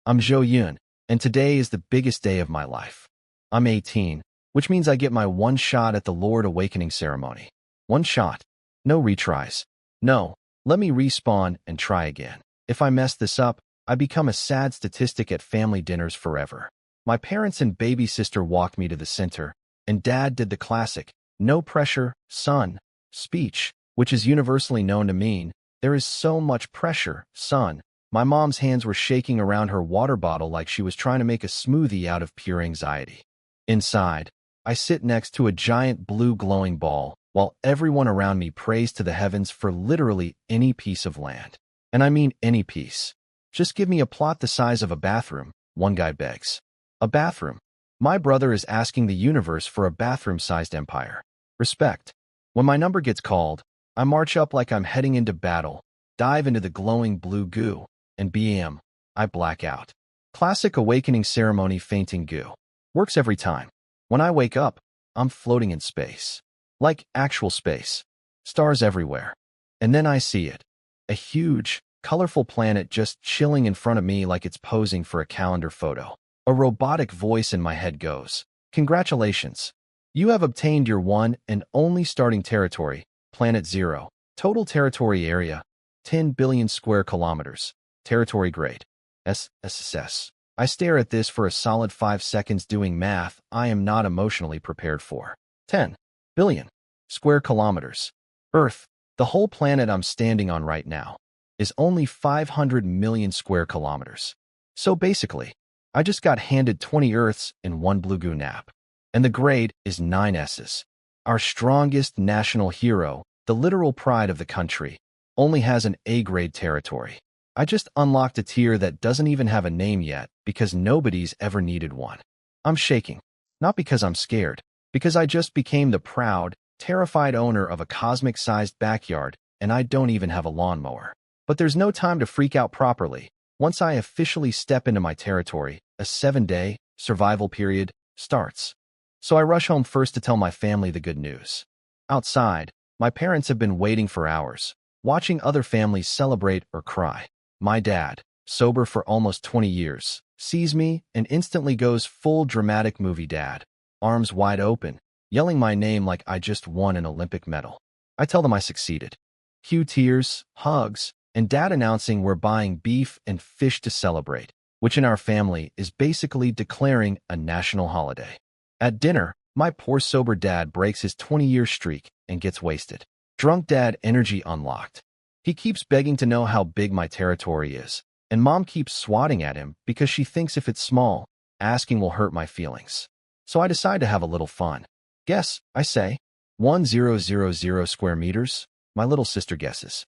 I'm Zhou Yun, and today is the biggest day of my life. I'm 18, which means I get my one shot at the Lord Awakening ceremony. One shot. No retries. No, let me respawn and try again. If I mess this up, I become a sad statistic at family dinners forever. My parents and baby sister walked me to the center, and Dad did the classic, no pressure, son, speech, which is universally known to mean, there is so much pressure, son. My mom's hands were shaking around her water bottle like she was trying to make a smoothie out of pure anxiety. Inside, I sit next to a giant blue glowing ball, while everyone around me prays to the heavens for literally any piece of land. And I mean any piece. Just give me a plot the size of a bathroom, one guy begs. A bathroom. My brother is asking the universe for a bathroom-sized empire. Respect. When my number gets called, I march up like I'm heading into battle, dive into the glowing blue goo, and bam, I black out. Classic awakening ceremony fainting goo. Works every time. When I wake up, I'm floating in space. Like actual space. Stars everywhere. And then I see it. A huge, colorful planet just chilling in front of me like it's posing for a calendar photo. A robotic voice in my head goes, "Congratulations. You have obtained your one and only starting territory, Planet Zero. Total territory area, 10 billion square kilometers. Territory grade, SSSS." I stare at this for a solid 5 seconds doing math I am not emotionally prepared for. 10 billion square kilometers. Earth, the whole planet I'm standing on right now, is only 500 million square kilometers. So basically, I just got handed 20 Earths in one blue goo nap. And the grade is 9 S's. Our strongest national hero, the literal pride of the country, only has an A-grade territory. I just unlocked a tier that doesn't even have a name yet because nobody's ever needed one. I'm shaking. Not because I'm scared, because I just became the proud, terrified owner of a cosmic-sized backyard and I don't even have a lawnmower. But there's no time to freak out properly. Once I officially step into my territory, a 7-day survival period starts. So I rush home first to tell my family the good news. Outside, my parents have been waiting for hours, watching other families celebrate or cry. My dad, sober for almost 20 years, sees me and instantly goes full dramatic movie dad, arms wide open, yelling my name like I just won an Olympic medal. I tell them I succeeded. Cue tears, hugs, and dad announcing we're buying beef and fish to celebrate, which in our family is basically declaring a national holiday. At dinner, my poor sober dad breaks his 20-year streak and gets wasted. Drunk dad energy unlocked. He keeps begging to know how big my territory is, and mom keeps swatting at him because she thinks if it's small, asking will hurt my feelings. So I decide to have a little fun. Guess, I say. 1000 square meters? My little sister guesses.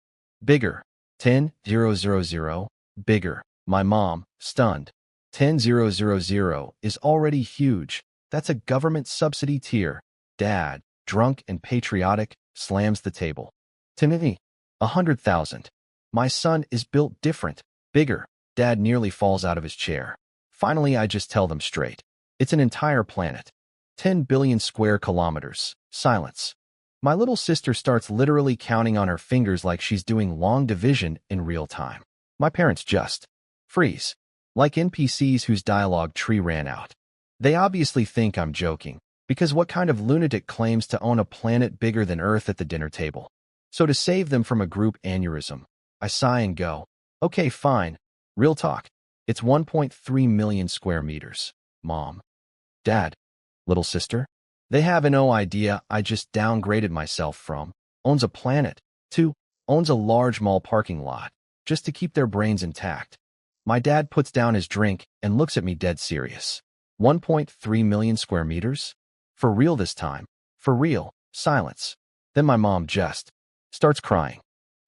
Bigger. 10,000. Bigger. My mom, stunned. 10,000 is already huge. That's a government subsidy tier. Dad, drunk and patriotic, slams the table. Timothy, 100,000. My son is built different, bigger. Dad nearly falls out of his chair. Finally, I just tell them straight. It's an entire planet. 10 billion square kilometers. Silence. My little sister starts literally counting on her fingers like she's doing long division in real time. My parents just freeze, like NPCs whose dialogue tree ran out. They obviously think I'm joking, because what kind of lunatic claims to own a planet bigger than Earth at the dinner table? So to save them from a group aneurysm, I sigh and go, okay, fine. Real talk. It's 1.3 million square meters. Mom. Dad. Little sister. They have no idea I just downgraded myself from owns a planet to owns a large mall parking lot, just to keep their brains intact. My dad puts down his drink and looks at me dead serious. 1.3 million square meters? For real this time. For real. Silence. Then my mom just starts crying.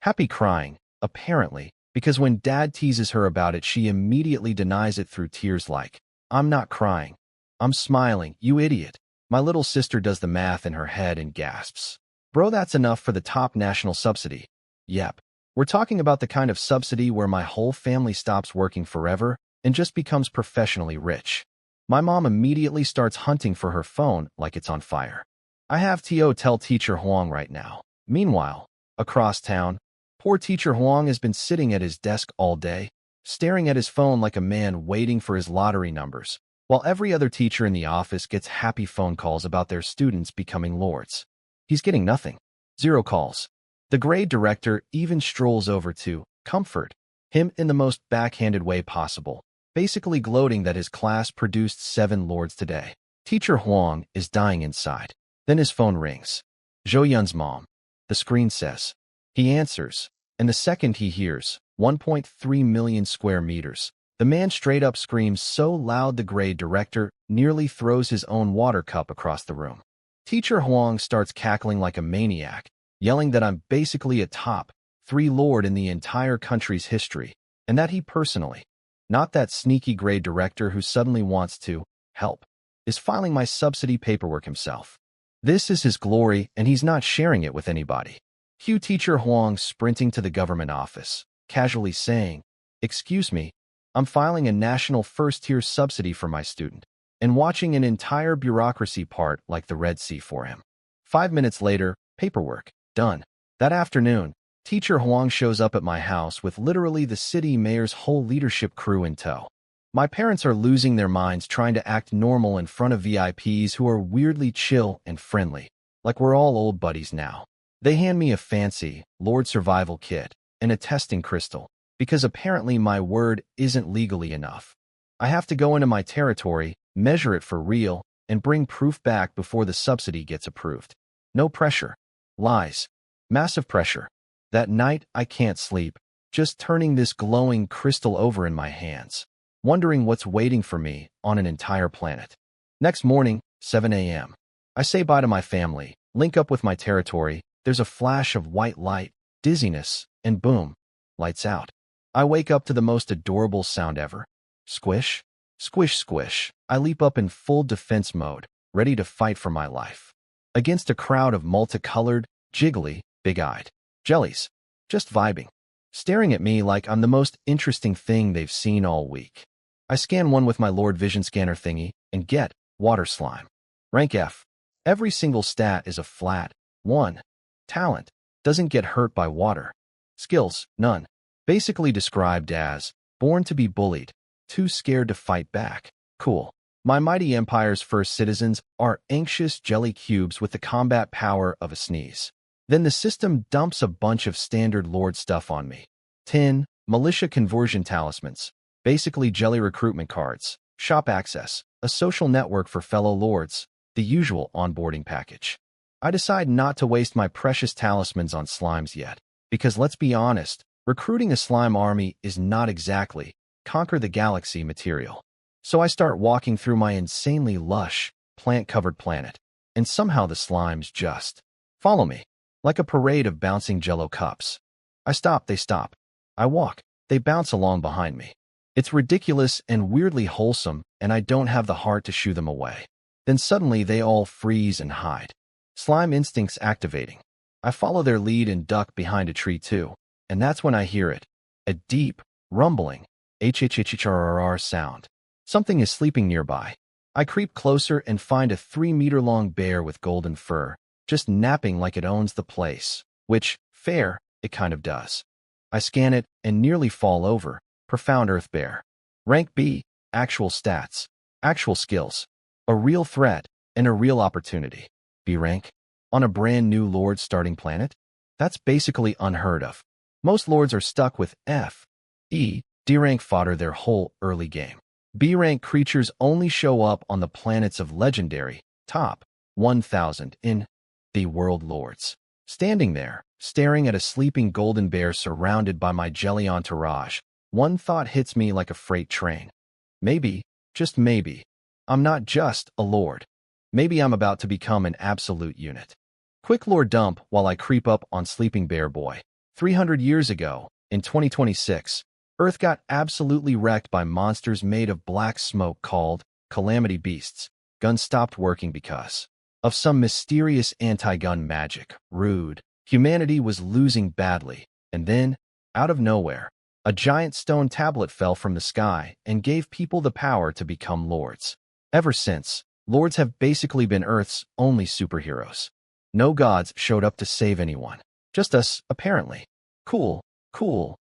Happy crying, apparently, because when dad teases her about it, she immediately denies it through tears like, I'm not crying. I'm smiling, you idiot. My little sister does the math in her head and gasps. Bro, that's enough for the top national subsidy. Yep. We're talking about the kind of subsidy where my whole family stops working forever and just becomes professionally rich. My mom immediately starts hunting for her phone like it's on fire. I have to tell teacher Huang right now. Meanwhile, across town, poor teacher Huang has been sitting at his desk all day, staring at his phone like a man waiting for his lottery numbers, while every other teacher in the office gets happy phone calls about their students becoming lords. He's getting nothing. Zero calls. The grade director even strolls over to comfort him in the most backhanded way possible, basically gloating that his class produced 7 lords today. Teacher Huang is dying inside. Then his phone rings. Zhou Yun's mom. The screen says. He answers, and the second he hears, 1.3 million square meters. The man straight up screams so loud the grade director nearly throws his own water cup across the room. Teacher Huang starts cackling like a maniac, yelling that I'm basically a top 3 lord in the entire country's history, and that he personally, not that sneaky grade director who suddenly wants to help, is filing my subsidy paperwork himself. This is his glory, and he's not sharing it with anybody. Cue Teacher Huang sprinting to the government office, casually saying, "Excuse me, I'm filing a national first-tier subsidy for my student," and watching an entire bureaucracy part like the Red Sea for him. 5 minutes later, paperwork, done. That afternoon, Teacher Huang shows up at my house with literally the city mayor's whole leadership crew in tow. My parents are losing their minds trying to act normal in front of VIPs who are weirdly chill and friendly, like we're all old buddies now. They hand me a fancy Lord Survival kit and a testing crystal, because apparently my word isn't legally enough. I have to go into my territory, measure it for real, and bring proof back before the subsidy gets approved. No pressure. Lies. Massive pressure. That night, I can't sleep, just turning this glowing crystal over in my hands, wondering what's waiting for me on an entire planet. Next morning, 7 a.m. I say bye to my family, link up with my territory. There's a flash of white light, dizziness, and boom, lights out. I wake up to the most adorable sound ever. Squish, squish, squish. I leap up in full defense mode, ready to fight for my life. Against a crowd of multicolored, jiggly, big-eyed jellies, just vibing, staring at me like I'm the most interesting thing they've seen all week. I scan one with my Lord Vision scanner thingy and get water slime. Rank F. Every single stat is a flat 1. Talent. Doesn't get hurt by water. Skills. None. Basically described as born to be bullied, too scared to fight back. Cool. My mighty empire's first citizens are anxious jelly cubes with the combat power of a sneeze. Then the system dumps a bunch of standard lord stuff on me. 10. Militia conversion talismans. Basically jelly recruitment cards. Shop access. A social network for fellow lords. The usual onboarding package. I decide not to waste my precious talismans on slimes yet, because let's be honest, recruiting a slime army is not exactly conquer the galaxy material. So I start walking through my insanely lush, plant-covered planet, and somehow the slimes just follow me, like a parade of bouncing jello cups. I stop, they stop. I walk, they bounce along behind me. It's ridiculous and weirdly wholesome, and I don't have the heart to shoo them away. Then suddenly they all freeze and hide. Slime instincts activating. I follow their lead and duck behind a tree too, and that's when I hear it. A deep, rumbling, HHHRRR sound. Something is sleeping nearby. I creep closer and find a 3-meter-long bear with golden fur, just napping like it owns the place, which, fair, it kind of does. I scan it and nearly fall over. Profound Earth Bear. Rank B, actual stats, actual skills, a real threat, and a real opportunity. B rank? On a brand new Lord starting planet? That's basically unheard of. Most Lords are stuck with F, E, D rank fodder their whole early game. B rank creatures only show up on the planets of legendary, top 1,000 in the World Lords. Standing there, staring at a sleeping golden bear surrounded by my jelly entourage, one thought hits me like a freight train. Maybe, just maybe, I'm not just a lord. Maybe I'm about to become an absolute unit. Quick lore dump while I creep up on Sleeping Bear Boy. 300 years ago, in 2026, Earth got absolutely wrecked by monsters made of black smoke called Calamity Beasts. Guns stopped working because of some mysterious anti-gun magic. Rude. Humanity was losing badly, and then, out of nowhere, a giant stone tablet fell from the sky and gave people the power to become lords. Ever since, lords have basically been Earth's only superheroes. No gods showed up to save anyone. Just us, apparently. Cool,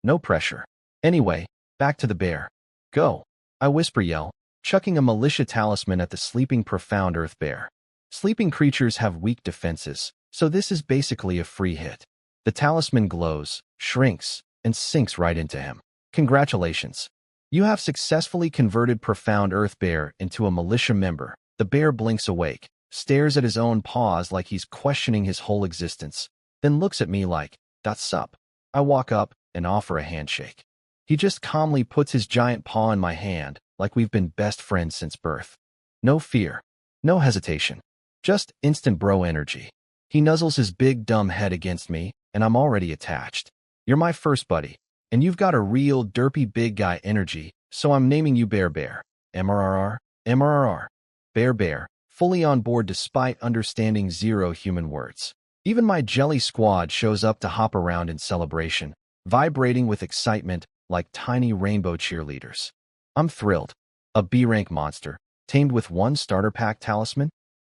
no pressure. Anyway, Back to the bear. Go. I whisper yell, chucking a militia talisman at the sleeping profound earth bear. Sleeping creatures have weak defenses, so this is basically a free hit. The talisman glows, shrinks, and sinks right into him. Congratulations. You have successfully converted profound earth bear into a militia member. The bear blinks awake, stares at his own paws like he's questioning his whole existence, then looks at me like, "That's up." I walk up and offer a handshake. He just calmly puts his giant paw in my hand, like we've been best friends since birth. No fear, no hesitation, just instant bro energy. He nuzzles his big dumb head against me, and I'm already attached. You're my first buddy, and you've got a real derpy big guy energy, so I'm naming you Bear Bear. MRRR, MRRR. Bear Bear, fully on board despite understanding zero human words. Even my jelly squad shows up to hop around in celebration, vibrating with excitement like tiny rainbow cheerleaders. I'm thrilled. A B-rank monster, tamed with one starter pack talisman?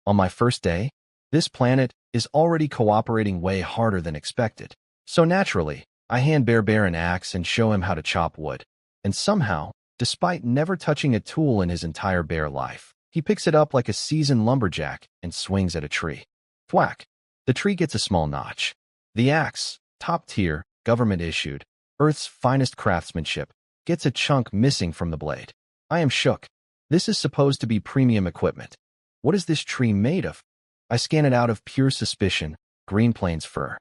On my first day, this planet is already cooperating way harder than expected. So naturally, I hand Bear Bear an axe and show him how to chop wood. And somehow, despite never touching a tool in his entire bear life, he picks it up like a seasoned lumberjack and swings at a tree. Thwack! The tree gets a small notch. The axe, top tier, government issued, Earth's finest craftsmanship, gets a chunk missing from the blade. I am shook. This is supposed to be premium equipment. What is this tree made of? I scan it out of pure suspicion. Green Plains fir.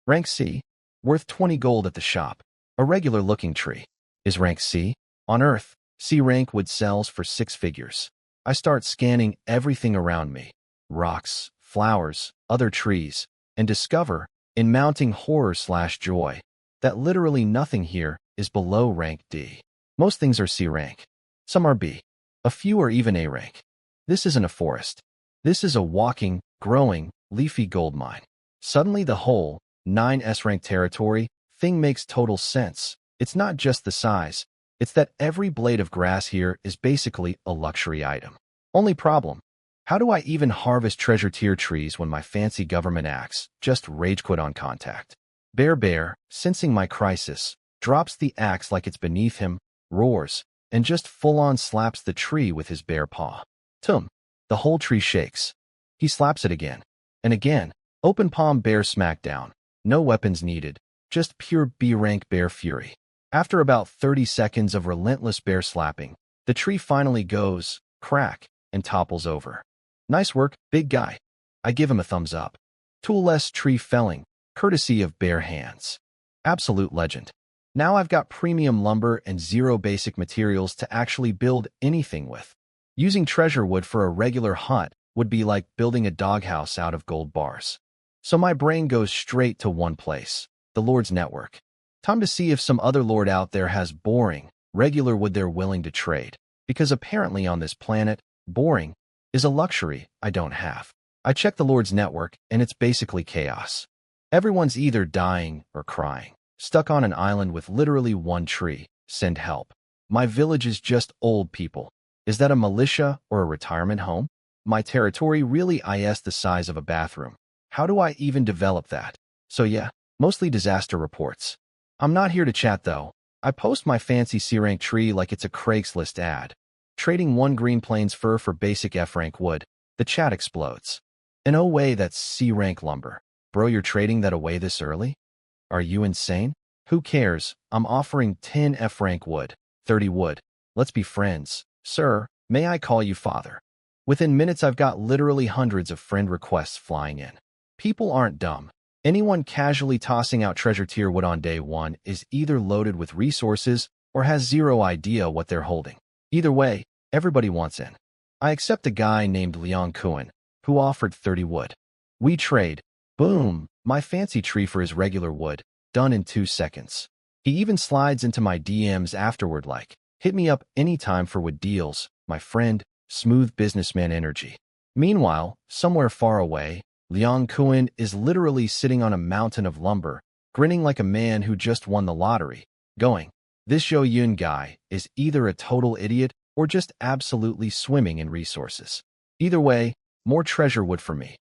Rank C. Worth 20 gold at the shop. A regular-looking tree. Is rank C? On Earth, C rank wood sells for 6 figures. I start scanning everything around me. Rocks, flowers, other trees, and discover, in mounting horror/joy, that literally nothing here is below rank D. Most things are C rank. Some are B. A few are even A rank. This isn't a forest. This is a walking, growing, leafy gold mine. Suddenly the whole 9S rank territory thing makes total sense. It's not just the size. It's that every blade of grass here is basically a luxury item. Only problem. How do I even harvest treasure tier trees when my fancy government axe just rage quit on contact? Bear Bear, sensing my crisis, drops the axe like it's beneath him, roars, and just full-on slaps the tree with his bare paw. Tum! The whole tree shakes. He slaps it again. And again. Open palm bear smackdown. No weapons needed. Just pure B-rank bear fury. After about 30 seconds of relentless bear slapping, the tree finally goes, crack, and topples over. Nice work, big guy. I give him a thumbs up. Tool-less tree felling, courtesy of bare hands. Absolute legend. Now I've got premium lumber and zero basic materials to actually build anything with. Using treasure wood for a regular hut would be like building a doghouse out of gold bars. So my brain goes straight to one place, the Lord's network. Time to see if some other lord out there has boring, regular wood they're willing to trade, because apparently on this planet, boring is a luxury I don't have. I check the Lord's network and it's basically chaos. Everyone's either dying or crying. Stuck on an island with literally one tree. Send help. My village is just old people. Is that a militia or a retirement home? My territory really is the size of a bathroom. How do I even develop that? So yeah, mostly disaster reports. I'm not here to chat though. I post my fancy C-rank tree like it's a Craigslist ad. Trading one Green Plains fir for basic F-rank wood. The chat explodes. And oh way, that's C-rank lumber. Bro, you're trading that away this early? Are you insane? Who cares? I'm offering 10 F-rank wood, 30 wood. Let's be friends. Sir, may I call you father? Within minutes, I've got literally hundreds of friend requests flying in. People aren't dumb. Anyone casually tossing out treasure tier wood on day one is either loaded with resources or has zero idea what they're holding. Either way, everybody wants in. I accept a guy named Leon Kuhn, who offered 30 wood. We trade. Boom, my fancy tree for his regular wood, done in 2 seconds. He even slides into my DMs afterward like, hit me up anytime for wood deals, my friend, smooth businessman energy. Meanwhile, somewhere far away, Leon Kuhn is literally sitting on a mountain of lumber, grinning like a man who just won the lottery, going, this Zhou Yun guy is either a total idiot or just absolutely swimming in resources. Either way, more treasure wood for me.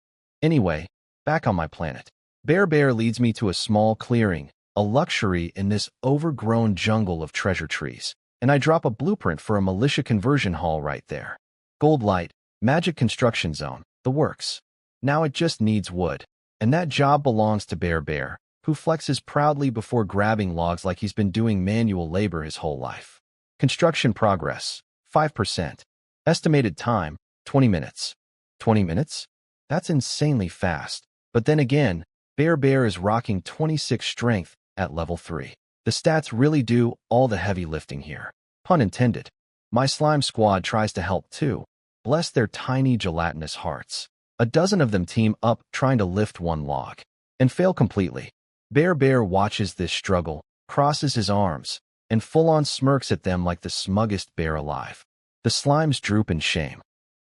Anyway, back on my planet. Bear Bear leads me to a small clearing, a luxury in this overgrown jungle of treasure trees. and I drop a blueprint for a militia conversion hall right there. Gold light, magic construction zone, the works. Now it just needs wood. And that job belongs to Bear, who flexes proudly before grabbing logs like he's been doing manual labor his whole life. Construction progress, 5%. Estimated time, 20 minutes. 20 minutes? That's insanely fast. But then again, Bear is rocking 26 strength at level 3. The stats really do all the heavy lifting here. Pun intended. My slime squad tries to help too. Bless their tiny gelatinous hearts. A dozen of them team up trying to lift one log, and fail completely. Bear watches this struggle, crosses his arms, and full-on smirks at them like the smuggest bear alive. The slimes droop in shame.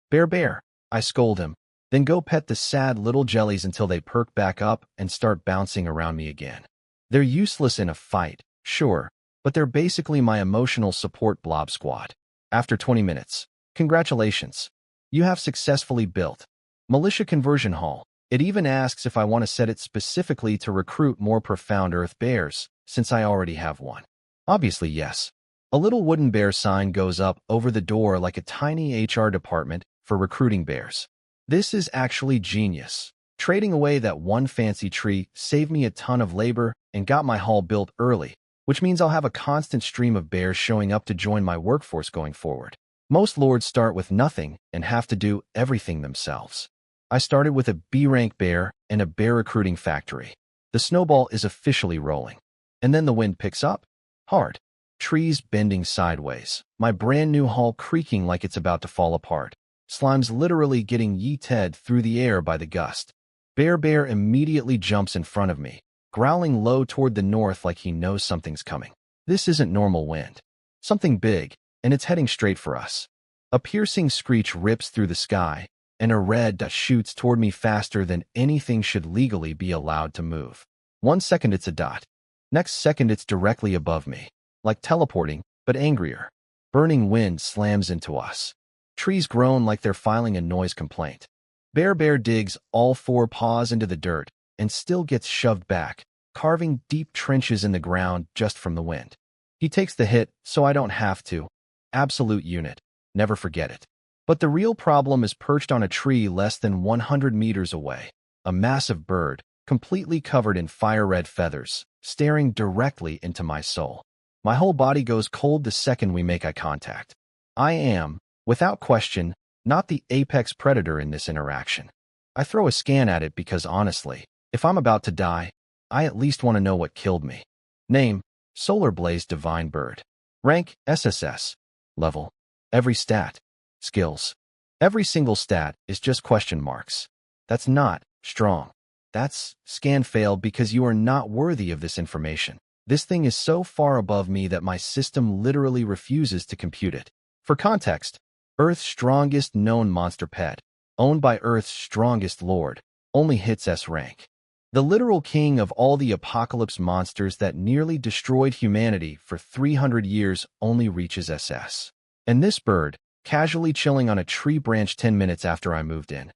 Bear, I scold him, then go pet the sad little jellies until they perk back up and start bouncing around me again. They're useless in a fight, sure, but they're basically my emotional support blob squad. After 20 minutes, congratulations. You have successfully built Militia Conversion Hall. It even asks if I want to set it specifically to recruit more profound earth bears, since I already have one. Obviously, yes. A little wooden bear sign goes up over the door like a tiny HR department for recruiting bears. This is actually genius. Trading away that one fancy tree saved me a ton of labor and got my hall built early, which means I'll have a constant stream of bears showing up to join my workforce going forward. Most lords start with nothing and have to do everything themselves. I started with a B-rank bear and a bear recruiting factory. The snowball is officially rolling. And then the wind picks up. Hard. Trees bending sideways. My brand new hall creaking like it's about to fall apart. Slimes literally getting yeeted through the air by the gust. Bear immediately jumps in front of me, growling low toward the north like he knows something's coming. This isn't normal wind. Something big, and it's heading straight for us. A piercing screech rips through the sky, and a red dot shoots toward me faster than anything should legally be allowed to move. 1 second it's a dot. Next second it's directly above me. Like teleporting, but angrier. Burning wind slams into us. Trees groan like they're filing a noise complaint. Bear digs all 4 paws into the dirt and still gets shoved back, carving deep trenches in the ground just from the wind. He takes the hit, so I don't have to. Absolute unit. Never forget it. But the real problem is perched on a tree less than 100 meters away. A massive bird, completely covered in fire-red feathers, staring directly into my soul. My whole body goes cold the second we make eye contact. I am, without question, not the apex predator in this interaction. I throw a scan at it because honestly, if I'm about to die, I at least want to know what killed me. Name, Solar Blaze Divine Bird. Rank, SSS. Level. Every stat. Skills. Every single stat is just question marks. That's not strong. That's scan failed because you are not worthy of this information. This thing is so far above me that my system literally refuses to compute it. For context, Earth's strongest known monster pet, owned by Earth's strongest lord, only hits S rank. The literal king of all the apocalypse monsters that nearly destroyed humanity for 300 years only reaches SS. And this bird, casually chilling on a tree branch 10 minutes after I moved in,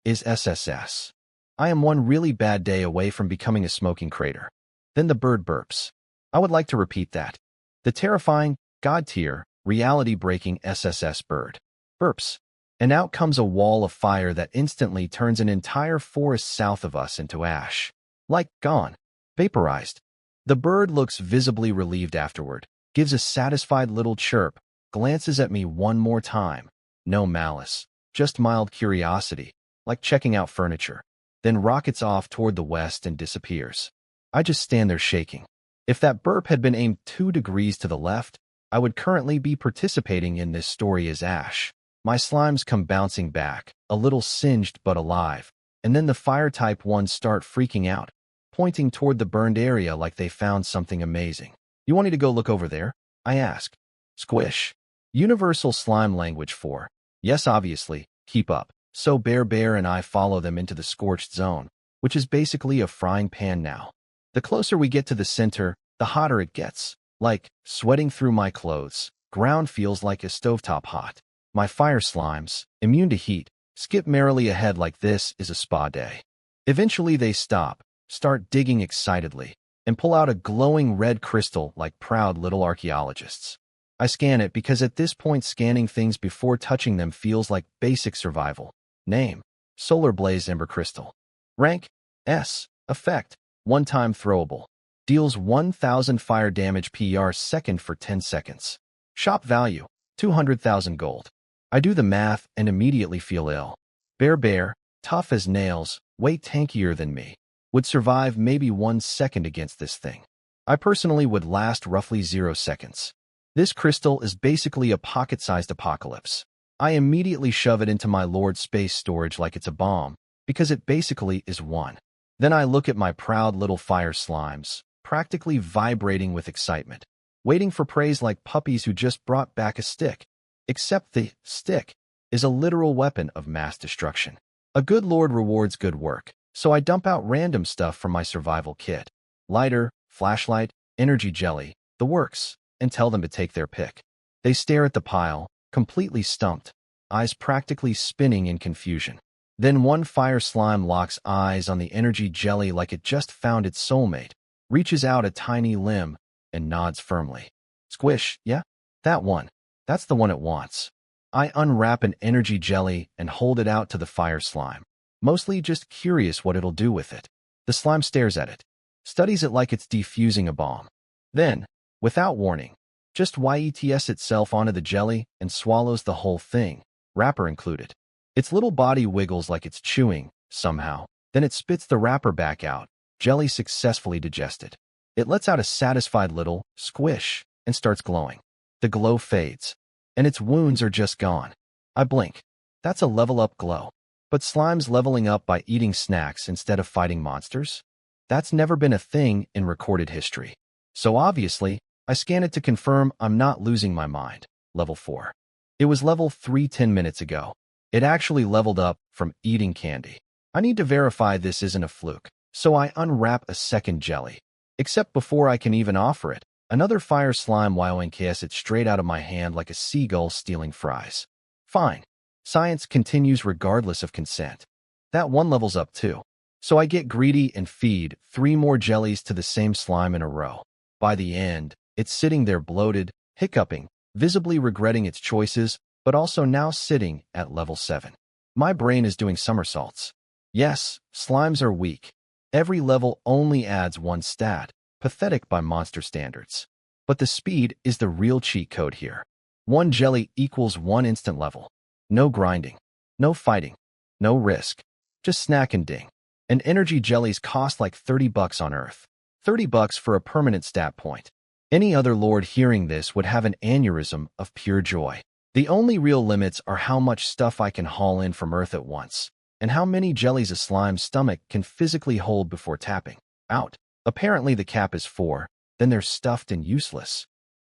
is SSS. I am one really bad day away from becoming a smoking crater. Then the bird burps. I would like to repeat that. The terrifying, god-tier, reality-breaking SSS bird burps, and out comes a wall of fire that instantly turns an entire forest south of us into ash. Like gone. Vaporized. The bird looks visibly relieved afterward, gives a satisfied little chirp, glances at me one more time. No malice, just mild curiosity, like checking out furniture, then rockets off toward the west and disappears. I just stand there shaking. If that burp had been aimed 2 degrees to the left, I would currently be participating in this story as Ash. My slimes come bouncing back, a little singed but alive, and then the fire-type ones start freaking out, pointing toward the burned area like they found something amazing. You want me to go look over there? I ask. Squish. Universal slime language for, yes obviously, keep up. So Bear and I follow them into the scorched zone, which is basically a frying pan now. The closer we get to the center, the hotter it gets. Like, sweating through my clothes, ground feels like a stovetop hot. My fire slimes, immune to heat, skip merrily ahead like this is a spa day. Eventually they stop, start digging excitedly, and pull out a glowing red crystal like proud little archaeologists. I scan it because at this point scanning things before touching them feels like basic survival. Name: Solar Blaze Ember Crystal. Rank: S. Effect: one-time throwable. Deals 1000 fire damage per second for 10 seconds. Shop value: 200,000 gold. I do the math and immediately feel ill. Bear, tough as nails, way tankier than me. Would survive maybe 1 second against this thing. I personally would last roughly 0 seconds. This crystal is basically a pocket-sized apocalypse. I immediately shove it into my Lord Space storage like it's a bomb, because it basically is one. Then I look at my proud little fire slimes, practically vibrating with excitement, waiting for praise like puppies who just brought back a stick. Except the stick is a literal weapon of mass destruction. A good lord rewards good work, so I dump out random stuff from my survival kit. Lighter, flashlight, energy jelly, the works, and tell them to take their pick. They stare at the pile, completely stumped, eyes practically spinning in confusion. Then one fire slime locks eyes on the energy jelly like it just found its soulmate, reaches out a tiny limb, and nods firmly. Squish, yeah? That one. That's the one it wants. I unwrap an energy jelly and hold it out to the fire slime, mostly just curious what it'll do with it. The slime stares at it, studies it like it's defusing a bomb. Then, without warning, just YETS itself onto the jelly and swallows the whole thing, wrapper included. Its little body wiggles like it's chewing, somehow. Then it spits the wrapper back out, jelly successfully digested. It lets out a satisfied little squish and starts glowing. The glow fades, and its wounds are just gone. I blink. That's a level-up glow. But slimes leveling up by eating snacks instead of fighting monsters? That's never been a thing in recorded history. So obviously, I scan it to confirm I'm not losing my mind. Level 4. It was level 3 10 minutes ago. It actually leveled up from eating candy. I need to verify this isn't a fluke, so I unwrap a second jelly. Except before I can even offer it, another fire slime YONKS it straight out of my hand like a seagull stealing fries. Fine. Science continues regardless of consent. That one levels up too. So I get greedy and feed 3 more jellies to the same slime in a row. By the end, it's sitting there bloated, hiccuping, visibly regretting its choices, but also now sitting at level 7. My brain is doing somersaults. Yes, slimes are weak. Every level only adds 1 stat. Pathetic by monster standards. But the speed is the real cheat code here. 1 jelly equals 1 instant level. No grinding. No fighting. No risk. Just snack and ding. And energy jellies cost like $30 on Earth. $30 for a permanent stat point. Any other lord hearing this would have an aneurysm of pure joy. The only real limits are how much stuff I can haul in from Earth at once, and how many jellies a slime's stomach can physically hold before tapping out. Apparently the cap is 4, then they're stuffed and useless.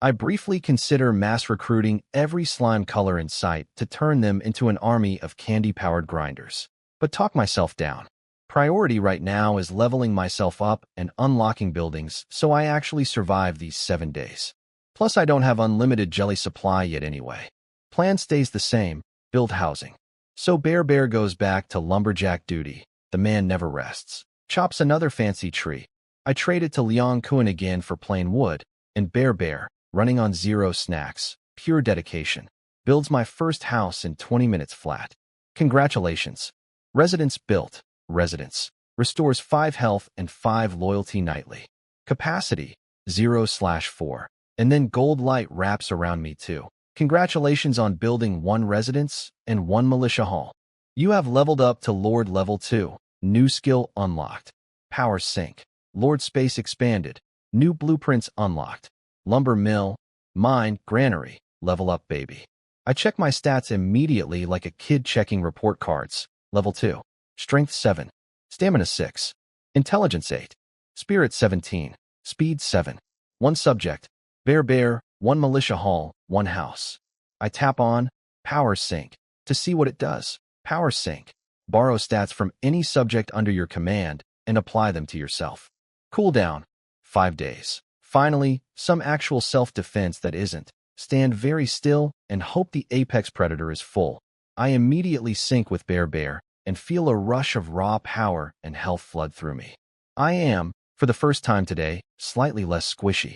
I briefly consider mass recruiting every slime color in sight to turn them into an army of candy-powered grinders. But talk myself down. Priority right now is leveling myself up and unlocking buildings so I actually survive these 7 days. Plus I don't have unlimited jelly supply yet anyway. Plan stays the same, build housing. So Bear goes back to lumberjack duty. The man never rests. Chops another fancy tree. I trade it to Liang Kuan again for plain wood, and Bear, running on 0 snacks, pure dedication, builds my first house in 20 minutes flat. Congratulations. Residence built. Residence. Restores 5 health and 5 loyalty nightly. Capacity, 0/4. And then gold light wraps around me too. Congratulations on building 1 residence and 1 militia hall. You have leveled up to Lord level 2. New skill unlocked. Power sink. Lord space expanded. New blueprints unlocked. Lumber mill. Mine, granary. Level up baby. I check my stats immediately like a kid checking report cards. Level 2. Strength 7. Stamina 6. Intelligence 8. Spirit 17. Speed 7. 1 subject. Bear, 1 militia hall, 1 house. I tap on Power Sink to see what it does. Power Sink. Borrow stats from any subject under your command and apply them to yourself. Cooldown, 5 days. Finally, some actual self-defense that isn't. Stand very still and hope the apex predator is full. I immediately sync with Bear and feel a rush of raw power and health flood through me. I am, for the first time today, slightly less squishy.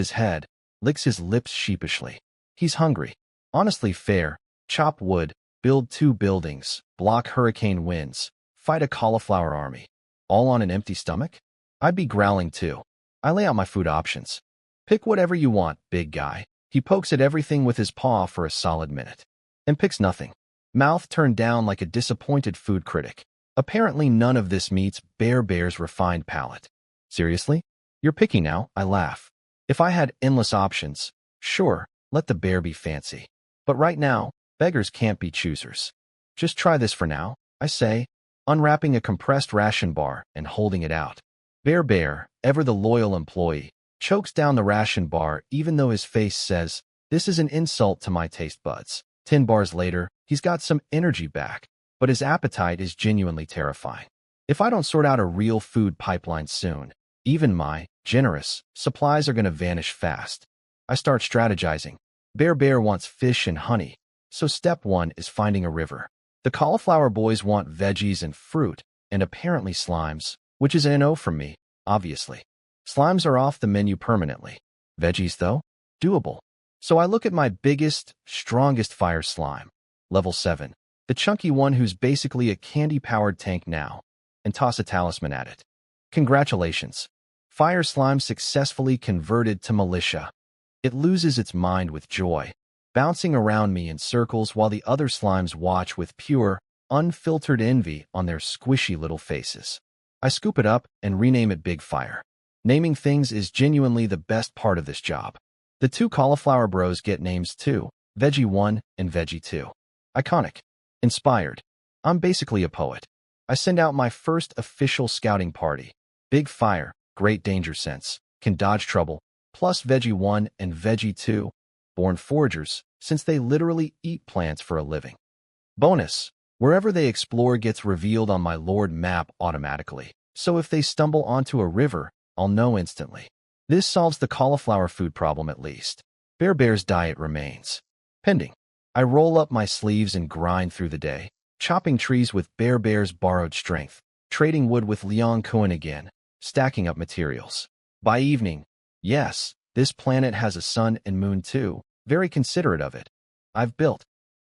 his head, licks his lips sheepishly. He's hungry. Honestly fair. Chop wood, build 2 buildings, block hurricane winds, fight a cauliflower army. All on an empty stomach? I'd be growling too. I lay out my food options. Pick whatever you want, big guy. He pokes at everything with his paw for a solid minute. And picks nothing. Mouth turned down like a disappointed food critic. Apparently none of this meets Bear's refined palate. Seriously? You're picky now, I laugh. If I had endless options, sure, let the bear be fancy. But right now, beggars can't be choosers. Just try this for now, I say, unwrapping a compressed ration bar and holding it out. Bear, ever the loyal employee, chokes down the ration bar even though his face says, this is an insult to my taste buds. 10 bars later, he's got some energy back, but his appetite is genuinely terrifying. If I don't sort out a real food pipeline soon, even my generous supplies are going to vanish fast. I start strategizing. Bear wants fish and honey, so step 1 is finding a river. The cauliflower boys want veggies and fruit, and apparently slimes, which is an no from me, obviously. Slimes are off the menu permanently. Veggies, though? Doable. So I look at my biggest, strongest fire slime, level 7, the chunky one who's basically a candy-powered tank now, and toss a talisman at it. Congratulations. Fire slime successfully converted to militia. It loses its mind with joy, bouncing around me in circles while the other slimes watch with pure, unfiltered envy on their squishy little faces. I scoop it up and rename it Big Fire. Naming things is genuinely the best part of this job. The 2 cauliflower bros get names too, Veggie 1 and Veggie 2. Iconic. Inspired. I'm basically a poet. I send out my first official scouting party. Big Fire, great danger sense, can dodge trouble, plus Veggie 1 and Veggie 2, born foragers, since they literally eat plants for a living. Bonus, wherever they explore gets revealed on my Lord map automatically, so if they stumble onto a river, I'll know instantly. This solves the cauliflower food problem at least. Bear's diet remains pending. I roll up my sleeves and grind through the day, chopping trees with Bear's borrowed strength, trading wood with Leon Cohen again, stacking up materials. By evening, yes, this planet has a sun and moon too, very considerate of it. I've built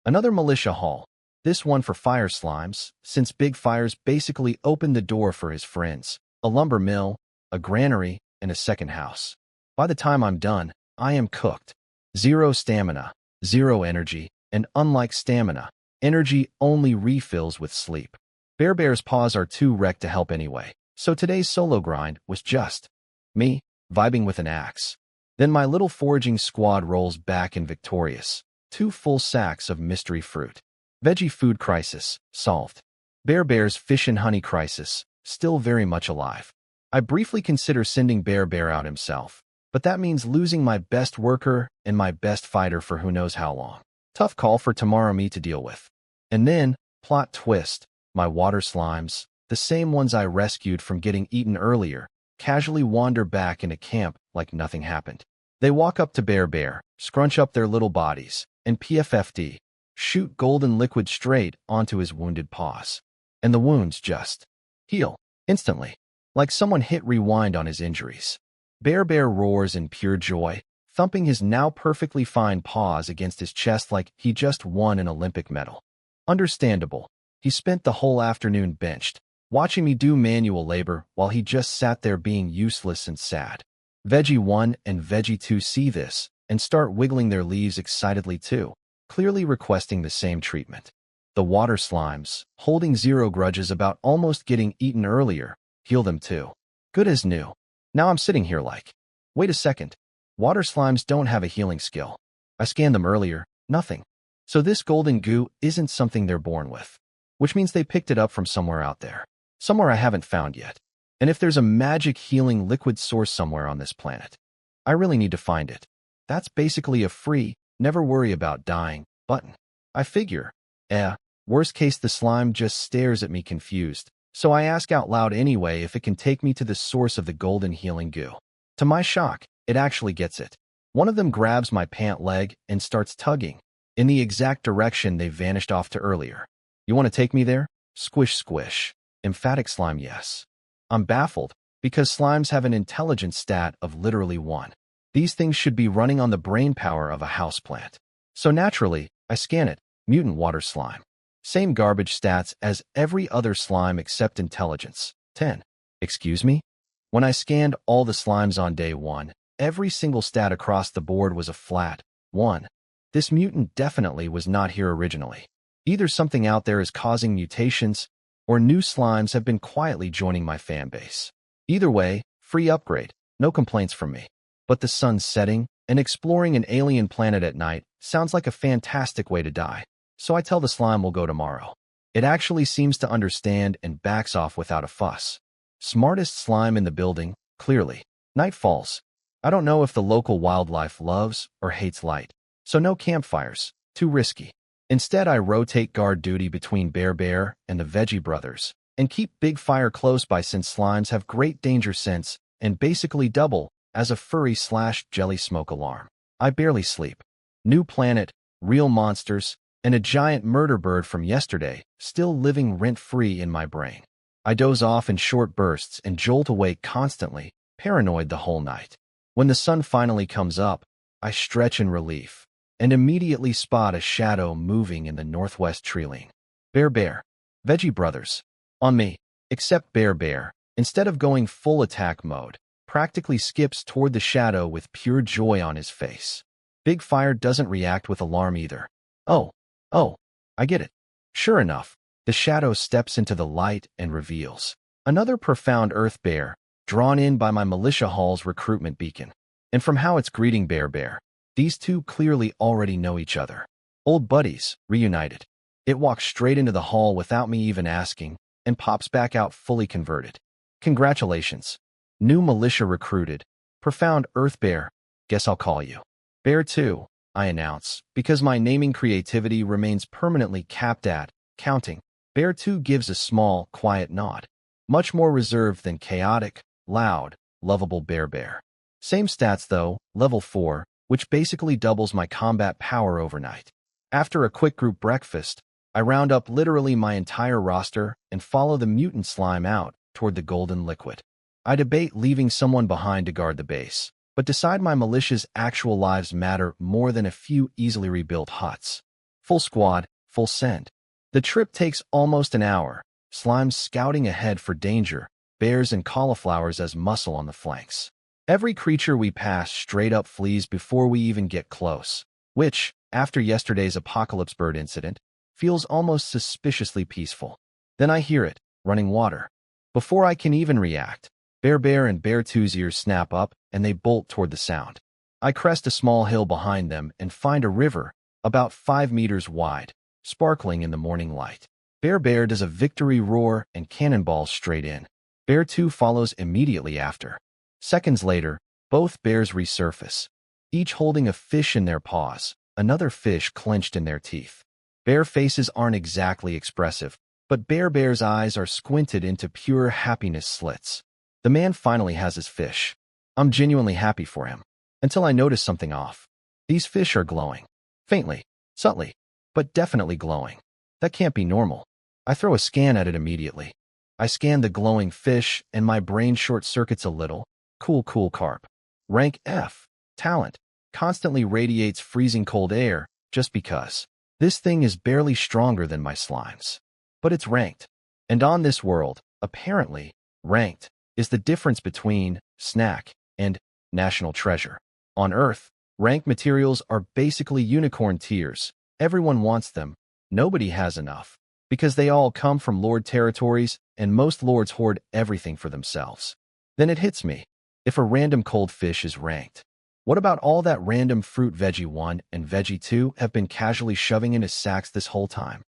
another militia hall, this one for fire slimes, since Big Fire's basically opened the door for his friends, a lumber mill, a granary, and a second house. By the time I'm done, I am cooked. 0 stamina, 0 energy, and unlike stamina, energy only refills with sleep. Bear's paws are too wrecked to help anyway, so today's solo grind was just me, vibing with an axe. Then my little foraging squad rolls back in victorious. 2 full sacks of mystery fruit. Veggie food crisis, solved. Bear's fish and honey crisis, still very much alive. I briefly consider sending Bear out himself, but that means losing my best worker and my best fighter for who knows how long. Tough call for tomorrow me to deal with. And then, plot twist, my water slimes, the same ones I rescued from getting eaten earlier, casually wander back into camp like nothing happened. They walk up to Bear, scrunch up their little bodies, and PFFD, shoot golden liquid straight onto his wounded paws. And the wounds just heal instantly, like someone hit rewind on his injuries. Bear roars in pure joy, thumping his now perfectly fine paws against his chest like he just won an Olympic medal. Understandable. He spent the whole afternoon benched, watching me do manual labor while he just sat there being useless and sad. Veggie 1 and Veggie 2 see this and start wiggling their leaves excitedly too, clearly requesting the same treatment. The water slimes, holding 0 grudges about almost getting eaten earlier, heal them too. Good as new. Now I'm sitting here like, wait a second. Water slimes don't have a healing skill. I scanned them earlier, nothing. So this golden goo isn't something they're born with, which means they picked it up from somewhere out there. Somewhere I haven't found yet. And if there's a magic healing liquid source somewhere on this planet, I really need to find it. That's basically a free, never worry about dying button. I figure, worst case the slime just stares at me confused, so I ask out loud anyway if it can take me to the source of the golden healing goo. To my shock, it actually gets it. One of them grabs my pant leg and starts tugging, in the exact direction they vanished off to earlier. You want to take me there? Squish, squish. Emphatic slime yes. I'm baffled, because slimes have an intelligence stat of literally 1. These things should be running on the brain power of a houseplant. So naturally, I scan it, mutant water slime. Same garbage stats as every other slime except intelligence, 10. Excuse me? When I scanned all the slimes on day 1, every single stat across the board was a flat 1. This mutant definitely was not here originally. Either something out there is causing mutations, or new slimes have been quietly joining my fan base. Either way, free upgrade, no complaints from me. But the sun's setting, and exploring an alien planet at night sounds like a fantastic way to die. So I tell the slime we'll go tomorrow. It actually seems to understand and backs off without a fuss. Smartest slime in the building, clearly. Night falls. I don't know if the local wildlife loves or hates light, so no campfires, too risky. Instead, I rotate guard duty between Bear and the Veggie brothers, and keep Big Fire close by since slimes have great danger sense and basically double as a furry/jelly smoke alarm. I barely sleep. New planet, real monsters, and a giant murder bird from yesterday still living rent-free in my brain. I doze off in short bursts and jolt awake constantly, paranoid the whole night. When the sun finally comes up, I stretch in relief and immediately spot a shadow moving in the northwest tree line. Bear, Veggie Brothers. On me, except Bear, instead of going full attack mode, practically skips toward the shadow with pure joy on his face. Big Fire doesn't react with alarm either. Oh, I get it. Sure enough, the shadow steps into the light and reveals another profound earth bear, drawn in by my militia hall's recruitment beacon. And from how it's greeting Bear, these two clearly already know each other. Old buddies, reunited. It walks straight into the hall without me even asking, and pops back out fully converted. Congratulations. New militia recruited. Profound Earth Bear. Guess I'll call you Bear 2, I announce, because my naming creativity remains permanently capped at counting. Bear 2 gives a small, quiet nod. Much more reserved than chaotic, loud, lovable Bear. Same stats though, level 4, which basically doubles my combat power overnight. After a quick group breakfast, I round up literally my entire roster and follow the mutant slime out toward the golden liquid. I debate leaving someone behind to guard the base, but decide my militia's actual lives matter more than a few easily rebuilt huts. Full squad, full send. The trip takes almost an hour, slimes scouting ahead for danger, bears and cauliflowers as muscle on the flanks. Every creature we pass straight up flees before we even get close, which, after yesterday's apocalypse bird incident, feels almost suspiciously peaceful. Then I hear it, running water. Before I can even react, Bear and Bear 2's ears snap up and they bolt toward the sound. I crest a small hill behind them and find a river, about 5 meters wide, sparkling in the morning light. Bear does a victory roar and cannonballs straight in. Bear 2 follows immediately after. Seconds later, both bears resurface, each holding a fish in their paws, another fish clenched in their teeth. Bear faces aren't exactly expressive, but Bear's eyes are squinted into pure happiness slits. The man finally has his fish. I'm genuinely happy for him. Until I notice something off. These fish are glowing. Faintly, subtly, but definitely glowing. That can't be normal. I throw a scan at it immediately. I scan the glowing fish, and my brain short-circuits a little. Cool carp. Rank F. Talent. Constantly radiates freezing cold air, just because. This thing is barely stronger than my slimes. But it's ranked. And on this world, apparently, ranked is the difference between snack and national treasure. On Earth, ranked materials are basically unicorn tiers. Everyone wants them. Nobody has enough. Because they all come from lord territories, and most lords hoard everything for themselves. Then it hits me. If a random cold fish is ranked, what about all that random fruit Veggie 1 and Veggie 2 have been casually shoving into sacks this whole time?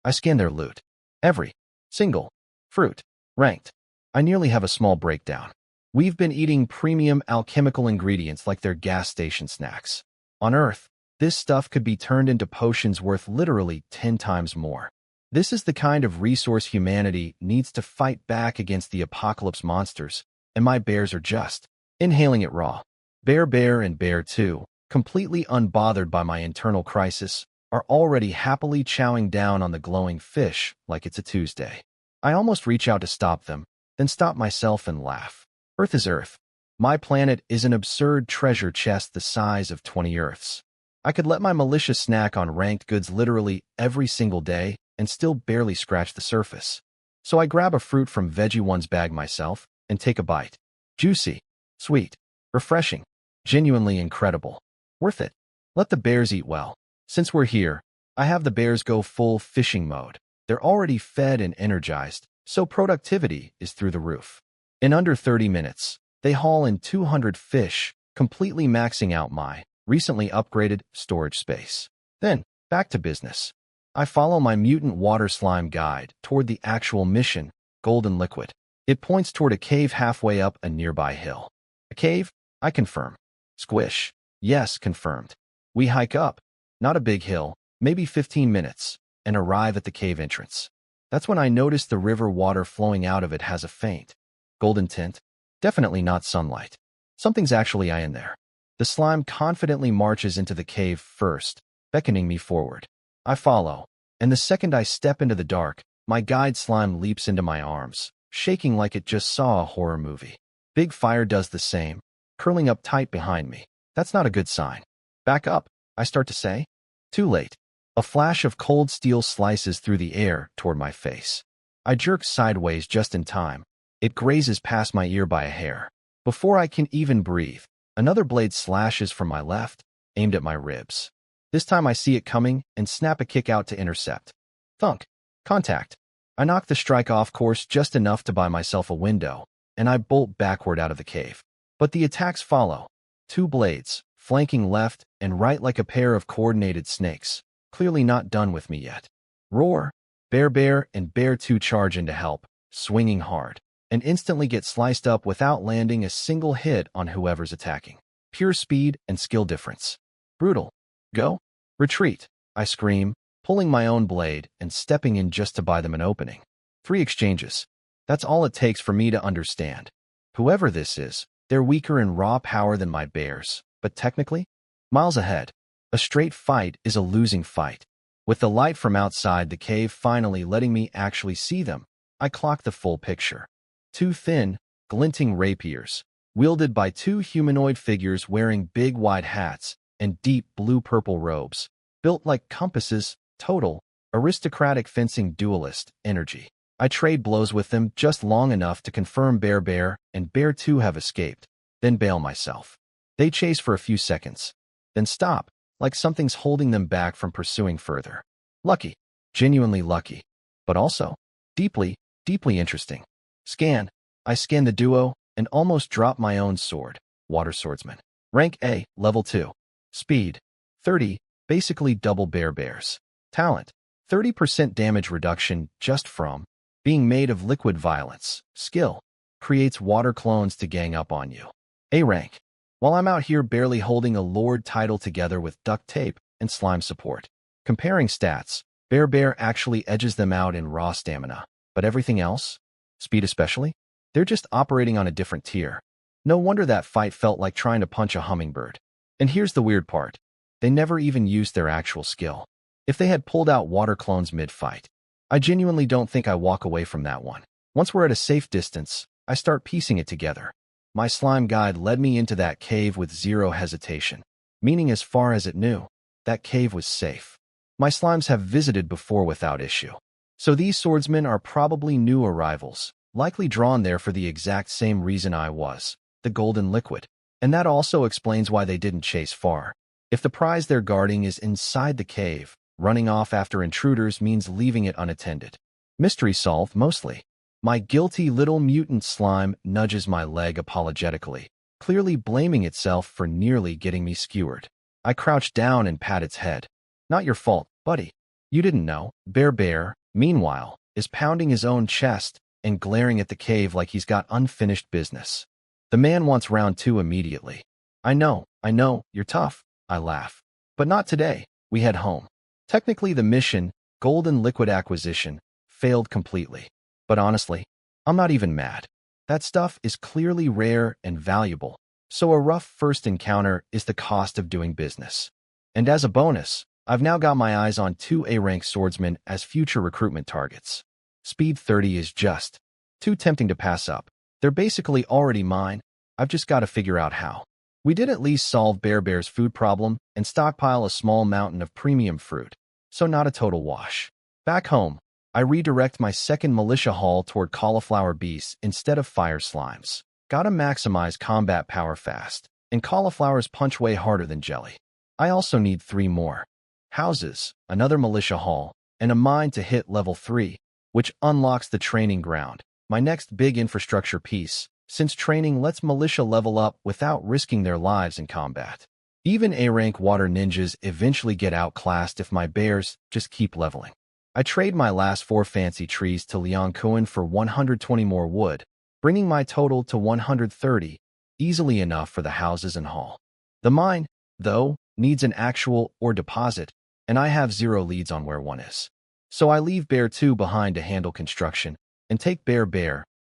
I scan their loot. Every single fruit ranked. I nearly have a small breakdown. We've been eating premium alchemical ingredients like their gas station snacks. On Earth, this stuff could be turned into potions worth literally 10 times more. This is the kind of resource humanity needs to fight back against the apocalypse monsters, and my bears are just inhaling it raw. Bear and Bear 2, completely unbothered by my internal crisis, are already happily chowing down on the glowing fish like it's a Tuesday. I almost reach out to stop them, then stop myself and laugh. Earth is Earth. My planet is an absurd treasure chest the size of 20 Earths. I could let my militia snack on ranked goods literally every single day and still barely scratch the surface. So I grab a fruit from Veggie 1's bag myself and take a bite. Juicy, sweet, refreshing, genuinely incredible. Worth it. Let the bears eat well. Since we're here, I have the bears go full fishing mode. They're already fed and energized, so productivity is through the roof. In under 30 minutes, they haul in 200 fish, completely maxing out my recently upgraded storage space. Then, back to business. I follow my mutant water slime guide toward the actual mission, Golden Liquid. It points toward a cave halfway up a nearby hill. A cave? I confirm. Squish. Yes, confirmed. We hike up, not a big hill, maybe 15 minutes, and arrive at the cave entrance. That's when I notice the river water flowing out of it has a faint golden tint. Definitely not sunlight. Something's actually in there. The slime confidently marches into the cave first, beckoning me forward. I follow, and the second I step into the dark, my guide slime leaps into my arms, shaking like it just saw a horror movie. Big Fire does the same, curling up tight behind me. That's not a good sign. Back up, I start to say. Too late. A flash of cold steel slices through the air toward my face. I jerk sideways just in time. It grazes past my ear by a hair. Before I can even breathe, another blade slashes from my left, aimed at my ribs. This time I see it coming and snap a kick out to intercept. Thunk. Contact. I knock the strike off course just enough to buy myself a window, and I bolt backward out of the cave. But the attacks follow. Two blades, flanking left and right like a pair of coordinated snakes, clearly not done with me yet. Roar. Bear and Bear 2 charge in to help, swinging hard, and instantly get sliced up without landing a single hit on whoever's attacking. Pure speed and skill difference. Brutal. Go. Retreat, I scream, pulling my own blade and stepping in just to buy them an opening. 3 exchanges. That's all it takes for me to understand. Whoever this is, they're weaker in raw power than my bears, but technically, miles ahead. A straight fight is a losing fight. With the light from outside the cave finally letting me actually see them, I clock the full picture. 2 thin, glinting rapiers, wielded by 2 humanoid figures wearing big wide hats and deep blue-purple robes, built like compasses, total, aristocratic fencing duelist energy. I trade blows with them just long enough to confirm Bear and Bear 2 have escaped, then bail myself. They chase for a few seconds, then stop, like something's holding them back from pursuing further. Lucky, genuinely lucky, but also deeply, deeply interesting. Scan. I scan the duo and almost drop my own sword, Water Swordsman. Rank A, Level 2. Speed, 30, basically double Bear's. Talent, 30% damage reduction just from being made of liquid violence. Skill, creates water clones to gang up on you. A rank. While I'm out here barely holding a Lord title together with duct tape and slime support. Comparing stats, Bear actually edges them out in raw stamina, but everything else, speed especially, they're just operating on a different tier. No wonder that fight felt like trying to punch a hummingbird. And here's the weird part. They never even used their actual skill. If they had pulled out water clones mid-fight, I genuinely don't think I walk away from that one. Once we're at a safe distance, I start piecing it together. My slime guide led me into that cave with zero hesitation, meaning as far as it knew, that cave was safe. My slimes have visited before without issue. So these swordsmen are probably new arrivals, likely drawn there for the exact same reason I was, the golden liquid. And that also explains why they didn't chase far. If the prize they're guarding is inside the cave, running off after intruders means leaving it unattended. Mystery solved, mostly. My guilty little mutant slime nudges my leg apologetically, clearly blaming itself for nearly getting me skewered. I crouch down and pat its head. Not your fault, buddy. You didn't know. Bear, meanwhile, is pounding his own chest and glaring at the cave like he's got unfinished business. The man wants round 2 immediately. I know, you're tough, I laugh. But not today. We head home. Technically the mission, golden liquid acquisition, failed completely. But honestly, I'm not even mad. That stuff is clearly rare and valuable, so a rough first encounter is the cost of doing business. And as a bonus, I've now got my eyes on 2 A-rank swordsmen as future recruitment targets. Speed 30 is just too tempting to pass up. They're basically already mine. I've just got to figure out how. We did at least solve Bear's food problem and stockpile a small mountain of premium fruit, so not a total wash. Back home, I redirect my second militia haul toward cauliflower beasts instead of fire slimes. Gotta maximize combat power fast, and cauliflowers punch way harder than jelly. I also need 3 more. Houses, another militia haul, and a mine to hit level 3, which unlocks the training ground, my next big infrastructure piece, since training lets militia level up without risking their lives in combat. Even A-rank water ninjas eventually get outclassed if my bears just keep leveling. I trade my last 4 fancy trees to Leon Cohen for 120 more wood, bringing my total to 130, easily enough for the houses and hall. The mine, though, needs an actual or deposit, and I have 0 leads on where one is. So I leave Bear 2 behind to handle construction, and take Bear,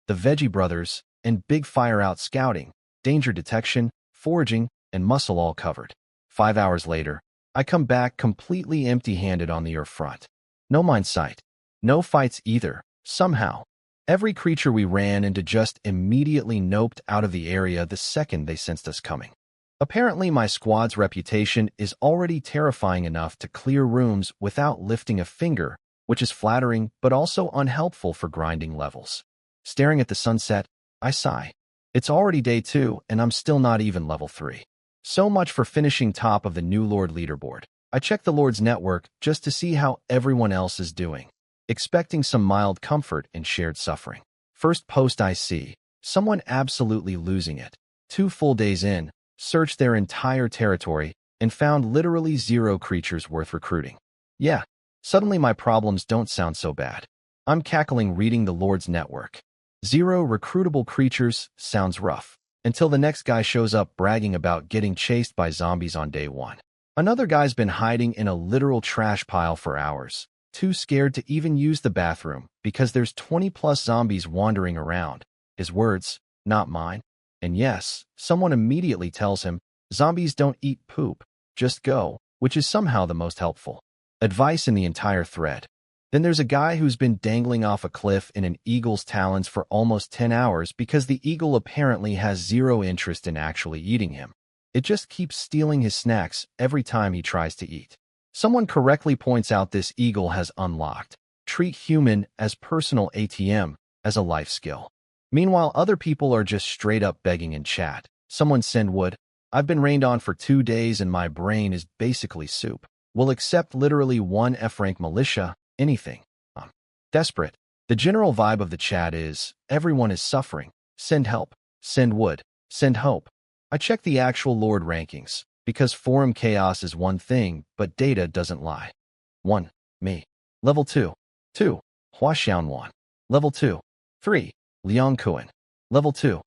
the Veggie Brothers, and Big Fire out scouting, danger detection, foraging, and muscle all covered. 5 hours later, I come back completely empty-handed on the earth front. No mine sight. No fights either, somehow. Every creature we ran into just immediately noped out of the area the second they sensed us coming. Apparently, my squad's reputation is already terrifying enough to clear rooms without lifting a finger, which is flattering but also unhelpful for grinding levels. Staring at the sunset, I sigh. It's already day 2, and I'm still not even level 3. So much for finishing top of the new Lord leaderboard. I check the Lord's network just to see how everyone else is doing, expecting some mild comfort in shared suffering. First post I see, someone absolutely losing it. 2 full days in, searched their entire territory, and found literally 0 creatures worth recruiting. Yeah, suddenly my problems don't sound so bad. I'm cackling reading the Lord's network. 0 recruitable creatures sounds rough, until the next guy shows up bragging about getting chased by zombies on day 1. Another guy's been hiding in a literal trash pile for hours, too scared to even use the bathroom because there's 20+ zombies wandering around. His words, not mine. And yes, someone immediately tells him, zombies don't eat poop, just go, which is somehow the most helpful advice in the entire thread. Then there's a guy who's been dangling off a cliff in an eagle's talons for almost 10 hours because the eagle apparently has 0 interest in actually eating him. It just keeps stealing his snacks every time he tries to eat. Someone correctly points out this eagle has unlocked treat human as personal ATM as a life skill. Meanwhile, other people are just straight up begging in chat. Someone send wood. I've been rained on for 2 days and my brain is basically soup. Will accept literally 1 F-rank militia, anything. I'm desperate. The general vibe of the chat is, everyone is suffering. Send help. Send wood. Send hope. I check the actual Lord rankings, because forum chaos is one thing, but data doesn't lie. 1. Me. Level 2. 2. Huaxian 1. Level 2. 3. Liang Kuan. Level 2.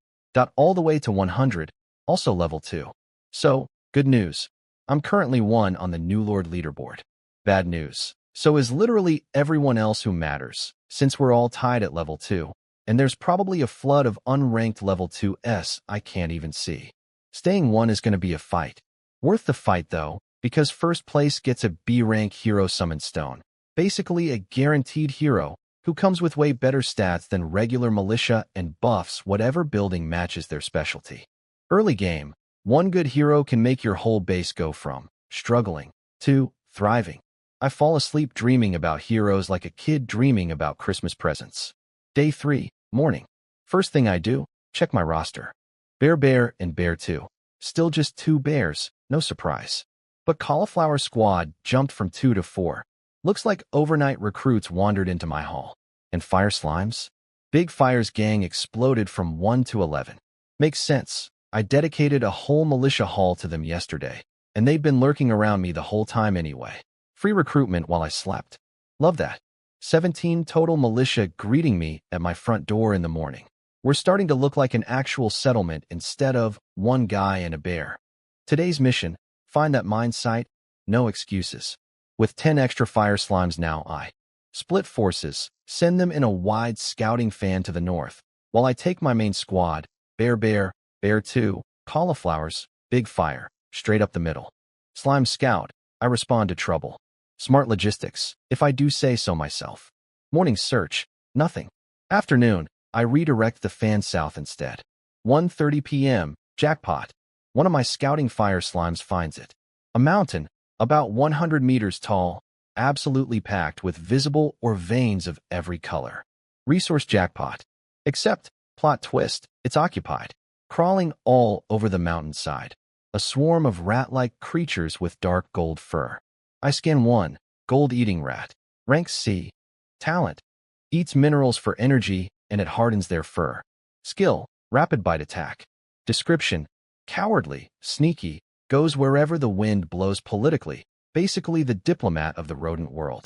All the way to 100, also level 2. So, good news. I'm currently 1 on the new Lord leaderboard. Bad news. So is literally everyone else who matters, since we're all tied at level 2, and there's probably a flood of unranked level 2s I can't even see. Staying 1 is going to be a fight. Worth the fight though, because first place gets a B-rank hero summon stone, basically a guaranteed hero who comes with way better stats than regular militia and buffs whatever building matches their specialty. Early game, 1 good hero can make your whole base go from struggling to thriving. I fall asleep dreaming about heroes like a kid dreaming about Christmas presents. Day 3, morning. First thing I do, check my roster. Bear and Bear 2. Still just 2 bears, no surprise. But Cauliflower Squad jumped from 2 to 4. Looks like overnight recruits wandered into my hall. And Fire Slimes? Big Fire's gang exploded from 1 to 11. Makes sense. I dedicated a whole militia hall to them yesterday, and they'd been lurking around me the whole time anyway. Free recruitment while I slept. Love that. 17 total militia greeting me at my front door in the morning. We're starting to look like an actual settlement instead of 1 guy and a bear. Today's mission, find that mine site, no excuses. With 10 extra Fire Slimes now I split forces, send them in a wide scouting fan to the north, while I take my main squad, Bear 2, Cauliflowers, Big Fire, straight up the middle. Slime Scout, I respond to trouble. Smart logistics, if I do say so myself. Morning search, nothing. Afternoon, I redirect the fan south instead. 1:30 p.m., jackpot. One of my scouting Fire Slimes finds it. A mountain, about 100 meters tall, absolutely packed with visible or veins of every color. Resource jackpot. Except, plot twist, it's occupied. Crawling all over the mountainside. A swarm of rat-like creatures with dark gold fur. I scan 1, gold-eating rat. Rank C. Talent. Eats minerals for energy, and it hardens their fur. Skill, rapid bite attack. Description, cowardly, sneaky, goes wherever the wind blows politically, basically the diplomat of the rodent world.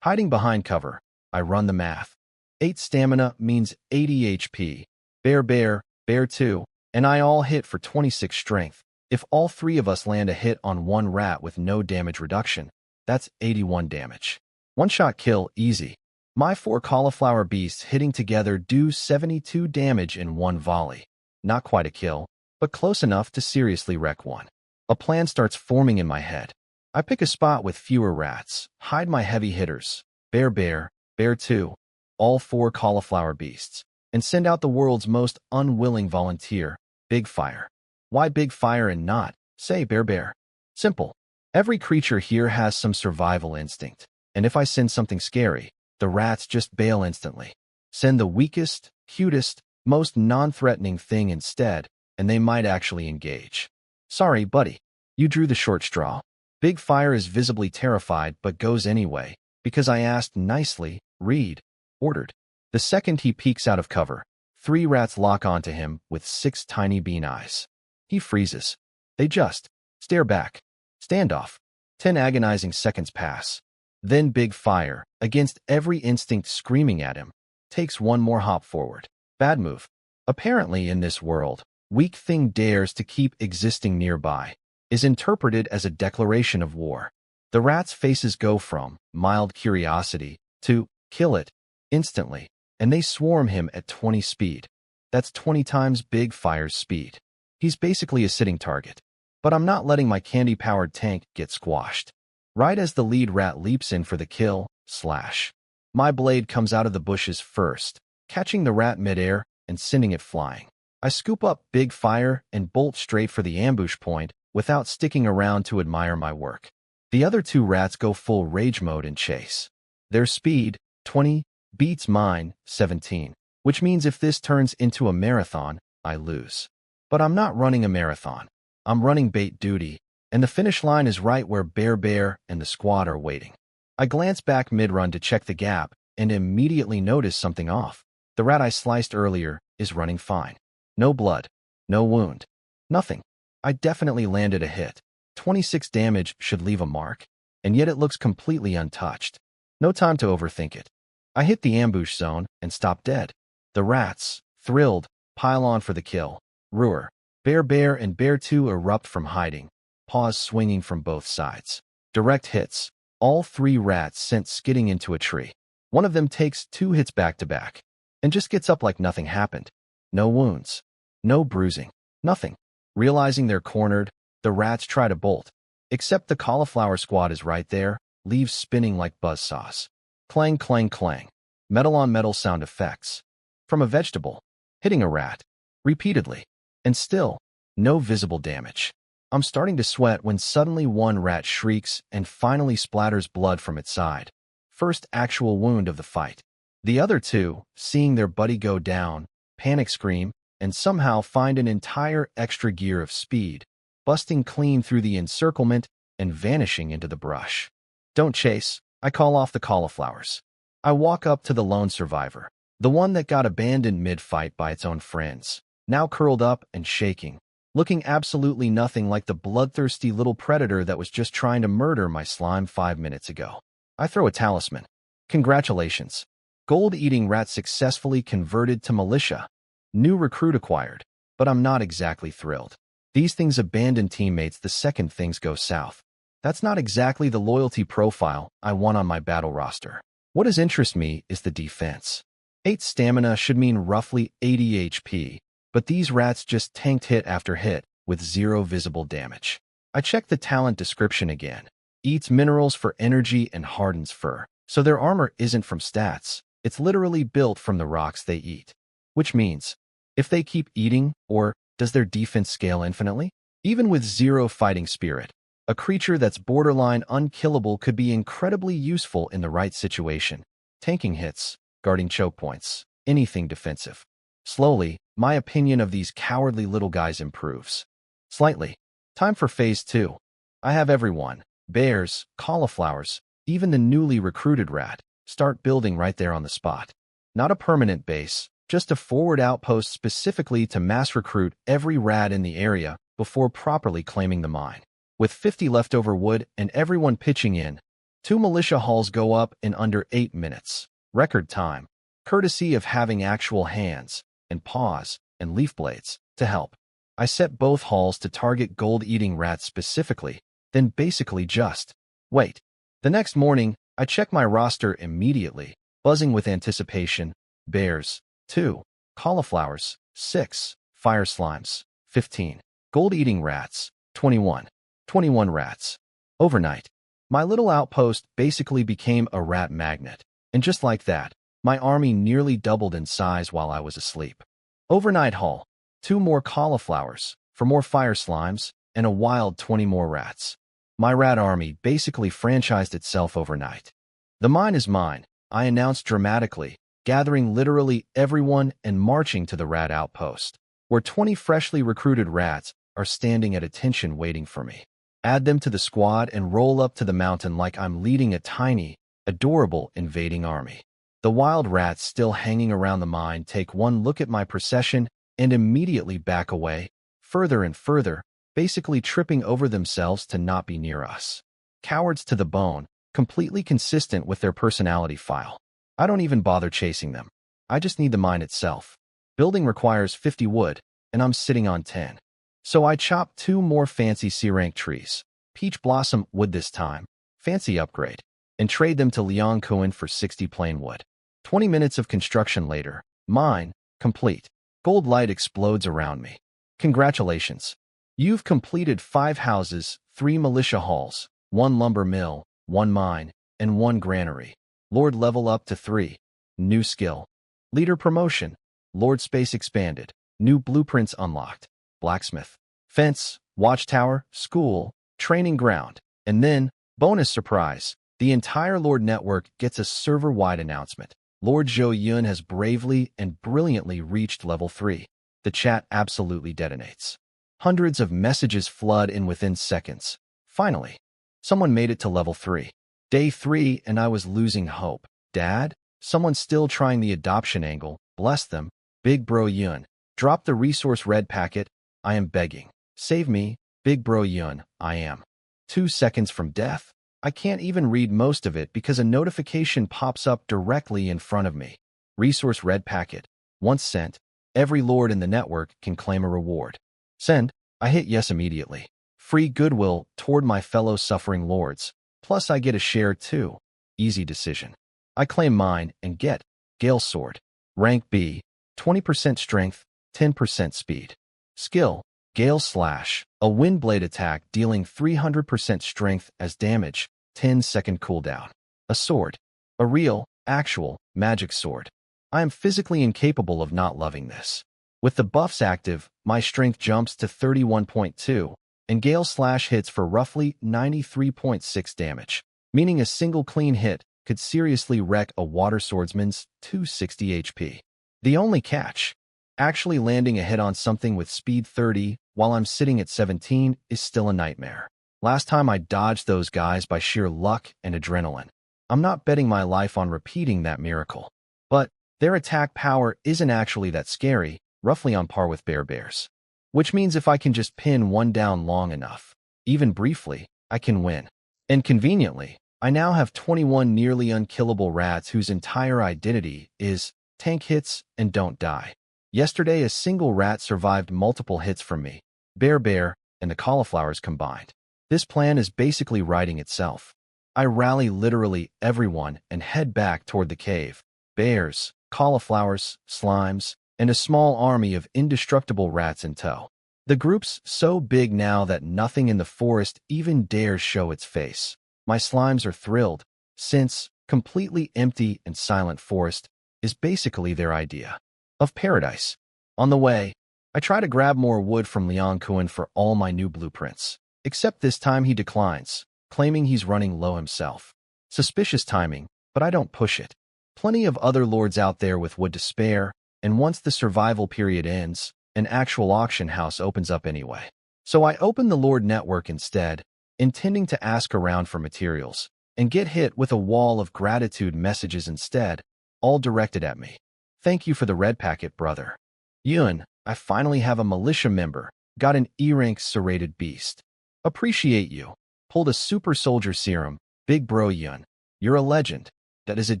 Hiding behind cover, I run the math. 8 stamina means 80 HP. Bear 2, and I all hit for 26 strength. If all 3 of us land a hit on 1 rat with no damage reduction, that's 81 damage. 1-shot kill, easy. My 4 cauliflower beasts hitting together do 72 damage in 1 volley. Not quite a kill, but close enough to seriously wreck one. A plan starts forming in my head. I pick a spot with fewer rats, hide my heavy hitters, Bear Bear, Bear 2, all 4 cauliflower beasts, and send out the world's most unwilling volunteer, Big Fire. Why Big Fire and not, say, Bear Bear? Simple. Every creature here has some survival instinct, and if I send something scary, the rats just bail instantly. Send the weakest, cutest, most non-threatening thing instead, and they might actually engage. Sorry, buddy. You drew the short straw. Big Fire is visibly terrified but goes anyway, because I asked nicely, read, ordered. The second he peeks out of cover, 3 rats lock onto him with 6 tiny bean eyes. He freezes. They just stare back. Standoff. 10 agonizing seconds pass. Then Big Fire, against every instinct screaming at him, takes one more hop forward. Bad move. Apparently in this world, weak thing dares to keep existing nearby, is interpreted as a declaration of war. The rats' faces go from mild curiosity to kill it instantly, and they swarm him at 20 speed. That's 20 times Big Fire's speed. He's basically a sitting target. But I'm not letting my candy-powered tank get squashed. Right as the lead rat leaps in for the kill, slash. My blade comes out of the bushes first, catching the rat midair and sending it flying. I scoop up Big Fire and bolt straight for the ambush point without sticking around to admire my work. The other 2 rats go full rage mode and chase. Their speed, 20, beats mine, 17, which means if this turns into a marathon, I lose. But I'm not running a marathon. I'm running bait duty, and the finish line is right where Bear Bear and the squad are waiting. I glance back mid-run to check the gap and immediately notice something off. The rat I sliced earlier is running fine. No blood, no wound, nothing. I definitely landed a hit. 26 damage should leave a mark, and yet it looks completely untouched. No time to overthink it. I hit the ambush zone and stop dead. The rats, thrilled, pile on for the kill. Roar. Bear Bear and Bear 2 erupt from hiding, paws swinging from both sides. Direct hits. All 3 rats sent skidding into a tree. One of them takes 2 hits back-to-back, and just gets up like nothing happened. No wounds. No bruising. Nothing. Realizing they're cornered, the rats try to bolt. Except the cauliflower squad is right there, leaves spinning like buzzsaws. Clang, clang, clang. Metal-on-metal sound effects. From a vegetable. Hitting a rat. Repeatedly. And still, no visible damage. I'm starting to sweat when suddenly one rat shrieks and finally splatters blood from its side. First actual wound of the fight. The other 2, seeing their buddy go down, panic scream, and somehow find an entire extra gear of speed, busting clean through the encirclement and vanishing into the brush. Don't chase. I call off the cauliflowers. I walk up to the lone survivor, the one that got abandoned mid-fight by its own friends, now curled up and shaking, looking absolutely nothing like the bloodthirsty little predator that was just trying to murder my slime 5 minutes ago. I throw a talisman. Congratulations. Gold-eating rat successfully converted to militia. New recruit acquired, but I'm not exactly thrilled. These things abandon teammates the second things go south. That's not exactly the loyalty profile I want on my battle roster. What does interest me is the defense. 8 stamina should mean roughly 80 HP, but these rats just tanked hit after hit with 0 visible damage. I check the talent description again. Eats minerals for energy and hardens fur, so their armor isn't from stats. It's literally built from the rocks they eat. Which means, if they keep eating, or does their defense scale infinitely? Even with 0 fighting spirit, a creature that's borderline unkillable could be incredibly useful in the right situation. Tanking hits, guarding choke points, anything defensive. Slowly, my opinion of these cowardly little guys improves. Slightly. Time for phase 2. I have everyone, bears, cauliflowers, even the newly recruited rat, start building right there on the spot. Not a permanent base, just a forward outpost specifically to mass recruit every rat in the area before properly claiming the mine. With 50 leftover wood and everyone pitching in, 2 militia halls go up in under 8 minutes. Record time. Courtesy of having actual hands, and paws, and leaf blades to help. I set both halls to target gold-eating rats specifically, then basically just wait. The next morning, I check my roster immediately, buzzing with anticipation. Bears, 2. Cauliflowers, 6. Fire slimes, 15. Gold-eating rats, 21. 21 rats. Overnight, my little outpost basically became a rat magnet, and just like that, my army nearly doubled in size while I was asleep. Overnight haul, 2 more cauliflowers for more fire slimes, and a wild 20 more rats. My rat army basically franchised itself overnight. The mine is mine, I announced dramatically, gathering literally everyone and marching to the rat outpost, where 20 freshly recruited rats are standing at attention waiting for me. Add them to the squad and roll up to the mountain like I'm leading a tiny, adorable invading army. The wild rats still hanging around the mine take one look at my procession and immediately back away, further and further, basically tripping over themselves to not be near us. Cowards to the bone, completely consistent with their personality file. I don't even bother chasing them. I just need the mine itself. Building requires 50 wood, and I'm sitting on 10. So I chop 2 more fancy C-rank trees, peach blossom wood this time, fancy upgrade, and trade them to Leon Cohen for 60 plain wood. 20 minutes of construction later, mine, complete. Gold light explodes around me. Congratulations. You've completed 5 houses, 3 militia halls, 1 lumber mill, 1 mine, and 1 granary. Lord level up to 3. New skill. Leader promotion. Lord space expanded. New blueprints unlocked. Blacksmith. Fence, watchtower, school, training ground. And then, bonus surprise, the entire Lord network gets a server-wide announcement. Lord Zhou Yun has bravely and brilliantly reached level 3. The chat absolutely detonates. Hundreds of messages flood in within seconds. Finally, someone made it to level 3. Day 3 and I was losing hope. Dad? Someone's still trying the adoption angle. Bless them. Big Bro Yun. Drop the resource red packet. I am begging. Save me, Big Bro Yun. I am 2 seconds from death. I can't even read most of it because a notification pops up directly in front of me. Resource red packet. Once sent, every lord in the network can claim a reward. Send. I hit yes immediately. Free goodwill toward my fellow suffering lords. Plus I get a share too. Easy decision. I claim mine and get Gale Sword. Rank B. 20% strength, 10% speed. Skill. Gale Slash. A wind blade attack dealing 300% strength as damage. 10-second cooldown. A sword. A real, actual, magic sword. I am physically incapable of not loving this. With the buffs active, my strength jumps to 31.2, and Gale Slash hits for roughly 93.6 damage, meaning a single clean hit could seriously wreck a water swordsman's 260 HP. The only catch, actually landing a hit on something with speed 30 while I'm sitting at 17 is still a nightmare. Last time I dodged those guys by sheer luck and adrenaline. I'm not betting my life on repeating that miracle. But their attack power isn't actually that scary, roughly on par with bears. Which means if I can just pin one down long enough, even briefly, I can win. And conveniently, I now have 21 nearly unkillable rats whose entire identity is tank hits and don't die. Yesterday, a single rat survived multiple hits from me, bear, and the cauliflowers combined. This plan is basically writing itself. I rally literally everyone and head back toward the cave. Bears, cauliflowers, slimes, and a small army of indestructible rats in tow. The group's so big now that nothing in the forest even dares show its face. My slimes are thrilled, since completely empty and silent forest is basically their idea of paradise. On the way, I try to grab more wood from Leon Cohen for all my new blueprints, except this time he declines, claiming he's running low himself. Suspicious timing, but I don't push it. Plenty of other lords out there with wood to spare, and once the survival period ends, an actual auction house opens up anyway. So I open the Lord network instead, intending to ask around for materials, and get hit with a wall of gratitude messages instead, all directed at me. Thank you for the red packet, brother. Yun, I finally have a militia member, got an E-rank serrated beast. Appreciate you. Pulled a super soldier serum, Big Bro Yun. You're a legend. That is it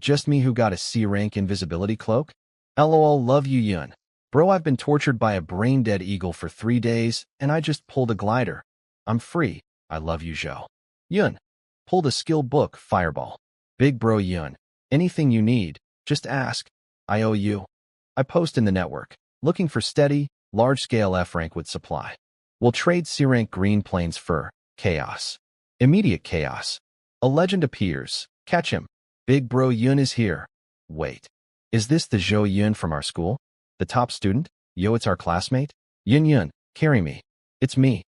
just me who got a C-rank invisibility cloak? LOL, love you, Yun. Bro, I've been tortured by a brain-dead eagle for 3 days, and I just pulled a glider. I'm free. I love you, Zhou. Yun. Pulled a skill book, Fireball. Big Bro Yun. Anything you need, just ask. I owe you. I post in the network, looking for steady, large-scale F-rank wood supply. We'll trade C-rank green plains fur, Chaos. Immediate chaos. A legend appears. Catch him. Big Bro Yun is here. Wait. Is this the Zhou Yun from our school? The top student? Yo, it's our classmate? Yun, carry me. It's me.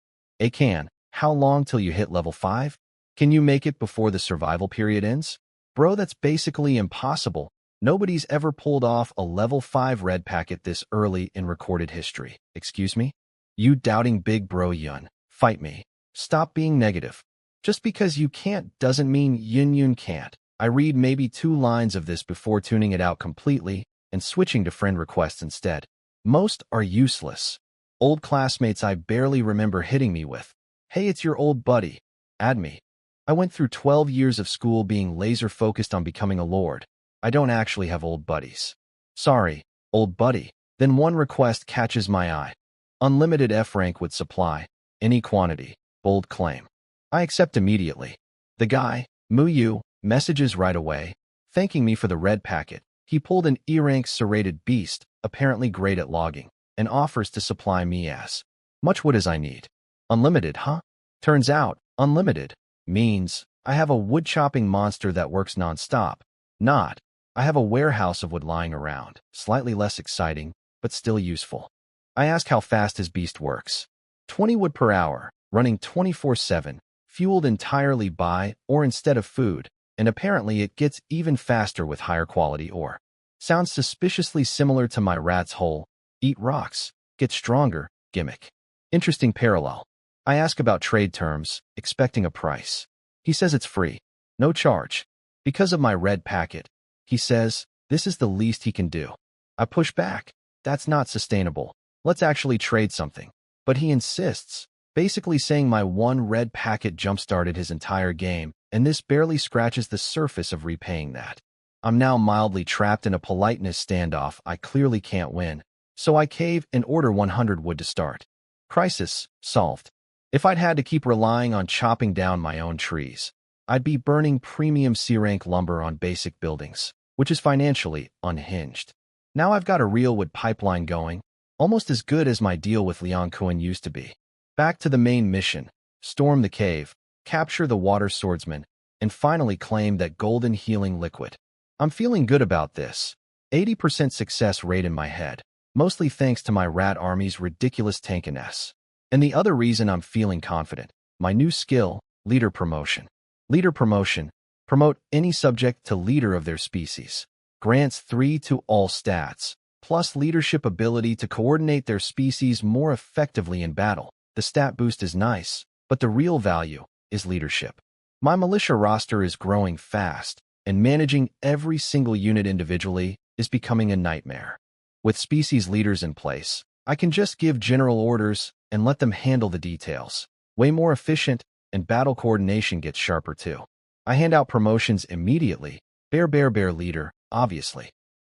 Akan, how long till you hit level 5? Can you make it before the survival period ends? Bro, that's basically impossible. Nobody's ever pulled off a level 5 red packet this early in recorded history. Excuse me? You doubting Big Bro Yun. Fight me. Stop being negative. Just because you can't doesn't mean Yun can't. I read maybe 2 lines of this before tuning it out completely and switching to friend requests instead. Most are useless. Old classmates I barely remember hitting me with. Hey, it's your old buddy. Add me. I went through 12 years of school being laser-focused on becoming a lord. I don't actually have old buddies. Sorry, old buddy. Then one request catches my eye. Unlimited F rank with supply. Any quantity. Bold claim. I accept immediately. The guy, Muyu, messages right away, thanking me for the red packet. He pulled an E-rank serrated beast, apparently great at logging, and offers to supply me as much wood as I need. Unlimited, huh? Turns out, unlimited means I have a wood-chopping monster that works non-stop. Not, I have a warehouse of wood lying around, slightly less exciting, but still useful. I ask how fast his beast works. 20 wood per hour, running 24/7, fueled entirely by or instead of food, and apparently it gets even faster with higher quality ore. Sounds suspiciously similar to my rat's whole, eat rocks, get stronger, gimmick. Interesting parallel. I ask about trade terms, expecting a price. He says it's free, no charge. Because of my red packet, he says, this is the least he can do. I push back. That's not sustainable. Let's actually trade something. But he insists, basically saying my one red packet jump-started his entire game, and this barely scratches the surface of repaying that. I'm now mildly trapped in a politeness standoff I clearly can't win, so I cave and order 100 wood to start. Crisis solved. If I'd had to keep relying on chopping down my own trees, I'd be burning premium C-rank lumber on basic buildings, which is financially unhinged. Now I've got a real wood pipeline going, almost as good as my deal with Liang Kuan used to be. Back to the main mission, storm the cave, capture the water swordsman, and finally claim that golden healing liquid. I'm feeling good about this. 80% success rate in my head, mostly thanks to my rat army's ridiculous tankiness. And the other reason I'm feeling confident, my new skill, leader promotion. Leader promotion, promote any subject to leader of their species. Grants 3 to all stats, plus leadership ability to coordinate their species more effectively in battle. The stat boost is nice, but the real value is leadership. My militia roster is growing fast, and managing every single unit individually is becoming a nightmare. With species leaders in place, I can just give general orders and let them handle the details. Way more efficient, and battle coordination gets sharper too. I hand out promotions immediately. Bear leader, obviously.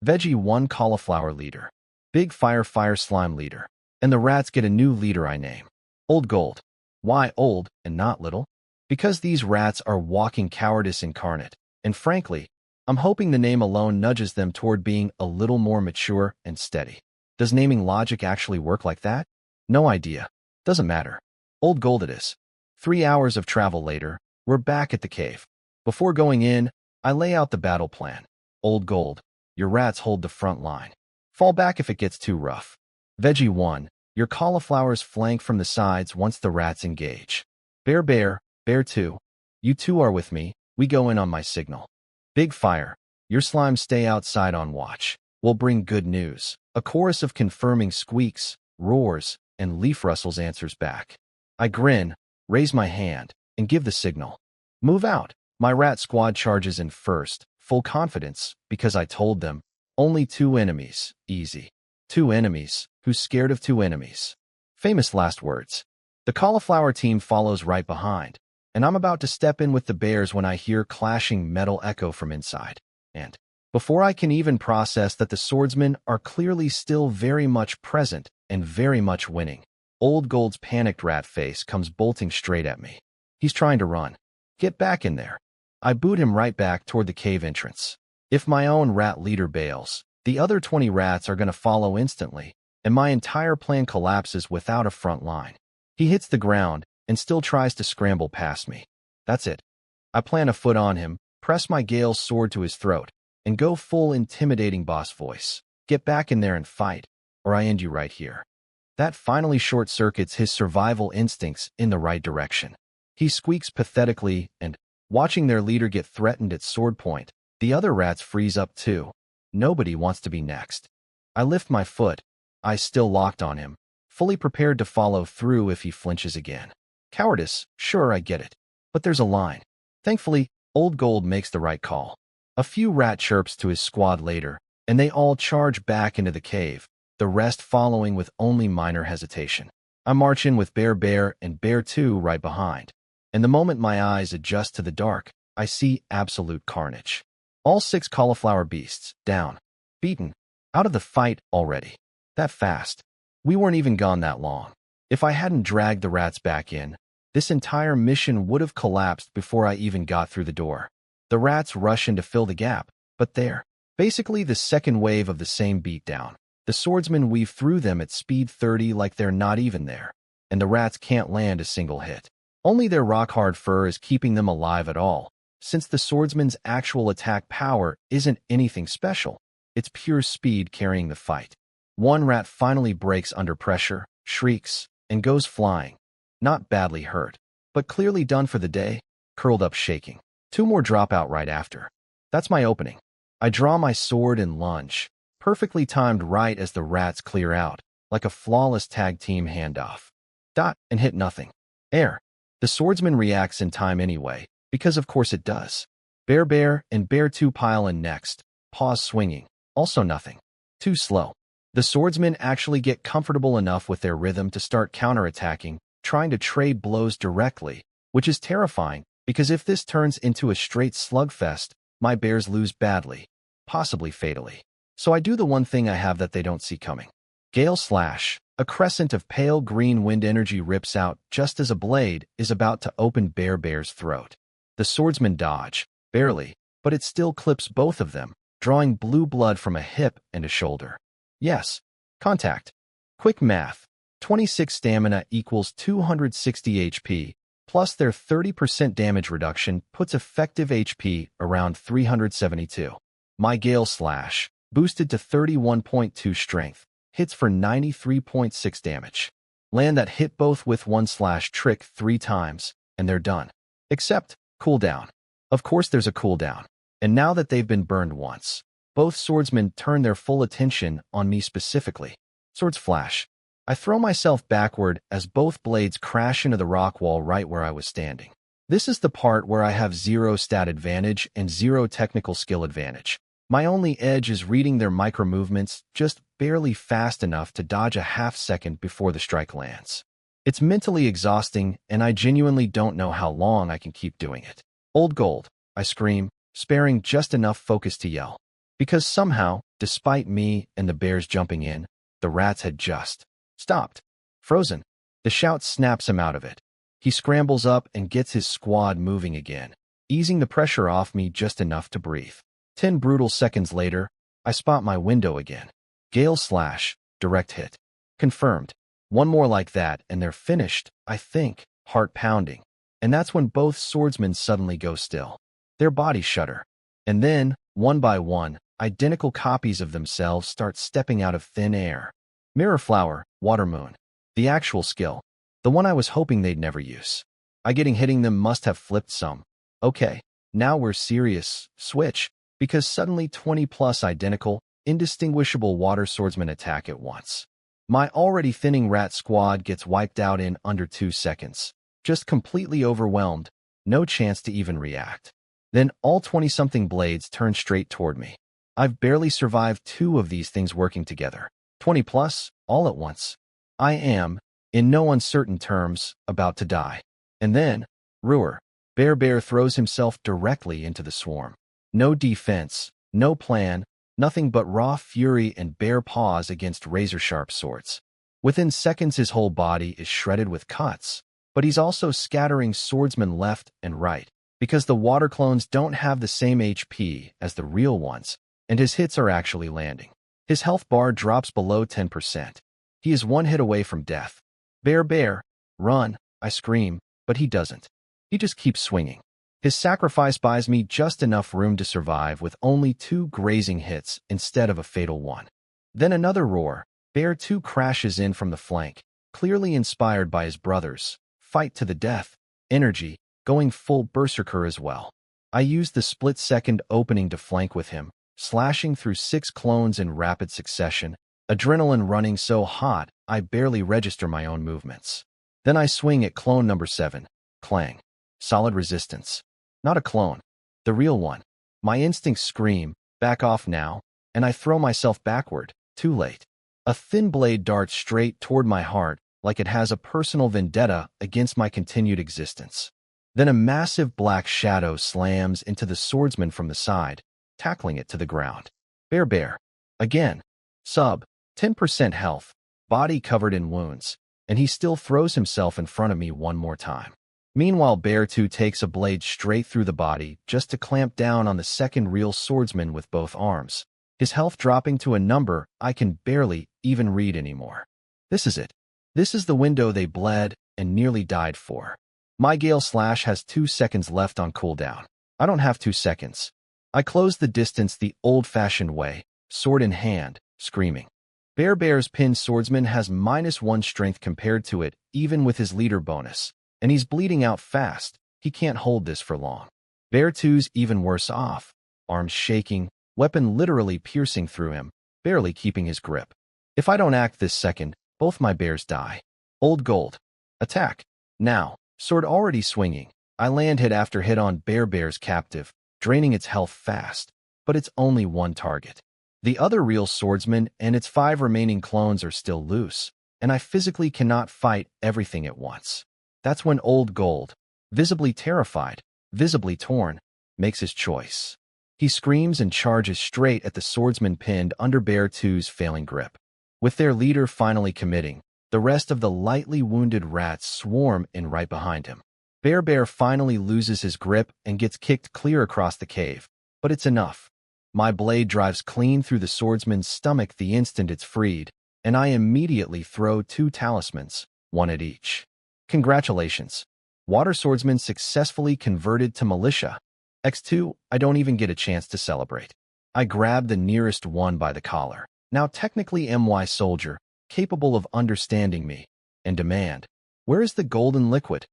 Veggie 1 cauliflower leader. Big fire slime leader. And the rats get a new leader I name. Old Gold. Why old and not little? Because these rats are walking cowardice incarnate. And frankly, I'm hoping the name alone nudges them toward being a little more mature and steady. Does naming logic actually work like that? No idea. Doesn't matter. Old Gold it is. 3 hours of travel later, we're back at the cave. Before going in, I lay out the battle plan. Old Gold, your rats hold the front line. Fall back if it gets too rough. Veggie 1, your cauliflowers flank from the sides once the rats engage. Bear 2, you two are with me, we go in on my signal. Big Fire, your slimes stay outside on watch. We'll bring good news. A chorus of confirming squeaks, roars, and leaf rustles answers back. I grin, raise my hand, and give the signal. Move out. My rat squad charges in first, full confidence, because I told them, only 2 enemies, easy. 2 enemies, who's scared of 2 enemies? Famous last words. The cauliflower team follows right behind, and I'm about to step in with the bears when I hear clashing metal echo from inside. And before I can even process that the swordsmen are clearly still very much present and very much winning, Old Gold's panicked rat face comes bolting straight at me. He's trying to run. Get back in there. I boot him right back toward the cave entrance. If my own rat leader bails, the other 20 rats are going to follow instantly, and my entire plan collapses without a front line. He hits the ground, and still tries to scramble past me. That's it. I plant a foot on him, press my Gale sword to his throat, and go full intimidating boss voice. Get back in there and fight, or I end you right here. That finally short-circuits his survival instincts in the right direction. He squeaks pathetically, and, watching their leader get threatened at sword point, the other rats freeze up too. Nobody wants to be next. I lift my foot, eyes still locked on him, fully prepared to follow through if he flinches again. Cowardice, sure, I get it. But there's a line. Thankfully, Old Gold makes the right call. A few rat chirps to his squad later, and they all charge back into the cave, the rest following with only minor hesitation. I march in with Bear and Bear 2 right behind, and the moment my eyes adjust to the dark, I see absolute carnage. All 6 cauliflower beasts, down, beaten, out of the fight already. That fast. We weren't even gone that long. If I hadn't dragged the rats back in, this entire mission would have collapsed before I even got through the door. The rats rush in to fill the gap, but there. Basically the second wave of the same beatdown. The swordsmen weave through them at speed 30 like they're not even there, and the rats can't land a single hit. Only their rock-hard fur is keeping them alive at all, since the swordsman's actual attack power isn't anything special. It's pure speed carrying the fight. One rat finally breaks under pressure, shrieks, and goes flying. Not badly hurt, but clearly done for the day, curled up shaking. 2 more drop out right after. That's my opening. I draw my sword and lunge, perfectly timed right as the rats clear out, like a flawless tag team handoff. Dot, and hit nothing. Air. The swordsman reacts in time anyway, because of course it does. Bear and Bear 2 pile in next, paws swinging, also nothing. Too slow. The swordsmen actually get comfortable enough with their rhythm to start counterattacking, trying to trade blows directly, which is terrifying, because if this turns into a straight slugfest, my bears lose badly, possibly fatally. So I do the one thing I have that they don't see coming. Gale Slash. A crescent of pale green wind energy rips out just as a blade is about to open Bear's throat. The swordsmen dodge, barely, but it still clips both of them, drawing blue blood from a hip and a shoulder. Yes, contact. Quick math. 26 stamina equals 260 HP, plus their 30% damage reduction puts effective HP around 372. My Gale Slash, boosted to 31.2 strength, hits for 93.6 damage. Land that hit both with 1 slash trick 3 times, and they're done. Except, cooldown. Of course there's a cooldown. And now that they've been burned once, both swordsmen turn their full attention on me specifically. Swords flash. I throw myself backward as both blades crash into the rock wall right where I was standing. This is the part where I have 0 stat advantage and 0 technical skill advantage. My only edge is reading their micro-movements just barely fast enough to dodge a half-second before the strike lands. It's mentally exhausting, and I genuinely don't know how long I can keep doing it. Old Gold, I scream, sparing just enough focus to yell. Because somehow, despite me and the bears jumping in, the rats had just stopped. Frozen. The shout snaps him out of it. He scrambles up and gets his squad moving again, easing the pressure off me just enough to breathe. 10 brutal seconds later, I spot my window again. Gale Slash, direct hit. Confirmed. One more like that and they're finished, I think, heart pounding. And that's when both swordsmen suddenly go still. Their bodies shudder. And then, one by one, identical copies of themselves start stepping out of thin air. Mirror Flower, Water Moon. The actual skill. The one I was hoping they'd never use. Hitting them must have flipped some. Okay, now we're serious. Switch. Because suddenly 20+ identical, indistinguishable water swordsmen attack at once. My already thinning rat squad gets wiped out in under 2 seconds. Just completely overwhelmed, no chance to even react. Then all 20-something blades turn straight toward me. I've barely survived 2 of these things working together. 20+, all at once. I am, in no uncertain terms, about to die. And then, Ruhr. Bear throws himself directly into the swarm. No defense, no plan, nothing but raw fury and bare paws against razor-sharp swords. Within seconds his whole body is shredded with cuts, but he's also scattering swordsmen left and right, because the water clones don't have the same HP as the real ones, and his hits are actually landing. His health bar drops below 10%. He is 1 hit away from death. Bear, run, I scream, but he doesn't. He just keeps swinging. His sacrifice buys me just enough room to survive with only 2 grazing hits instead of a fatal one. Then another roar. Bear 2 crashes in from the flank, clearly inspired by his brothers. Fight to the death. Energy, going full berserker as well. I used the split-second opening to flank with him, slashing through 6 clones in rapid succession, adrenaline running so hot I barely register my own movements. Then I swing at clone number 7. Clang. Solid resistance. Not a clone. The real one. My instincts scream, back off now, and I throw myself backward, too late. A thin blade darts straight toward my heart like it has a personal vendetta against my continued existence. Then a massive black shadow slams into the swordsman from the side, tackling it to the ground. Bear. Again. Sub. 10% health, body covered in wounds, and he still throws himself in front of me one more time. Meanwhile, Bear 2 takes a blade straight through the body just to clamp down on the second real swordsman with both arms, his health dropping to a number I can barely even read anymore. This is it. This is the window they bled and nearly died for. My Gale Slash has 2 seconds left on cooldown. I don't have 2 seconds. I close the distance the old-fashioned way, sword in hand, screaming. Bear's pinned swordsman has -1 strength compared to it, even with his leader bonus, and he's bleeding out fast. He can't hold this for long. Bear 2's even worse off, arms shaking, weapon literally piercing through him, barely keeping his grip. If I don't act this second, both my bears die. Old Gold. Attack. Now, sword already swinging, I land hit after hit on Bear's captive, draining its health fast, but it's only one target. The other real swordsman and its 5 remaining clones are still loose, and I physically cannot fight everything at once. That's when Old Gold, visibly terrified, visibly torn, makes his choice. He screams and charges straight at the swordsman pinned under Bear 2's failing grip. With their leader finally committing, the rest of the lightly wounded rats swarm in right behind him. Bear finally loses his grip and gets kicked clear across the cave, but it's enough. My blade drives clean through the swordsman's stomach the instant it's freed, and I immediately throw 2 talismans, 1 at each. Congratulations. Water Swordsman successfully converted to militia. X2, I don't even get a chance to celebrate. I grab the nearest one by the collar, now technically MY soldier, capable of understanding me, and demand, "Where is the golden liquid?"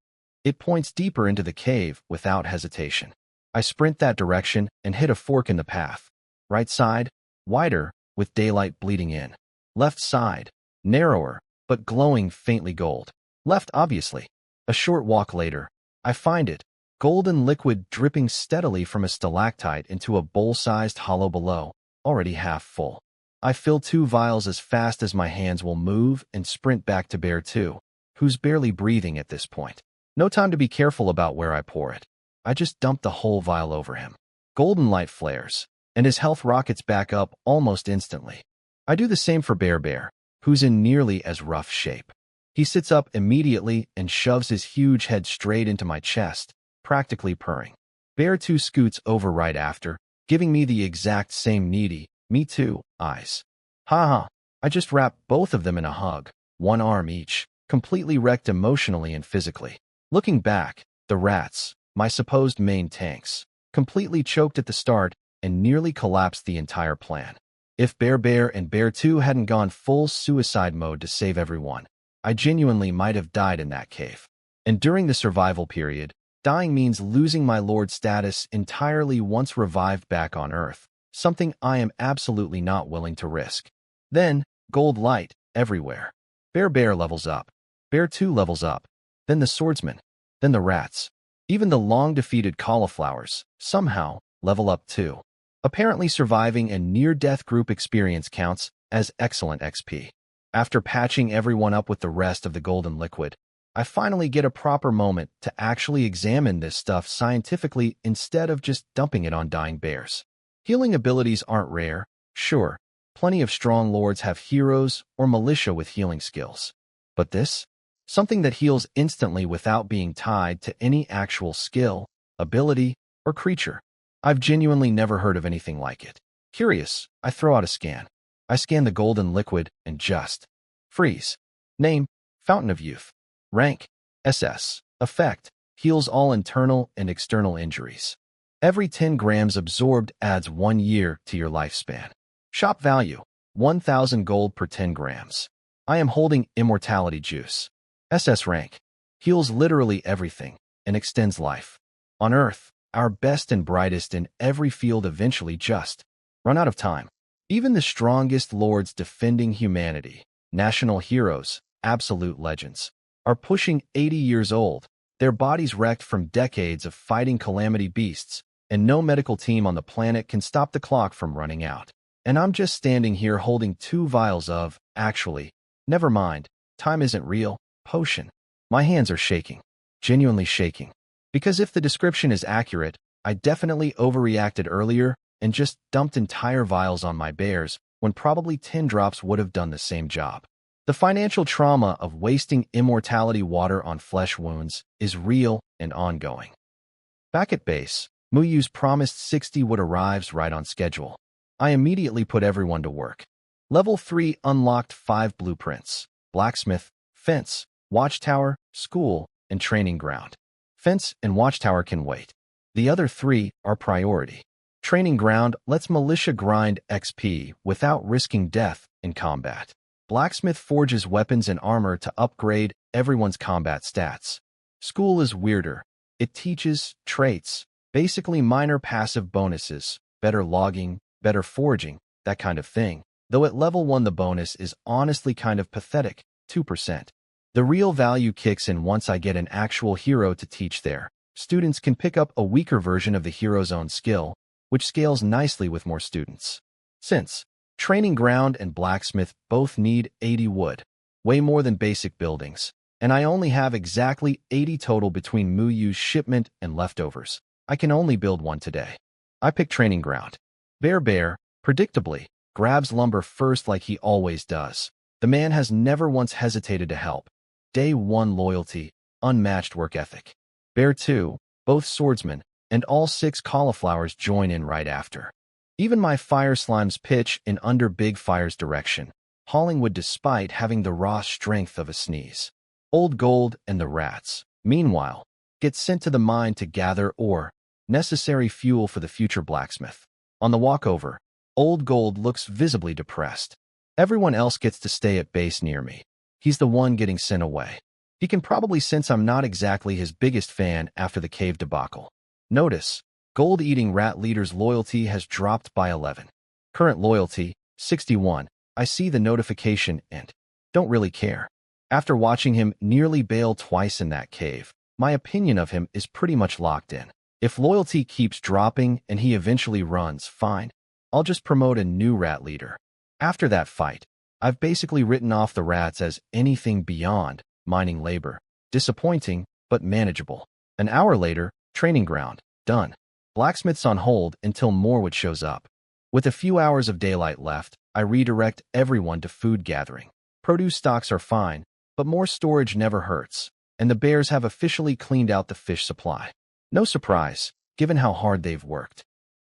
It points deeper into the cave without hesitation. I sprint that direction and hit a fork in the path. Right side, wider, with daylight bleeding in. Left side, narrower, but glowing faintly gold. Left, obviously. A short walk later, I find it, golden liquid dripping steadily from a stalactite into a bowl-sized hollow below, already half full. I fill 2 vials as fast as my hands will move and sprint back to Bear 2, who's barely breathing at this point. No time to be careful about where I pour it. I just dump the whole vial over him. Golden light flares, and his health rockets back up almost instantly. I do the same for Bear, who's in nearly as rough shape. He sits up immediately and shoves his huge head straight into my chest, practically purring. Bear 2 scoots over right after, giving me the exact same needy, "Me too," eyes. Haha, I just wrapped both of them in a hug, 1 arm each, completely wrecked emotionally and physically. Looking back, the rats, my supposed main tanks, completely choked at the start and nearly collapsed the entire plan. If Bear and Bear 2 hadn't gone full suicide mode to save everyone, I genuinely might have died in that cave. And during the survival period, dying means losing my lord status entirely once revived back on Earth, something I am absolutely not willing to risk. Then, gold light, everywhere. Bear levels up. Bear 2 levels up. Then the swordsman. Then the rats. Even the long-defeated cauliflowers, somehow, level up too. Apparently surviving a near-death group experience counts as excellent XP. After patching everyone up with the rest of the golden liquid, I finally get a proper moment to actually examine this stuff scientifically instead of just dumping it on dying bears. Healing abilities aren't rare, sure. Plenty of strong lords have heroes or militia with healing skills. But this? Something that heals instantly without being tied to any actual skill, ability, or creature. I've genuinely never heard of anything like it. Curious, I throw out a scan. I scan the golden liquid and just freeze. Name, Fountain of Youth. Rank, SS. Effect. Heals all internal and external injuries. Every 10 grams absorbed adds 1 year to your lifespan. Shop value. 1,000 gold per 10 grams. I am holding immortality juice. SS rank. Heals literally everything and extends life. On Earth, our best and brightest in every field eventually just run out of time. Even the strongest lords defending humanity, national heroes, absolute legends, are pushing 80 years old, their bodies wrecked from decades of fighting calamity beasts, and no medical team on the planet can stop the clock from running out. And I'm just standing here holding 2 vials of, actually, never mind, time isn't real, potion. My hands are shaking, genuinely shaking. Because if the description is accurate, I definitely overreacted earlier and just dumped entire vials on my bears when probably 10 drops would have done the same job. The financial trauma of wasting immortality water on flesh wounds is real and ongoing. Back at base, Muyu's promised 60 would arrive right on schedule. I immediately put everyone to work. Level 3 unlocked 5 blueprints: blacksmith, fence, watchtower, school, and training ground. Fence and watchtower can wait. The other 3 are priority. Training ground lets militia grind XP without risking death in combat. Blacksmith forges weapons and armor to upgrade everyone's combat stats. School is weirder. It teaches traits, basically minor passive bonuses, better logging, better forging, that kind of thing. Though at level 1 the bonus is honestly kind of pathetic, 2%. The real value kicks in once I get an actual hero to teach there. Students can pick up a weaker version of the hero's own skill, which scales nicely with more students. Since training ground and blacksmith both need 80 wood, way more than basic buildings, and I only have exactly 80 total between Muyu's shipment and leftovers, I can only build 1 today. I pick training ground. Bear, predictably, grabs lumber first like he always does. The man has never once hesitated to help. Day 1 loyalty, unmatched work ethic. Bear 2, both swordsmen, and all 6 cauliflowers join in right after. Even my fire slimes pitch in under Big Fire's direction, hauling wood despite having the raw strength of a sneeze. Old Gold and the rats, meanwhile, get sent to the mine to gather ore, necessary fuel for the future blacksmith. On the walkover, Old Gold looks visibly depressed. Everyone else gets to stay at base near me. He's the one getting sent away. He can probably sense I'm not exactly his biggest fan after the cave debacle. Notice, gold-eating rat leader's loyalty has dropped by 11. Current loyalty, 61. I see the notification and don't really care. After watching him nearly bail twice in that cave, my opinion of him is pretty much locked in. If loyalty keeps dropping and he eventually runs, fine. I'll just promote a new rat leader. After that fight, I've basically written off the rats as anything beyond mining labor. Disappointing, but manageable. An hour later, training ground, done. Blacksmith's on hold until Morwood shows up. With a few hours of daylight left, I redirect everyone to food gathering. Produce stocks are fine, but more storage never hurts, and the bears have officially cleaned out the fish supply. No surprise, given how hard they've worked.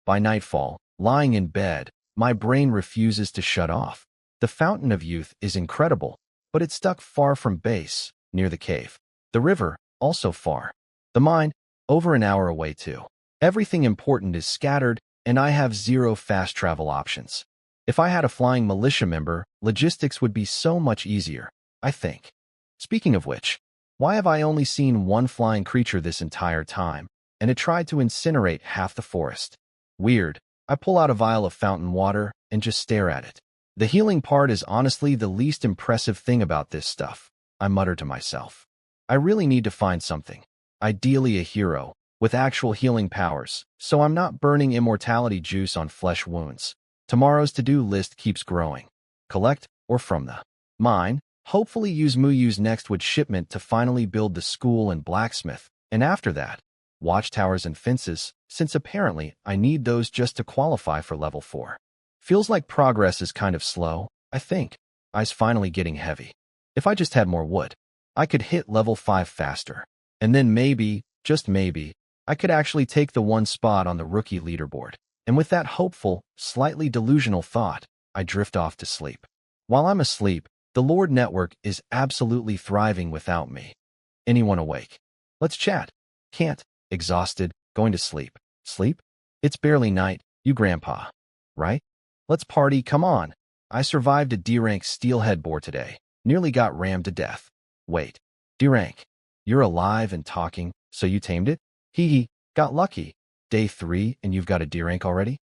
By nightfall, lying in bed, my brain refuses to shut off. The Fountain of Youth is incredible, but it's stuck far from base, near the cave. The river, also far. The mine, over an hour away too. Everything important is scattered, and I have 0 fast travel options. If I had a flying militia member, logistics would be so much easier, I think. Speaking of which, why have I only seen 1 flying creature this entire time, and it tried to incinerate half the forest? Weird. I pull out a vial of fountain water and just stare at it. The healing part is honestly the least impressive thing about this stuff, I mutter to myself. I really need to find something, ideally a hero, with actual healing powers, so I'm not burning immortality juice on flesh wounds. Tomorrow's to-do list keeps growing. Collect, or from the mine, hopefully use Muyu's next wood shipment to finally build the school and blacksmith, and after that, watchtowers and fences, since apparently I need those just to qualify for level 4. Feels like progress is kind of slow, I think. Eyes finally getting heavy. If I just had more wood, I could hit level 5 faster. And then maybe, just maybe, I could actually take the 1 spot on the rookie leaderboard. And with that hopeful, slightly delusional thought, I drift off to sleep. While I'm asleep, the Lord Network is absolutely thriving without me. Anyone awake? Let's chat. Can't. Exhausted. Going to sleep. Sleep? It's barely night, you grandpa. Right? Let's party, come on. I survived a D-rank steelhead boar today. Nearly got rammed to death. Wait. D-rank. You're alive and talking, so you tamed it? Hee hee. Got lucky. Day 3 and you've got a D-rank already?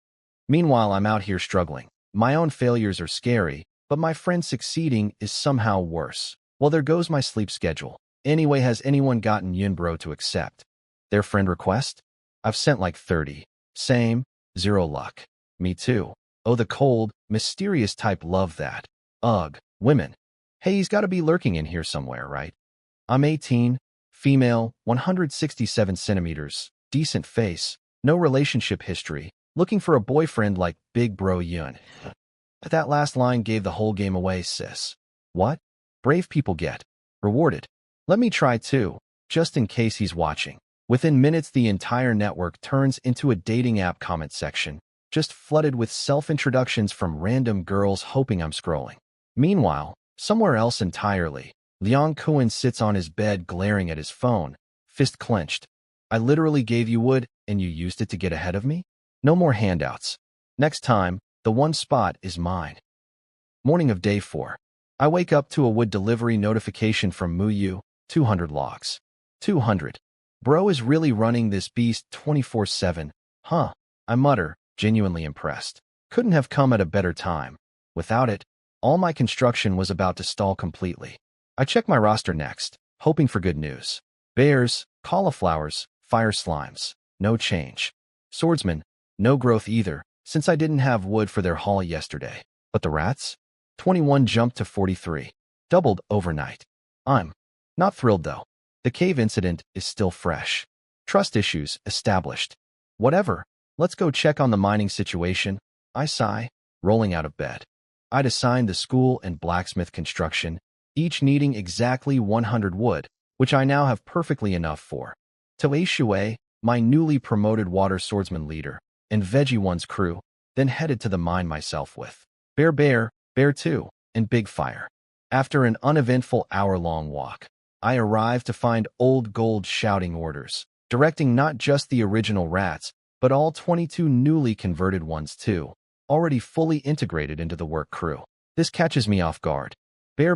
Meanwhile, I'm out here struggling. My own failures are scary, but my friend succeeding is somehow worse. Well, there goes my sleep schedule. Anyway, has anyone gotten Yunbro to accept their friend request? I've sent like 30. Same. 0 luck. Me too. Oh, the cold, mysterious type love that. Ugh, women. Hey, he's got to be lurking in here somewhere, right? I'm 18, female, 167 centimeters, decent face, no relationship history, looking for a boyfriend like Big Bro Yun. That last line gave the whole game away, sis. What? Brave people get rewarded. Let me try too, just in case he's watching. Within minutes, the entire network turns into a dating app comment section, just flooded with self-introductions from random girls hoping I'm scrolling. Meanwhile, somewhere else entirely, Liang Kuan sits on his bed glaring at his phone, fist clenched. I literally gave you wood, and you used it to get ahead of me? No more handouts. Next time, the one spot is mine. Morning of day 4. I wake up to a wood delivery notification from Muyu, 200 logs. 200. Bro is really running this beast 24/7, huh? I mutter, genuinely impressed. Couldn't have come at a better time. Without it, all my construction was about to stall completely. I check my roster next, hoping for good news. Bears, cauliflowers, fire slimes, no change. Swordsmen, no growth either, since I didn't have wood for their haul yesterday. But the rats? 21 jumped to 43. Doubled overnight. I'm not thrilled though. The cave incident is still fresh. Trust issues established. Whatever, let's go check on the mining situation. I sigh, rolling out of bed. I'd assigned the school and blacksmith construction, each needing exactly 100 wood, which I now have perfectly enough for. To Wei Shui, my newly promoted water swordsman leader, and Veggie One's crew, then headed to the mine myself with Bear 2, and Big Fire. After an uneventful hour-long walk, I arrived to find Old Gold shouting orders, directing not just the original rats, but all 22 newly converted ones too, already fully integrated into the work crew. This catches me off guard. Bear,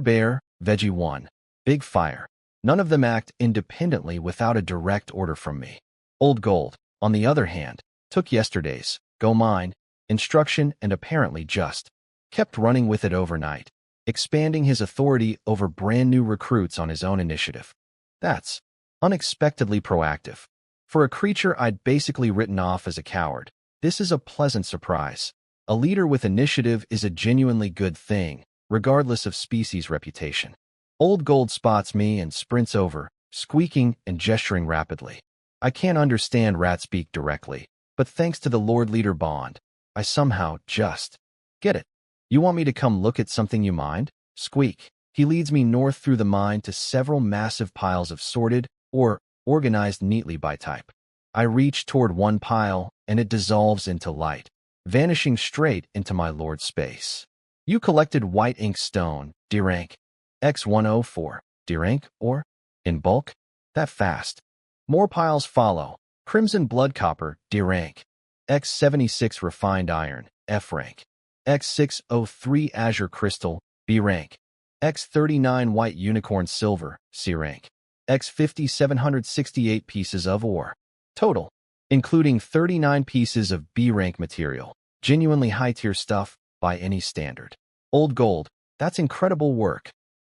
Veggie 1, Big Fire. None of them act independently without a direct order from me. Old Gold, on the other hand, took yesterday's go mine instruction and apparently just kept running with it overnight, expanding his authority over brand new recruits on his own initiative. That's unexpectedly proactive. For a creature I'd basically written off as a coward, this is a pleasant surprise. A leader with initiative is a genuinely good thing, regardless of species reputation. Old Gold spots me and sprints over, squeaking and gesturing rapidly. I can't understand rat speak directly, but thanks to the Lord Leader bond, I somehow just get it. You want me to come look at something you mined? Squeak. He leads me north through the mine to several massive piles of sorted or organized neatly by type. I reach toward one pile, and it dissolves into light, vanishing straight into my lord's space. You collected white ink stone, D-rank, X104, D-rank, or in bulk? That fast. More piles follow. Crimson blood copper, D-rank, X76 refined iron, F-rank, X603 azure crystal, B-rank, X39 white unicorn silver, C-rank, X50 768 pieces of ore. Total, including 39 pieces of B-rank material, genuinely high-tier stuff by any standard. Old Gold, that's incredible work.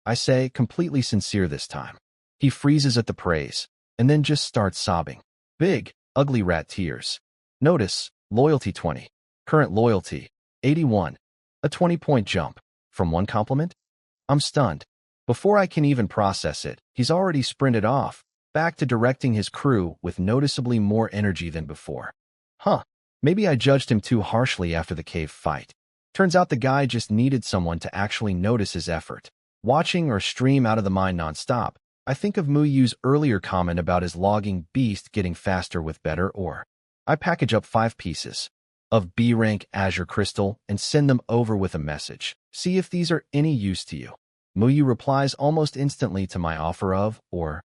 I say, completely sincere this time. He freezes at the praise, and then just starts sobbing. Big, ugly rat tears. Notice, loyalty 20. Current loyalty, 81. A 20-point jump. From one compliment? I'm stunned. Before I can even process it, he's already sprinted off, back to directing his crew with noticeably more energy than before. Huh, maybe I judged him too harshly after the cave fight. Turns out the guy just needed someone to actually notice his effort. Watching or stream out of the mine nonstop, I think of Muyu's earlier comment about his logging beast getting faster with better ore. I package up 5 pieces of B-rank azure crystal and send them over with a message. See if these are any use to you. Muyu replies almost instantly to my offer of ore.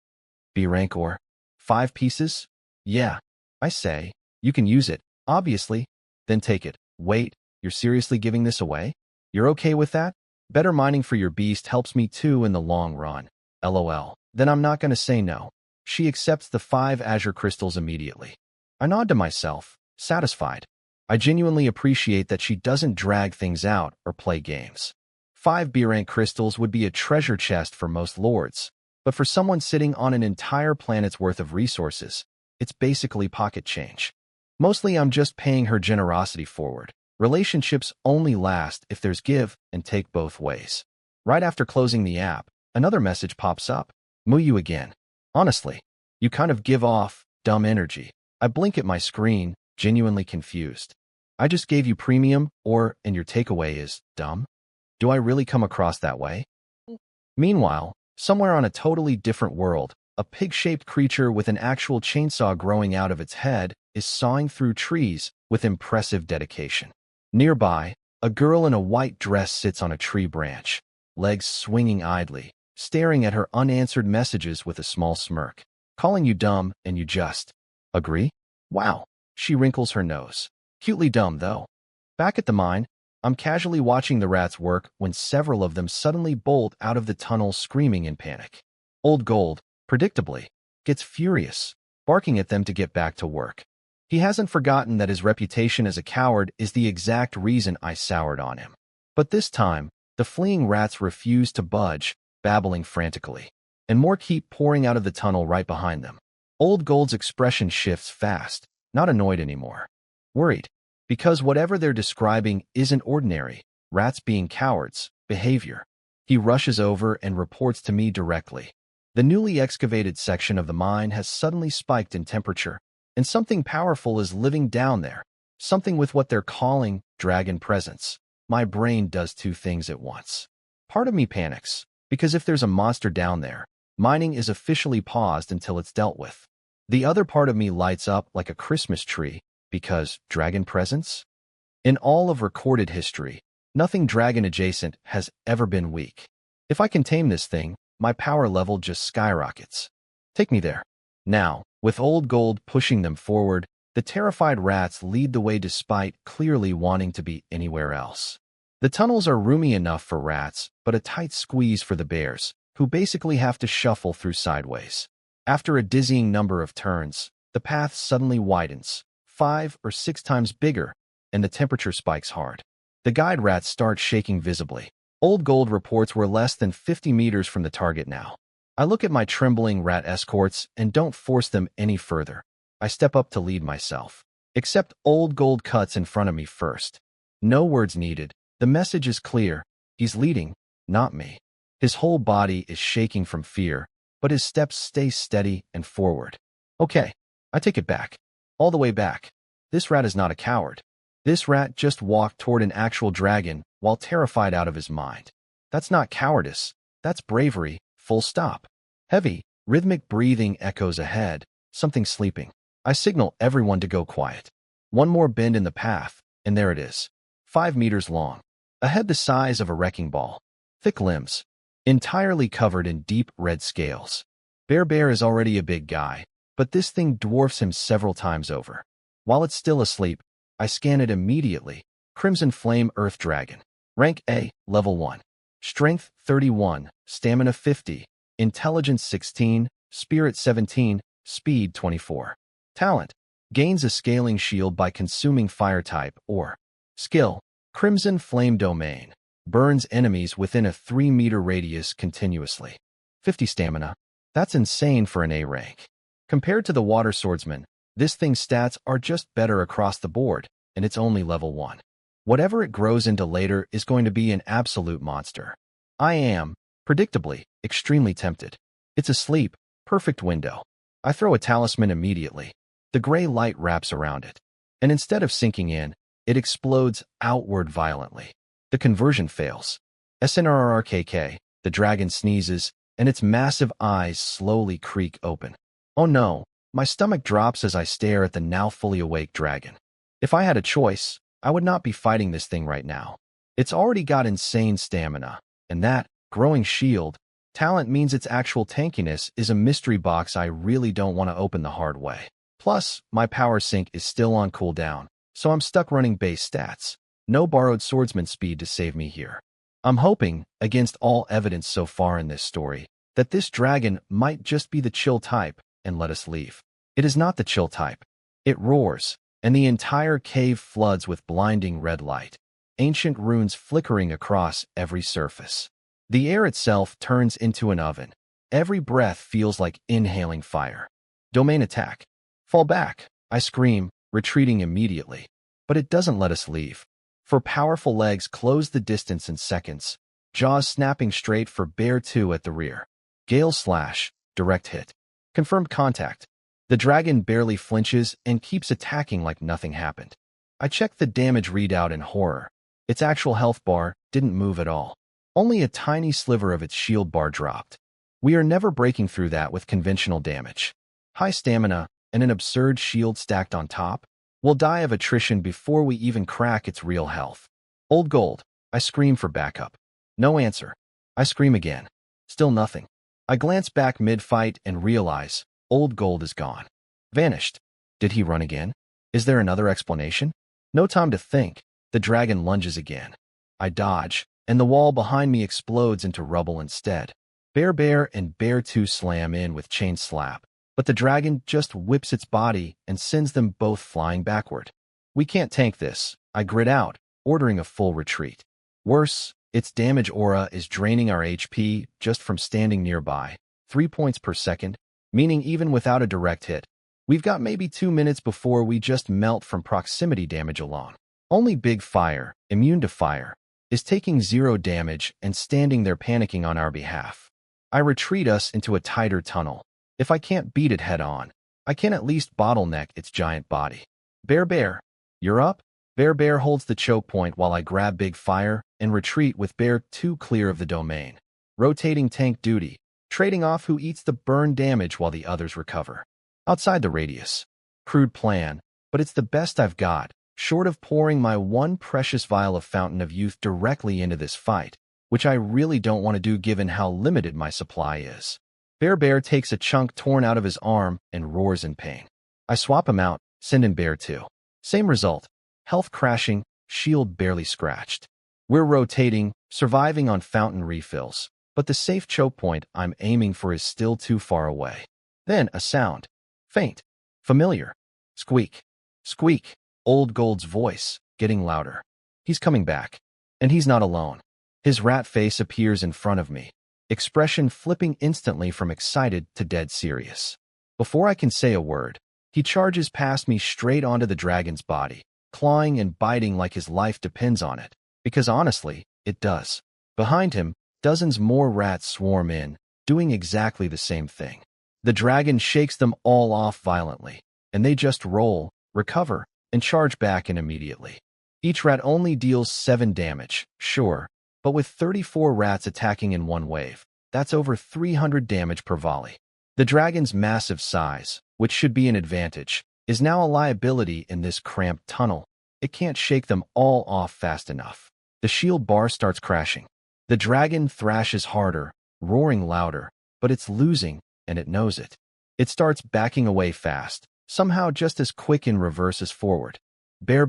B rank or 5 pieces? Yeah, I say. You can use it, obviously. Then take it. Wait, you're seriously giving this away? You're okay with that? Better mining for your beast helps me too in the long run. LOL. Then I'm not gonna say no. She accepts the 5 azure crystals immediately. I nod to myself, satisfied. I genuinely appreciate that she doesn't drag things out or play games. 5 B-rank crystals would be a treasure chest for most lords, but for someone sitting on an entire planet's worth of resources, it's basically pocket change. Mostly I'm just paying her generosity forward. Relationships only last if there's give and take both ways. Right after closing the app, another message pops up. Moo you again. Honestly, you kind of give off dumb energy. I blink at my screen, genuinely confused. I just gave you premium, and your takeaway is dumb? Do I really come across that way? Meanwhile, somewhere on a totally different world, a pig-shaped creature with an actual chainsaw growing out of its head is sawing through trees with impressive dedication. Nearby, a girl in a white dress sits on a tree branch, legs swinging idly, staring at her unanswered messages with a small smirk. Calling you dumb and you just agree? Wow. She wrinkles her nose. Cutely dumb, though. Back at the mine, I'm casually watching the rats work when several of them suddenly bolt out of the tunnel screaming in panic. Old Gold, predictably, gets furious, barking at them to get back to work. He hasn't forgotten that his reputation as a coward is the exact reason I soured on him. But this time, the fleeing rats refuse to budge, babbling frantically, and more keep pouring out of the tunnel right behind them. Old Gold's expression shifts fast, not annoyed anymore. Worried, because whatever they're describing isn't ordinary, rats being cowards, behavior. He rushes over and reports to me directly. The newly excavated section of the mine has suddenly spiked in temperature, and something powerful is living down there, something with what they're calling dragon presence. My brain does two things at once. Part of me panics, because if there's a monster down there, mining is officially paused until it's dealt with. The other part of me lights up like a Christmas tree, because dragon presence? In all of recorded history, nothing dragon-adjacent has ever been weak. If I can tame this thing, my power level just skyrockets. Take me there. Now, with Old Gold pushing them forward, the terrified rats lead the way despite clearly wanting to be anywhere else. The tunnels are roomy enough for rats, but a tight squeeze for the bears, who basically have to shuffle through sideways. After a dizzying number of turns, the path suddenly widens, 5 or 6 times bigger, and the temperature spikes hard. The guide rats start shaking visibly. Old Gold reports we're less than 50 meters from the target now. I look at my trembling rat escorts and don't force them any further. I step up to lead myself. Except Old Gold cuts in front of me first. No words needed. The message is clear. He's leading, not me. His whole body is shaking from fear, but his steps stay steady and forward. Okay, I take it back. All the way back. This rat is not a coward. This rat just walked toward an actual dragon while terrified out of his mind. That's not cowardice. That's bravery, full stop. Heavy, rhythmic breathing echoes ahead, something sleeping. I signal everyone to go quiet. One more bend in the path, and there it is. 5 meters long. A head the size of a wrecking ball. Thick limbs. Entirely covered in deep red scales. Bear is already a big guy, but this thing dwarfs him several times over. While it's still asleep, I scan it immediately. Crimson Flame Earth Dragon. Rank A, Level 1. Strength 31, Stamina 50, Intelligence 16, Spirit 17, Speed 24. Talent. Gains a scaling shield by consuming fire type or skill. Crimson Flame Domain. Burns enemies within a 3-meter radius continuously. 50 stamina. That's insane for an A rank. Compared to the Water Swordsman, this thing's stats are just better across the board, and it's only level 1. Whatever it grows into later is going to be an absolute monster. I am, predictably, extremely tempted. It's asleep, perfect window. I throw a talisman immediately. The gray light wraps around it, and instead of sinking in, it explodes outward violently. The conversion fails. SNRRKK, the dragon sneezes, and its massive eyes slowly creak open. Oh no, my stomach drops as I stare at the now fully awake dragon. If I had a choice, I would not be fighting this thing right now. It's already got insane stamina, and that growing shield, Talent means its actual tankiness is a mystery box I really don't want to open the hard way. Plus, my power sync is still on cooldown, so I'm stuck running base stats. No borrowed swordsman speed to save me here. I'm hoping, against all evidence so far in this story, that this dragon might just be the chill type and let us leave. It is not the chill type. It roars, and the entire cave floods with blinding red light, ancient runes flickering across every surface. The air itself turns into an oven. Every breath feels like inhaling fire. Domain attack. Fall back, I scream, retreating immediately. But it doesn't let us leave. For powerful legs close the distance in seconds, jaws snapping straight for Bear 2 at the rear. Gale slash, direct hit. Confirmed contact. The dragon barely flinches and keeps attacking like nothing happened. I check the damage readout in horror. Its actual health bar didn't move at all. Only a tiny sliver of its shield bar dropped. We are never breaking through that with conventional damage. High stamina and an absurd shield stacked on top. We'll die of attrition before we even crack its real health. Old gold. I scream for backup. No answer. I scream again. Still nothing. I glance back mid-fight and realize old gold is gone. Vanished. Did he run again? Is there another explanation? No time to think. The dragon lunges again. I dodge, and the wall behind me explodes into rubble instead. Bear and Bear 2 slam in with chain slap, but the dragon just whips its body and sends them both flying backward. We can't tank this, I grit out, ordering a full retreat. Worse, its damage aura is draining our HP just from standing nearby, 3 points per second, meaning even without a direct hit, we've got maybe 2 minutes before we just melt from proximity damage alone. Only Big Fire, immune to fire, is taking 0 damage and standing there panicking on our behalf. I retreat us into a tighter tunnel. If I can't beat it head-on, I can at least bottleneck its giant body. Bear, you're up? Bear holds the choke point while I grab Big Fire and retreat with Bear 2 clear of the domain. Rotating tank duty, trading off who eats the burn damage while the others recover. Outside the radius. Crude plan, but it's the best I've got, short of pouring my one precious vial of Fountain of Youth directly into this fight, which I really don't want to do given how limited my supply is. Bear takes a chunk torn out of his arm and roars in pain. I swap him out, send in Bear 2. Same result. Health crashing, shield barely scratched. We're rotating, surviving on fountain refills, but the safe choke point I'm aiming for is still too far away. Then a sound. Faint. Familiar. Squeak. Squeak. Old Gold's voice, getting louder. He's coming back. And he's not alone. His rat face appears in front of me, expression flipping instantly from excited to dead serious. Before I can say a word, he charges past me straight onto the dragon's body, clawing and biting like his life depends on it, because honestly, it does. Behind him, dozens more rats swarm in, doing exactly the same thing. The dragon shakes them all off violently, and they just roll, recover, and charge back in immediately. Each rat only deals 7 damage, sure, but with 34 rats attacking in one wave, that's over 300 damage per volley. The dragon's massive size, which should be an advantage, is now a liability in this cramped tunnel. It can't shake them all off fast enough. The shield bar starts crashing. The dragon thrashes harder, roaring louder, but it's losing, and it knows it. It starts backing away fast, somehow just as quick in reverse as forward. Bear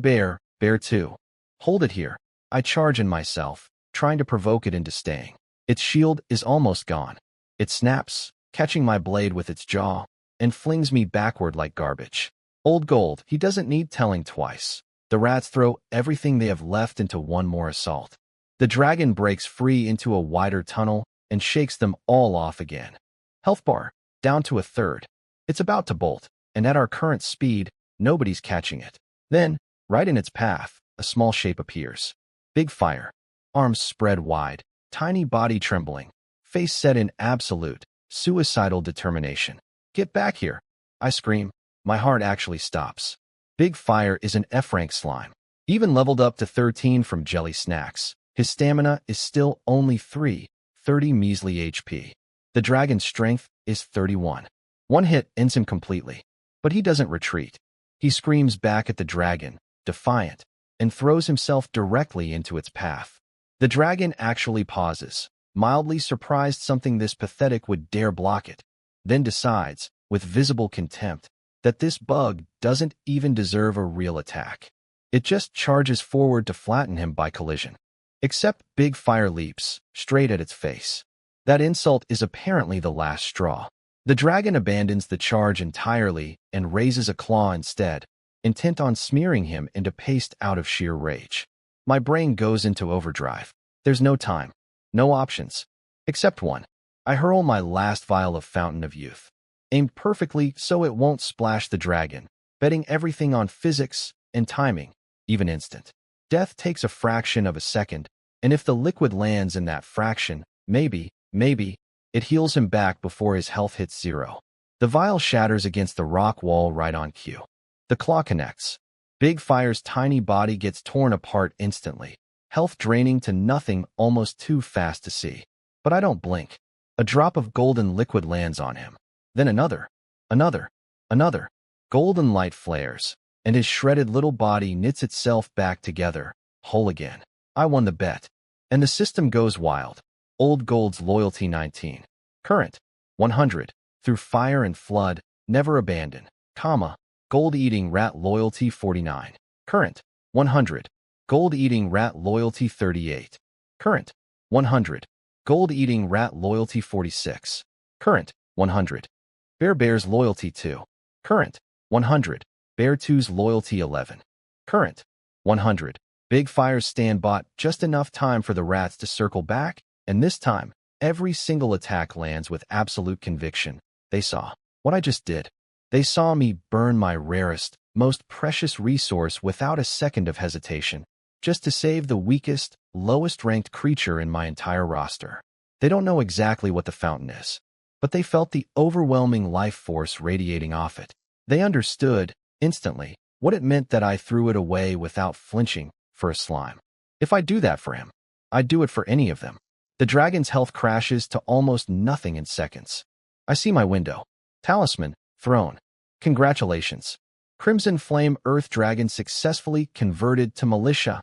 2. Hold it here. I charge in myself, trying to provoke it into staying. Its shield is almost gone. It snaps, catching my blade with its jaw, and flings me backward like garbage. Old Gold, he doesn't need telling twice. The rats throw everything they have left into one more assault. The dragon breaks free into a wider tunnel and shakes them all off again. Health bar, down to a third. It's about to bolt, and at our current speed, nobody's catching it. Then, right in its path, a small shape appears. Big Fire. Arms spread wide, tiny body trembling, face set in absolute, suicidal determination. Get back here! I scream. My heart actually stops. Big Fire is an F-rank slime. Even leveled up to 13 from jelly snacks, his stamina is still only 30 measly HP. The dragon's strength is 31. One hit ends him completely. But he doesn't retreat. He screams back at the dragon, defiant, and throws himself directly into its path. The dragon actually pauses, mildly surprised something this pathetic would dare block it, then decides, with visible contempt, that this bug doesn't even deserve a real attack. It just charges forward to flatten him by collision. Except Big Fire leaps straight at its face. That insult is apparently the last straw. The dragon abandons the charge entirely and raises a claw instead, intent on smearing him into paste out of sheer rage. My brain goes into overdrive. There's no time, no options, except one. I hurl my last vial of Fountain of Youth, aimed perfectly so it won't splash the dragon, betting everything on physics and timing, even instant. Death takes a fraction of a second, and if the liquid lands in that fraction, maybe, it heals him back before his health hits zero. The vial shatters against the rock wall right on cue. The claw connects. Big Fire's tiny body gets torn apart instantly, health draining to nothing almost too fast to see. But I don't blink. A drop of golden liquid lands on him. Then another. Golden light flares, and his shredded little body knits itself back together, whole again. I won the bet. And the system goes wild. Old Gold's loyalty 19. Current 100. Through fire and flood, never abandon, Gold-eating rat loyalty 49. Current 100. Gold-eating rat loyalty 38. Current 100. Gold-eating rat loyalty 46. Current 100. Bear's loyalty 2. Current 100. Bear 2's loyalty 11. Current 100. Big Fire's stand bought just enough time for the rats to circle back, and this time, every single attack lands with absolute conviction. They saw what I just did. They saw me burn my rarest, most precious resource without a second of hesitation, just to save the weakest, lowest-ranked creature in my entire roster. They don't know exactly what the fountain is, but they felt the overwhelming life force radiating off it. They understood, instantly, what it meant that I threw it away without flinching for a slime. If I do that for him, I'd do it for any of them. The dragon's health crashes to almost nothing in seconds. I see my window. Talisman, throne. Congratulations. Crimson Flame Earth Dragon successfully converted to militia.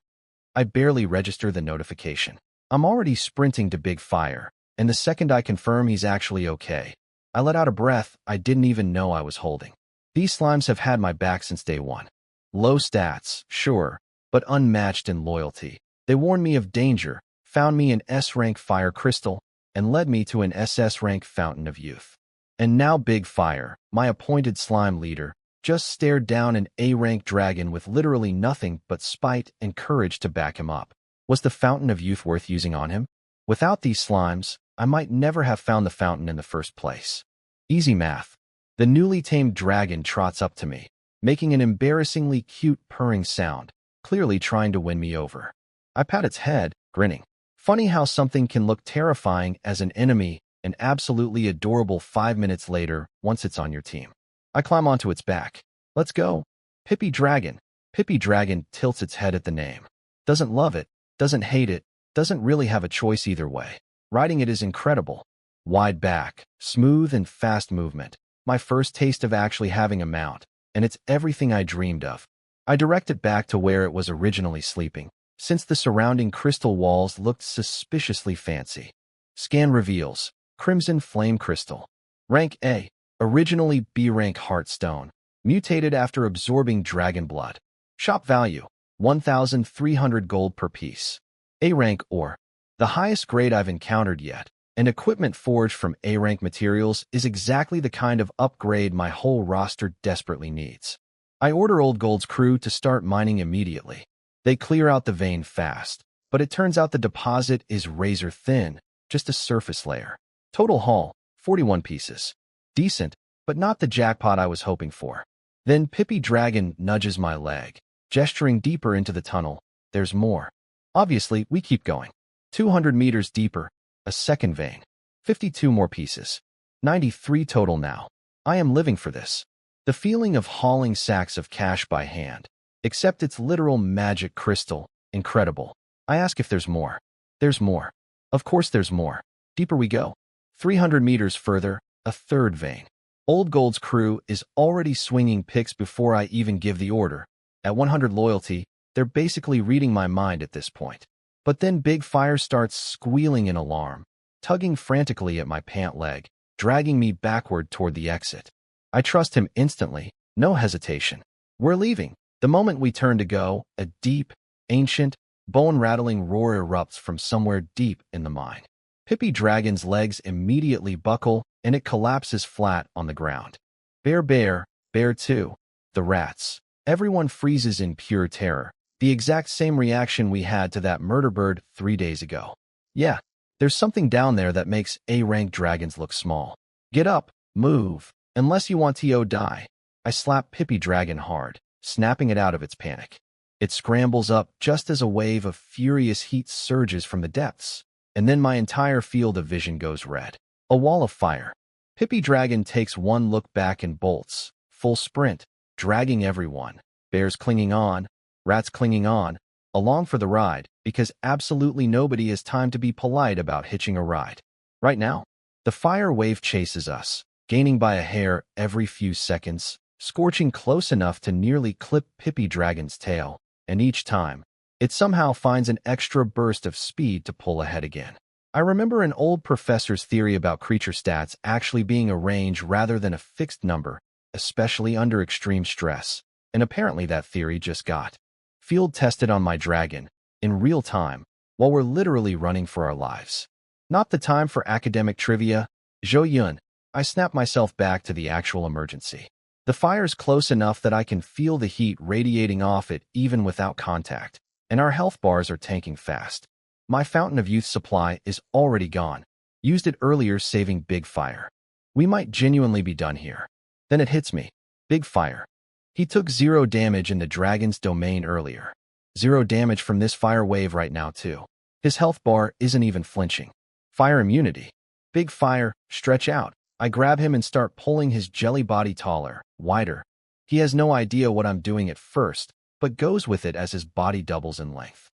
I barely register the notification. I'm already sprinting to Big Fire, and the second I confirm he's actually okay, I let out a breath I didn't even know I was holding. These slimes have had my back since day one. Low stats, sure, but unmatched in loyalty. They warned me of danger, found me an S-rank fire crystal, and led me to an SS-rank Fountain of Youth. And now Big Fire, my appointed slime leader, just stared down an A-rank dragon with literally nothing but spite and courage to back him up. Was the Fountain of Youth worth using on him? Without these slimes, I might never have found the fountain in the first place. Easy math. The newly tamed dragon trots up to me, making an embarrassingly cute purring sound, clearly trying to win me over. I pat its head, grinning. Funny how something can look terrifying as an enemy and absolutely adorable 5 minutes later once it's on your team. I climb onto its back. Let's go. Pippy Dragon. Pippy Dragon tilts its head at the name. Doesn't love it, doesn't hate it, doesn't really have a choice either way. Riding it is incredible. Wide back, smooth and fast movement. My first taste of actually having a mount, and it's everything I dreamed of. I direct it back to where it was originally sleeping, since the surrounding crystal walls looked suspiciously fancy. Scan reveals, Crimson Flame Crystal. Rank A, originally B-rank Heartstone, mutated after absorbing dragon blood. Shop value, 1,300 gold per piece. A-rank ore, the highest grade I've encountered yet, and equipment forged from A-rank materials is exactly the kind of upgrade my whole roster desperately needs. I order Old Gold's crew to start mining immediately. They clear out the vein fast, but it turns out the deposit is razor thin, just a surface layer. Total haul, 41 pieces. Decent, but not the jackpot I was hoping for. Then Pippy Dragon nudges my leg, gesturing deeper into the tunnel. There's more. Obviously, we keep going. 200 meters deeper, a second vein. 52 more pieces. 93 total now. I am living for this. The feeling of hauling sacks of cash by hand. Except it's literal magic crystal. Incredible. I ask if there's more. There's more. Of course there's more. Deeper we go. 300 meters further, a third vein. Old Gold's crew is already swinging picks before I even give the order. At 100 loyalty, they're basically reading my mind at this point. But then Big Fire starts squealing in alarm, tugging frantically at my pant leg, dragging me backward toward the exit. I trust him instantly, no hesitation. We're leaving. The moment we turn to go, a deep, ancient, bone-rattling roar erupts from somewhere deep in the mine. Pippi Dragon's legs immediately buckle, and it collapses flat on the ground. Bear, bear, bear too. The rats. Everyone freezes in pure terror, the exact same reaction we had to that murder bird 3 days ago. Yeah, there's something down there that makes A-rank dragons look small. Get up, move, unless you want to die. I slap Pippi Dragon hard, snapping it out of its panic. It scrambles up just as a wave of furious heat surges from the depths, and then my entire field of vision goes red. A wall of fire. Pippi Dragon takes one look back and bolts, full sprint, dragging everyone, bears clinging on, rats clinging on, along for the ride, because absolutely nobody has time to be polite about hitching a ride. Right now, the fire wave chases us, gaining by a hair every few seconds, scorching close enough to nearly clip Pippi Dragon's tail, and each time, it somehow finds an extra burst of speed to pull ahead again. I remember an old professor's theory about creature stats actually being a range rather than a fixed number, especially under extreme stress, and apparently that theory just got field tested on my dragon, in real time, while we're literally running for our lives. Not the time for academic trivia. Zhou Yun, I snap myself back to the actual emergency. The fire's close enough that I can feel the heat radiating off it even without contact, and our health bars are tanking fast. My Fountain of Youth supply is already gone. Used it earlier saving Big Fire. We might genuinely be done here. Then it hits me. Big Fire. He took 0 damage in the dragon's domain earlier. 0 damage from this fire wave right now too. His health bar isn't even flinching. Fire immunity. Big Fire, stretch out. I grab him and start pulling his jelly body taller, wider. He has no idea what I'm doing at first, but goes with it as his body doubles in length.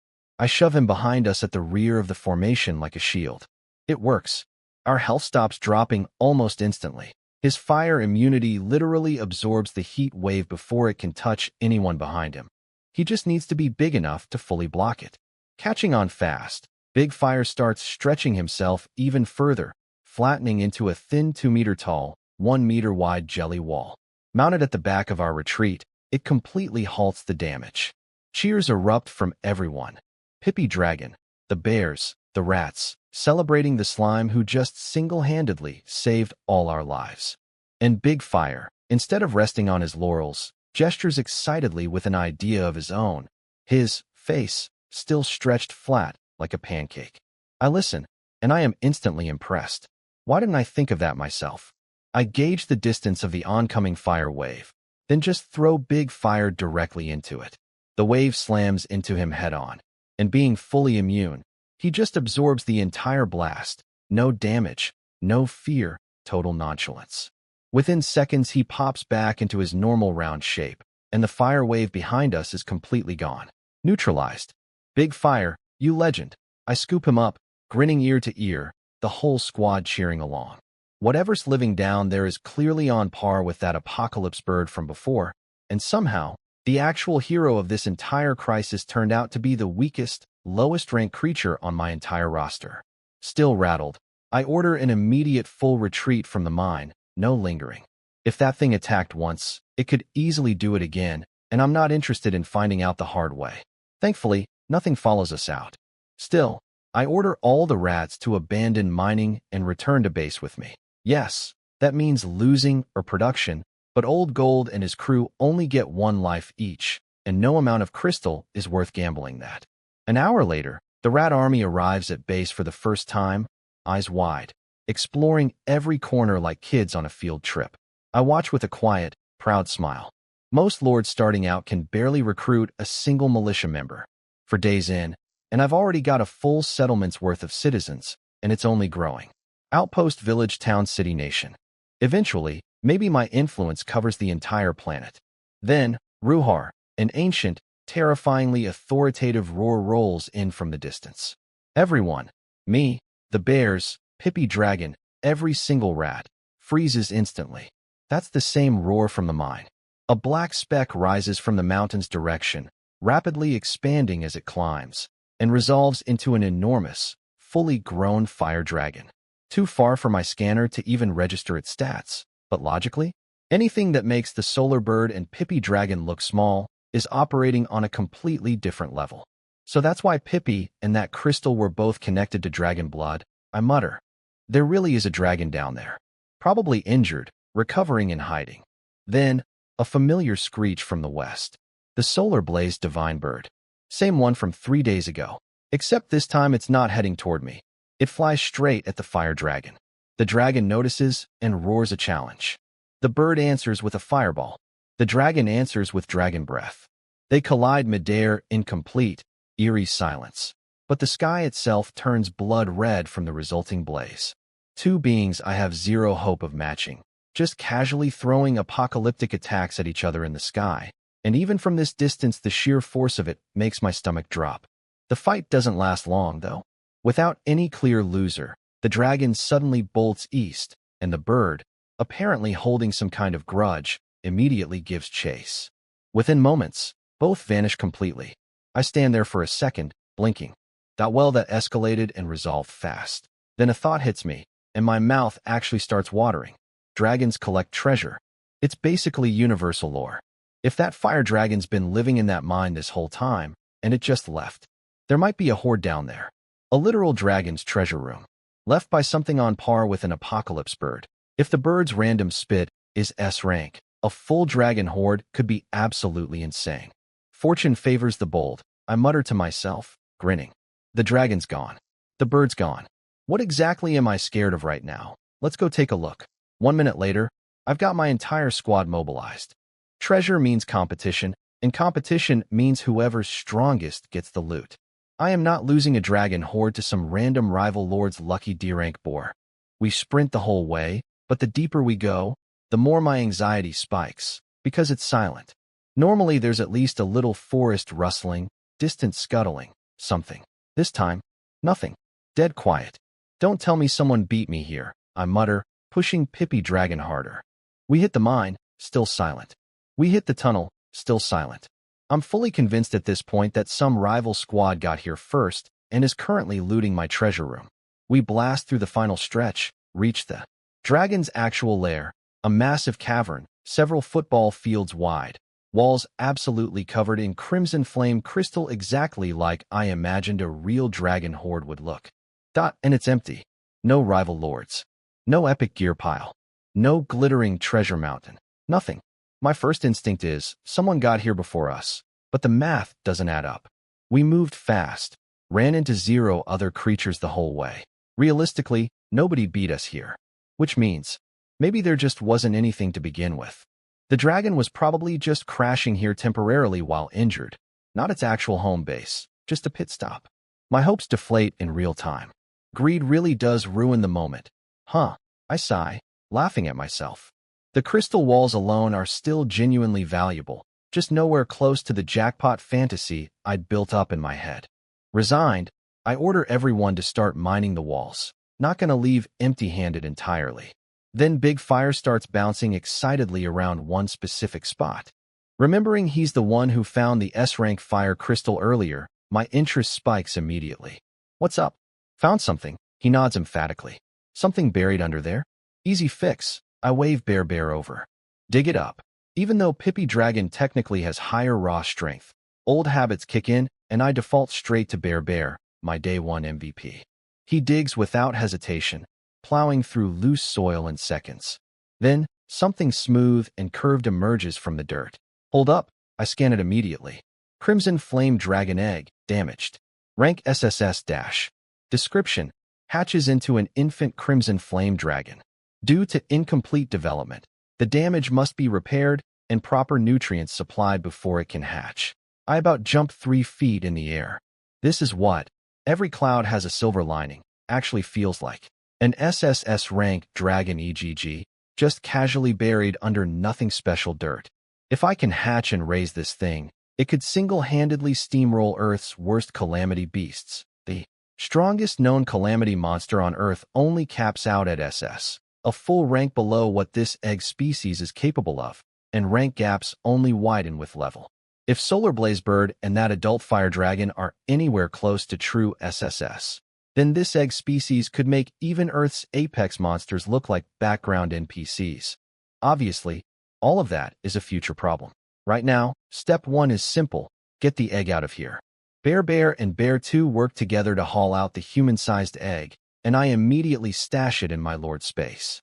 I shove him behind us at the rear of the formation like a shield. It works. Our health stops dropping almost instantly. His fire immunity literally absorbs the heat wave before it can touch anyone behind him. He just needs to be big enough to fully block it. Catching on fast, Big Fire starts stretching himself even further, flattening into a thin 2-meter-tall, 1-meter-wide jelly wall. Mounted at the back of our retreat, it completely halts the damage. Cheers erupt from everyone. Pippi Dragon, the bears, the rats, celebrating the slime who just single-handedly saved all our lives. And Big Fire, instead of resting on his laurels, gestures excitedly with an idea of his own, his face still stretched flat like a pancake. I listen, and I am instantly impressed. Why didn't I think of that myself? I gauge the distance of the oncoming fire wave, then just throw Big Fire directly into it. The wave slams into him head-on, and being fully immune, he just absorbs the entire blast. No damage, no fear, total nonchalance. Within seconds, he pops back into his normal round shape, and the fire wave behind us is completely gone. Neutralized. Big Fire, you legend. I scoop him up, grinning ear to ear, the whole squad cheering along. Whatever's living down there is clearly on par with that apocalypse bird from before, and somehow, the actual hero of this entire crisis turned out to be the weakest, lowest-ranked creature on my entire roster. Still rattled, I order an immediate full retreat from the mine, no lingering. If that thing attacked once, it could easily do it again, and I'm not interested in finding out the hard way. Thankfully, nothing follows us out. Still, I order all the rats to abandon mining and return to base with me. Yes, that means losing or production, but Old Gold and his crew only get 1 life each, and no amount of crystal is worth gambling that. An hour later, the rat army arrives at base for the first time, eyes wide, exploring every corner like kids on a field trip. I watch with a quiet, proud smile. Most lords starting out can barely recruit a single militia member. For days in, and I've already got a full settlement's worth of citizens, and it's only growing. Outpost, village, town, city, nation. Eventually, maybe my influence covers the entire planet. Then, Ruhar, an ancient, terrifyingly authoritative roar rolls in from the distance. Everyone, me, the bears, Pippi Dragon, every single rat, freezes instantly. That's the same roar from the mine. A black speck rises from the mountain's direction, rapidly expanding as it climbs, and resolves into an enormous, fully grown fire dragon. too far for my scanner to even register its stats. But logically, anything that makes the solar bird and Pippi dragon look small is operating on a completely different level. So that's why Pippi and that crystal were both connected to dragon blood, I mutter. There really is a dragon down there. Probably injured, recovering and hiding. Then, a familiar screech from the west. The solar blazed divine bird. Same one from 3 days ago. Except this time it's not heading toward me. It flies straight at the fire dragon. The dragon notices and roars a challenge. The bird answers with a fireball. The dragon answers with dragon breath. They collide midair in complete, eerie silence. But the sky itself turns blood red from the resulting blaze. Two beings I have zero hope of matching, just casually throwing apocalyptic attacks at each other in the sky. And even from this distance, the sheer force of it makes my stomach drop. The fight doesn't last long, though. Without any clear loser, the dragon suddenly bolts east, and the bird, apparently holding some kind of grudge, immediately gives chase. Within moments, both vanish completely. I stand there for a second, blinking. That escalated and resolved fast. Then a thought hits me, and my mouth actually starts watering. Dragons collect treasure. It's basically universal lore. If that fire dragon's been living in that mine this whole time, and it just left, there might be a hoard down there. A literal dragon's treasure room. Left by something on par with an apocalypse bird. If the bird's random spit is S rank, a full dragon hoard could be absolutely insane. Fortune favors the bold, I mutter to myself, grinning. The dragon's gone. The bird's gone. What exactly am I scared of right now? Let's go take a look. 1 minute later, I've got my entire squad mobilized. Treasure means competition, and competition means whoever's strongest gets the loot. I am not losing a dragon hoard to some random rival lord's lucky D-rank boar. We sprint the whole way, but the deeper we go, the more my anxiety spikes, because it's silent. Normally there's at least a little forest rustling, distant scuttling, something. This time, nothing. Dead quiet. Don't tell me someone beat me here, I mutter, pushing Pippi dragon harder. We hit the mine, still silent. We hit the tunnel, still silent. I'm fully convinced at this point that some rival squad got here first and is currently looting my treasure room. We blast through the final stretch, reach the dragon's actual lair, a massive cavern, several football fields wide, walls absolutely covered in crimson flame crystal exactly like I imagined a real dragon hoard would look. And it's empty. No rival lords. No epic gear pile. No glittering treasure mountain. Nothing. My first instinct is, someone got here before us, but the math doesn't add up. We moved fast, ran into 0 other creatures the whole way. Realistically, nobody beat us here. Which means, maybe there just wasn't anything to begin with. The dragon was probably just crashing here temporarily while injured, not its actual home base, just a pit stop. My hopes deflate in real time. Greed really does ruin the moment. Huh, I sigh, laughing at myself. The crystal walls alone are still genuinely valuable, just nowhere close to the jackpot fantasy I'd built up in my head. Resigned, I order everyone to start mining the walls, not gonna leave empty-handed entirely. Then Big Fire starts bouncing excitedly around one specific spot. Remembering he's the one who found the S-rank fire crystal earlier, my interest spikes immediately. What's up? Found something, he nods emphatically. Something buried under there? Easy fix. I wave Bear over. Dig it up. Even though Pippi Dragon technically has higher raw strength, old habits kick in and I default straight to Bear, my day 1 MVP. He digs without hesitation, plowing through loose soil in seconds. Then, something smooth and curved emerges from the dirt. Hold up, I scan it immediately. Crimson Flame Dragon Egg, damaged. Rank SSS-. Description, hatches into an infant Crimson Flame Dragon. Due to incomplete development, the damage must be repaired and proper nutrients supplied before it can hatch. I about jump 3 feet in the air. This is what every cloud has a silver lining actually feels like. An SSS rank dragon EGG, just casually buried under nothing special dirt. If I can hatch and raise this thing, it could single-handedly steamroll Earth's worst calamity beasts. The strongest known calamity monster on Earth only caps out at SS. A full rank below what this egg species is capable of, and rank gaps only widen with level. If Solar Blaze Bird and that adult fire dragon are anywhere close to true SSS, then this egg species could make even Earth's apex monsters look like background NPCs. Obviously, all of that is a future problem. Right now, step 1 is simple: get the egg out of here. Bear and Bear 2 work together to haul out the human-sized egg, and I immediately stash it in my lord's space.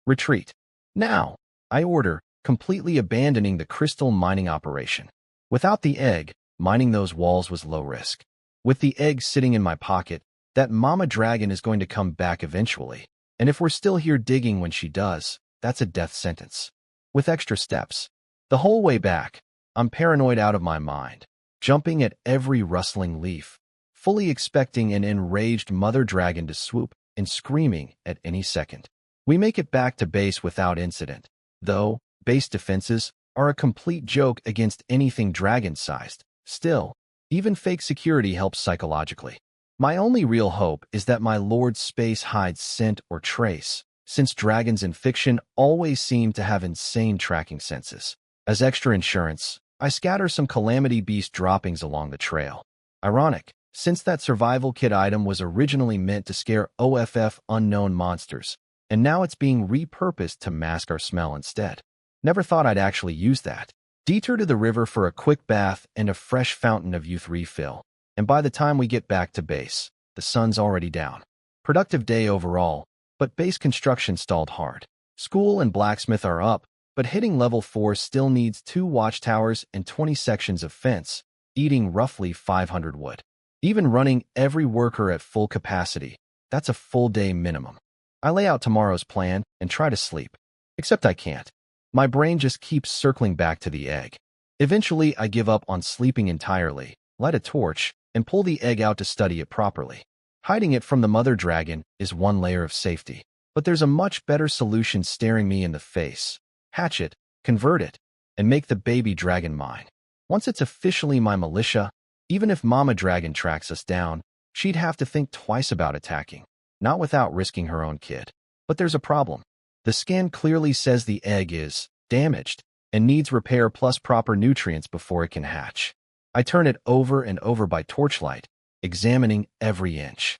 Retreat. Now, I order, completely abandoning the crystal mining operation. Without the egg, mining those walls was low risk. With the egg sitting in my pocket, that mama dragon is going to come back eventually, and if we're still here digging when she does, that's a death sentence. With extra steps. The whole way back, I'm paranoid out of my mind, jumping at every rustling leaf, fully expecting an enraged mother dragon to swoop and screaming at any second. We make it back to base without incident, though base defenses are a complete joke against anything dragon-sized. Still, even fake security helps psychologically. My only real hope is that my lord's space hides scent or trace, since dragons in fiction always seem to have insane tracking senses. As extra insurance, I scatter some Calamity Beast droppings along the trail. Ironic, since that survival kit item was originally meant to scare OFF unknown monsters, and now it's being repurposed to mask our smell instead. Never thought I'd actually use that. Detour to the river for a quick bath and a fresh fountain of youth refill, and by the time we get back to base, the sun's already down. Productive day overall, but base construction stalled hard. School and blacksmith are up, but hitting level 4 still needs 2 watchtowers and 20 sections of fence, eating roughly 500 wood. Even running every worker at full capacity, that's a full day minimum. I lay out tomorrow's plan and try to sleep. Except I can't. My brain just keeps circling back to the egg. Eventually, I give up on sleeping entirely, light a torch, and pull the egg out to study it properly. Hiding it from the mother dragon is one layer of safety, but there's a much better solution staring me in the face. Hatch it, convert it, and make the baby dragon mine. Once it's officially my militia, even if Mama Dragon tracks us down, she'd have to think twice about attacking, not without risking her own kid. But there's a problem. The scan clearly says the egg is damaged and needs repair plus proper nutrients before it can hatch. I turn it over and over by torchlight, examining every inch.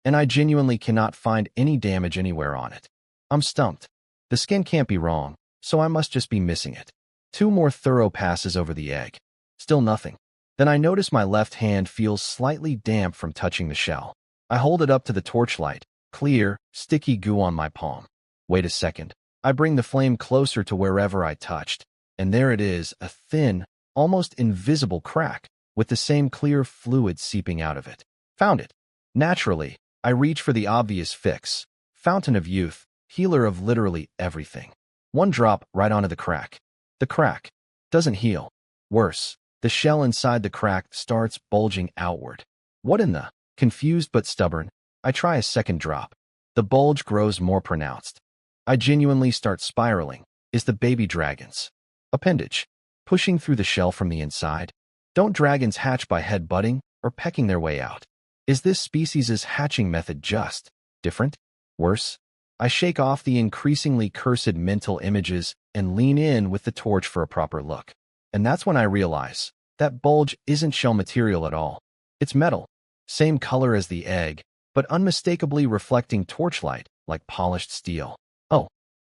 And I genuinely cannot find any damage anywhere on it. I'm stumped. The skin can't be wrong, so I must just be missing it. 2 more thorough passes over the egg. Still nothing. Then I notice my left hand feels slightly damp from touching the shell. I hold it up to the torchlight, clear, sticky goo on my palm. Wait a second. I bring the flame closer to wherever I touched, and there it is, a thin, almost invisible crack, with the same clear fluid seeping out of it. Found it. Naturally, I reach for the obvious fix. Fountain of Youth, healer of literally everything. 1 drop right onto the crack. The crack doesn't heal. Worse, the shell inside the crack starts bulging outward. What in the? Confused but stubborn, I try a second drop. The bulge grows more pronounced. I genuinely start spiraling. Is the baby dragon's appendage pushing through the shell from the inside? Don't dragons hatch by head-butting or pecking their way out? Is this species' hatching method just different? Worse? I shake off the increasingly cursed mental images and lean in with the torch for a proper look. And that's when I realize that bulge isn't shell material at all. It's metal, same color as the egg, but unmistakably reflecting torchlight like polished steel.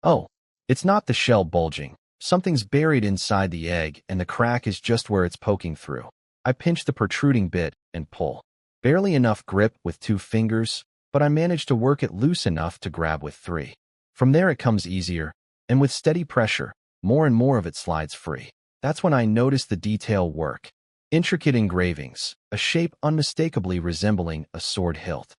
Oh, it's not the shell bulging. Something's buried inside the egg, and the crack is just where it's poking through. I pinch the protruding bit and pull. Barely enough grip with 2 fingers, but I manage to work it loose enough to grab with 3. From there it comes easier, and with steady pressure, more and more of it slides free. That's when I notice the detail work. Intricate engravings, a shape unmistakably resembling a sword hilt.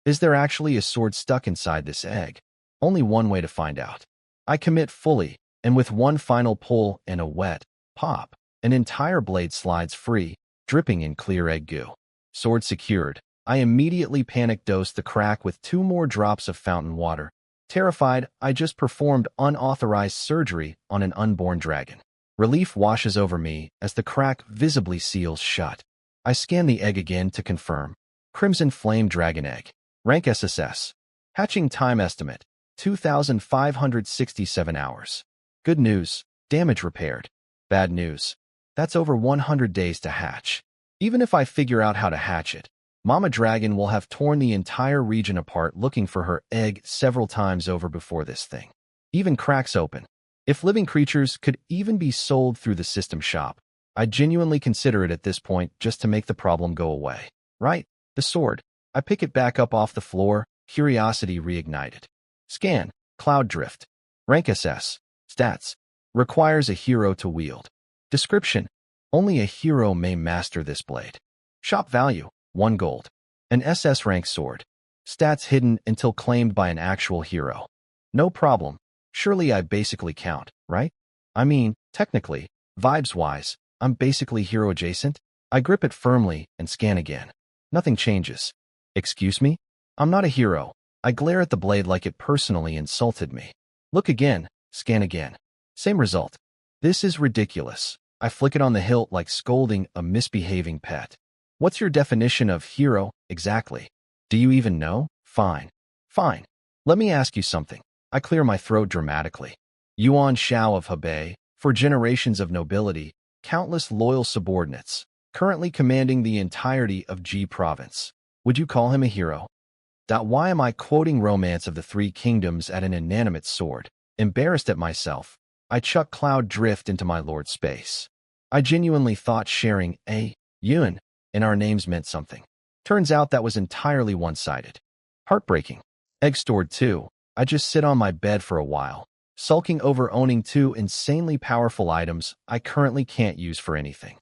Is there actually a sword stuck inside this egg? Only one way to find out. I commit fully, and with 1 final pull and a wet pop, an entire blade slides free, dripping in clear egg goo. Sword secured, I immediately panic dose the crack with 2 more drops of fountain water. Terrified, I just performed unauthorized surgery on an unborn dragon. Relief washes over me as the crack visibly seals shut. I scan the egg again to confirm. Crimson Flame Dragon Egg. Rank SSS. Hatching time estimate, 2,567 hours. Good news, damage repaired. Bad news, that's over 100 days to hatch. Even if I figure out how to hatch it, Mama Dragon will have torn the entire region apart looking for her egg several times over before this thing even cracks open. If living creatures could even be sold through the system shop, I genuinely consider it at this point just to make the problem go away. Right? The sword. I pick it back up off the floor, curiosity reignited. Scan. Cloud drift. Rank SS. Stats. Requires a hero to wield. Description. Only a hero may master this blade. Shop value. 1 gold. An SS rank sword. Stats hidden until claimed by an actual hero. No problem. Surely I basically count, right? I mean, technically, vibes-wise, I'm basically hero-adjacent. I grip it firmly and scan again. Nothing changes. Excuse me? I'm not a hero. I glare at the blade like it personally insulted me. Look again. Scan again. Same result. This is ridiculous. I flick it on the hilt like scolding a misbehaving pet. What's your definition of hero, exactly? Do you even know? Fine. Fine. Let me ask you something. I clear my throat dramatically. Yuan Shao of Hebei, for generations of nobility, countless loyal subordinates, currently commanding the entirety of Ji province. Would you call him a hero? Why am I quoting Romance of the Three Kingdoms at an inanimate sword? Embarrassed at myself, I chuck Cloud Drift into my lord's space. I genuinely thought sharing a Yuan in our names meant something. Turns out that was entirely one-sided. Heartbreaking. Egg stored too. I just sit on my bed for a while, sulking over owning 2 insanely powerful items I currently can't use for anything.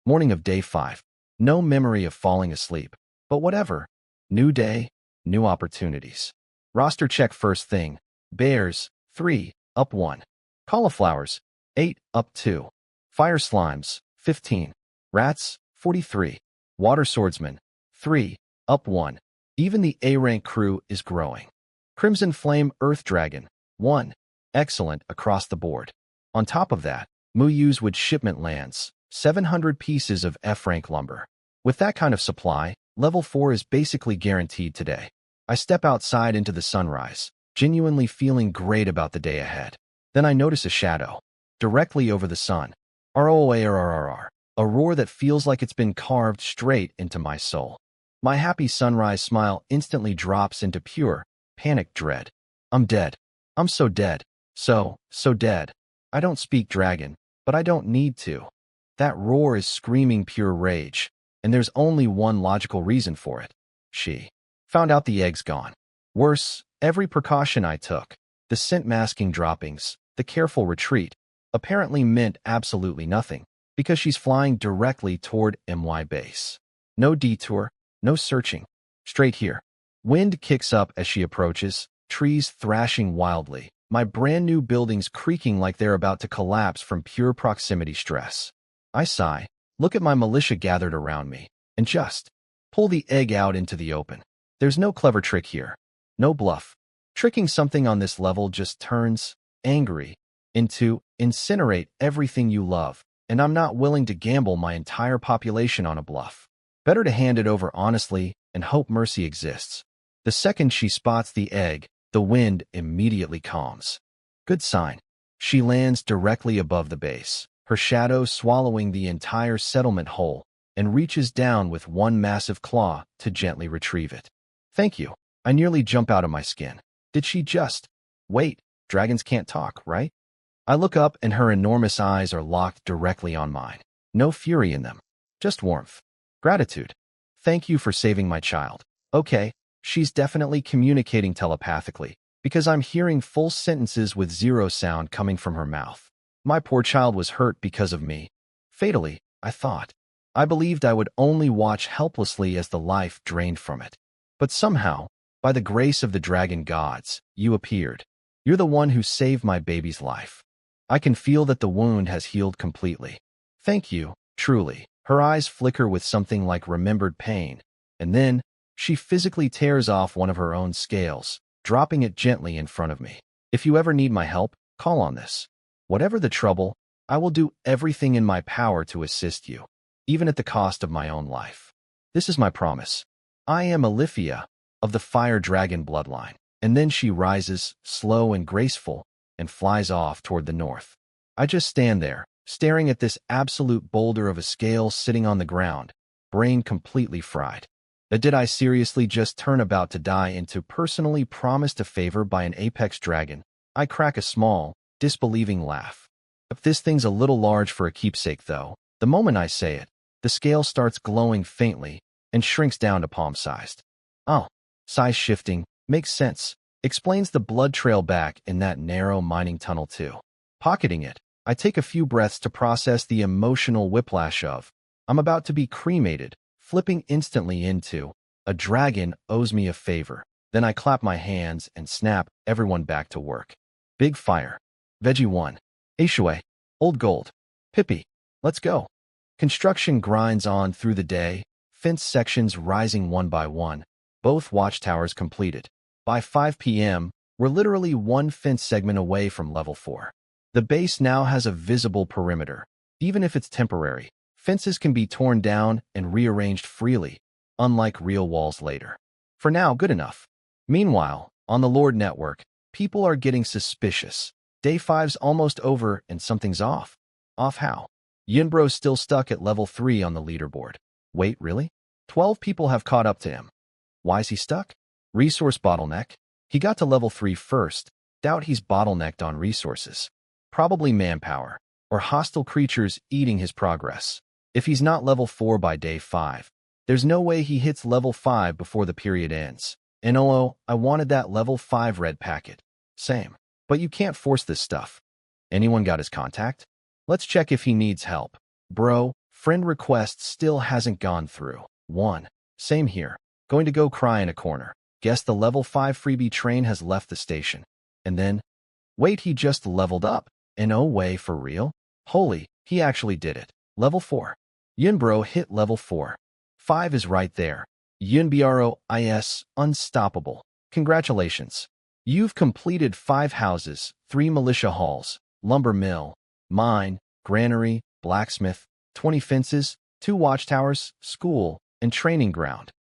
Morning of day 5. No memory of falling asleep, but whatever. New day, new opportunities. Roster check first thing. Bears, 3, up 1. Cauliflowers, 8, up 2. Fire slimes, 15. Rats, 43. Water swordsman, 3, up 1. Even the A-rank crew is growing. Crimson Flame Earth Dragon, 1. Excellent across the board. On top of that, Muyu's Wood shipment lands, 700 pieces of F-rank lumber. With that kind of supply, level 4 is basically guaranteed today. I step outside into the sunrise, genuinely feeling great about the day ahead. Then I notice a shadow, directly over the sun. ROARRRR, a roar that feels like it's been carved straight into my soul. My happy sunrise smile instantly drops into pure, panic dread. I'm dead. I'm so dead. So dead. I don't speak dragon, but I don't need to. That roar is screaming pure rage, and there's only one logical reason for it. She found out the egg's gone. Worse, every precaution I took, the scent masking droppings, the careful retreat, apparently meant absolutely nothing, because she's flying directly toward MY base. No detour, no searching. Straight here. Wind kicks up as she approaches, trees thrashing wildly, my brand new buildings creaking like they're about to collapse from pure proximity stress. I sigh, look at my militia gathered around me, and just pull the egg out into the open. There's no clever trick here. No bluff. Tricking something on this level just turns angry into incinerate everything you love, and I'm not willing to gamble my entire population on a bluff. Better to hand it over honestly and hope mercy exists. The second she spots the egg, the wind immediately calms. Good sign. She lands directly above the base, her shadow swallowing the entire settlement whole, and reaches down with one massive claw to gently retrieve it. Thank you. I nearly jump out of my skin. Did she just... Wait, dragons can't talk, right? I look up and her enormous eyes are locked directly on mine. No fury in them. Just warmth. Gratitude. Thank you for saving my child. Okay, she's definitely communicating telepathically, because I'm hearing full sentences with zero sound coming from her mouth. My poor child was hurt because of me. Fatally, I thought. I believed I would only watch helplessly as the life drained from it. But somehow, by the grace of the dragon gods, you appeared. You're the one who saved my baby's life. I can feel that the wound has healed completely. Thank you, truly. Her eyes flicker with something like remembered pain, and then she physically tears off one of her own scales, dropping it gently in front of me. If you ever need my help, call on this. Whatever the trouble, I will do everything in my power to assist you, even at the cost of my own life. This is my promise. I am Alifia, of the Fire Dragon bloodline. And then she rises, slow and graceful, and flies off toward the north. I just stand there, staring at this absolute boulder of a scale sitting on the ground, brain completely fried. Did I seriously just turn about to die into personally promised a favor by an apex dragon? I crack a small, disbelieving laugh. If this thing's a little large for a keepsake, though, the moment I say it, the scale starts glowing faintly and shrinks down to palm-sized. Oh, size shifting, makes sense. Explains the blood trail back in that narrow mining tunnel too. Pocketing it, I take a few breaths to process the emotional whiplash of, I'm about to be cremated, flipping instantly into, a dragon owes me a favor. Then I clap my hands and snap everyone back to work. Big fire. Veggie 1. Ashue. Old Gold. Pippi. Let's go. Construction grinds on through the day, fence sections rising one by one, both watchtowers completed. By 5 p.m., we're literally one fence segment away from level 4. The base now has a visible perimeter. Even if it's temporary, fences can be torn down and rearranged freely, unlike real walls later. For now, good enough. Meanwhile, on the Lord network, people are getting suspicious. Day 5's almost over and something's off. Off how? Yunbro's still stuck at level 3 on the leaderboard. Wait, really? 12 people have caught up to him. Why's he stuck? Resource bottleneck? He got to level 3 first. Doubt he's bottlenecked on resources. Probably manpower, or hostile creatures eating his progress. If he's not level 4 by day 5, there's no way he hits level 5 before the period ends. And oh, I wanted that level 5 red packet. Same. But you can't force this stuff. Anyone got his contact? Let's check if he needs help. Bro, friend request still hasn't gone through. 1. Same here. Going to go cry in a corner. Guess the level 5 freebie train has left the station. And then, wait, he just leveled up. And oh way, for real? Holy, he actually did it. Level 4. Yunbro hit level 4. 5 is right there. Yunbro is unstoppable. Congratulations. You've completed 5 houses, 3 militia halls, lumber mill, mine, granary, blacksmith, 20 fences, 2 watchtowers, school, and training ground.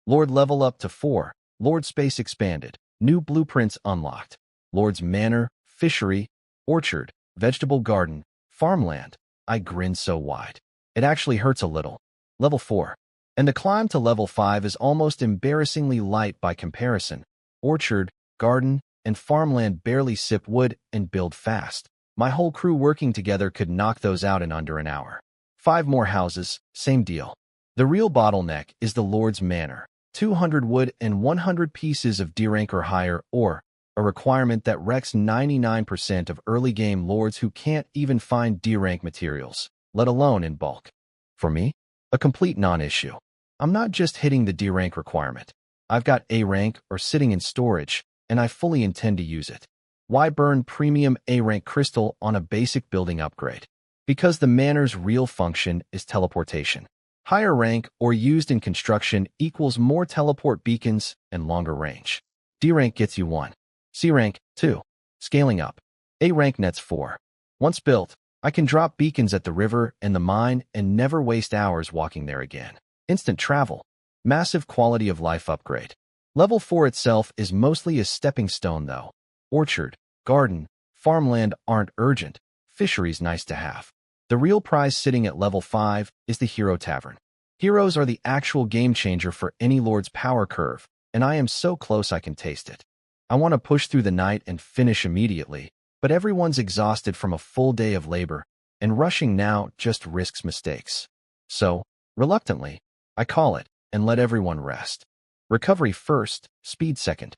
Lord level up to 4. Lord space expanded. New blueprints unlocked. Lord's manor, fishery, orchard, vegetable garden, farmland. I grin so wide. It actually hurts a little. Level 4. And the climb to level 5 is almost embarrassingly light by comparison. Orchard, garden, and farmland barely sip wood and build fast. My whole crew working together could knock those out in under an hour. 5 more houses, same deal. The real bottleneck is the Lord's manor. 200 wood and 100 pieces of D rank or higher, or a requirement that wrecks 99% of early game lords who can't even find D rank materials, let alone in bulk. For me, a complete non-issue. I'm not just hitting the D rank requirement. I've got A rank or sitting in storage, and I fully intend to use it. Why burn premium A rank crystal on a basic building upgrade? Because the manor's real function is teleportation. Higher rank or used in construction equals more teleport beacons and longer range. D rank gets you 1. C rank, 2. Scaling up. A rank nets 4. Once built, I can drop beacons at the river and the mine and never waste hours walking there again. Instant travel. Massive quality of life upgrade. Level 4 itself is mostly a stepping stone though. Orchard, garden, farmland aren't urgent. Fisheries nice to have. The real prize sitting at level 5 is the Hero Tavern. Heroes are the actual game changer for any lord's power curve, and I am so close I can taste it. I want to push through the night and finish immediately, but everyone's exhausted from a full day of labor, and rushing now just risks mistakes. So, reluctantly, I call it and let everyone rest. Recovery first, speed second.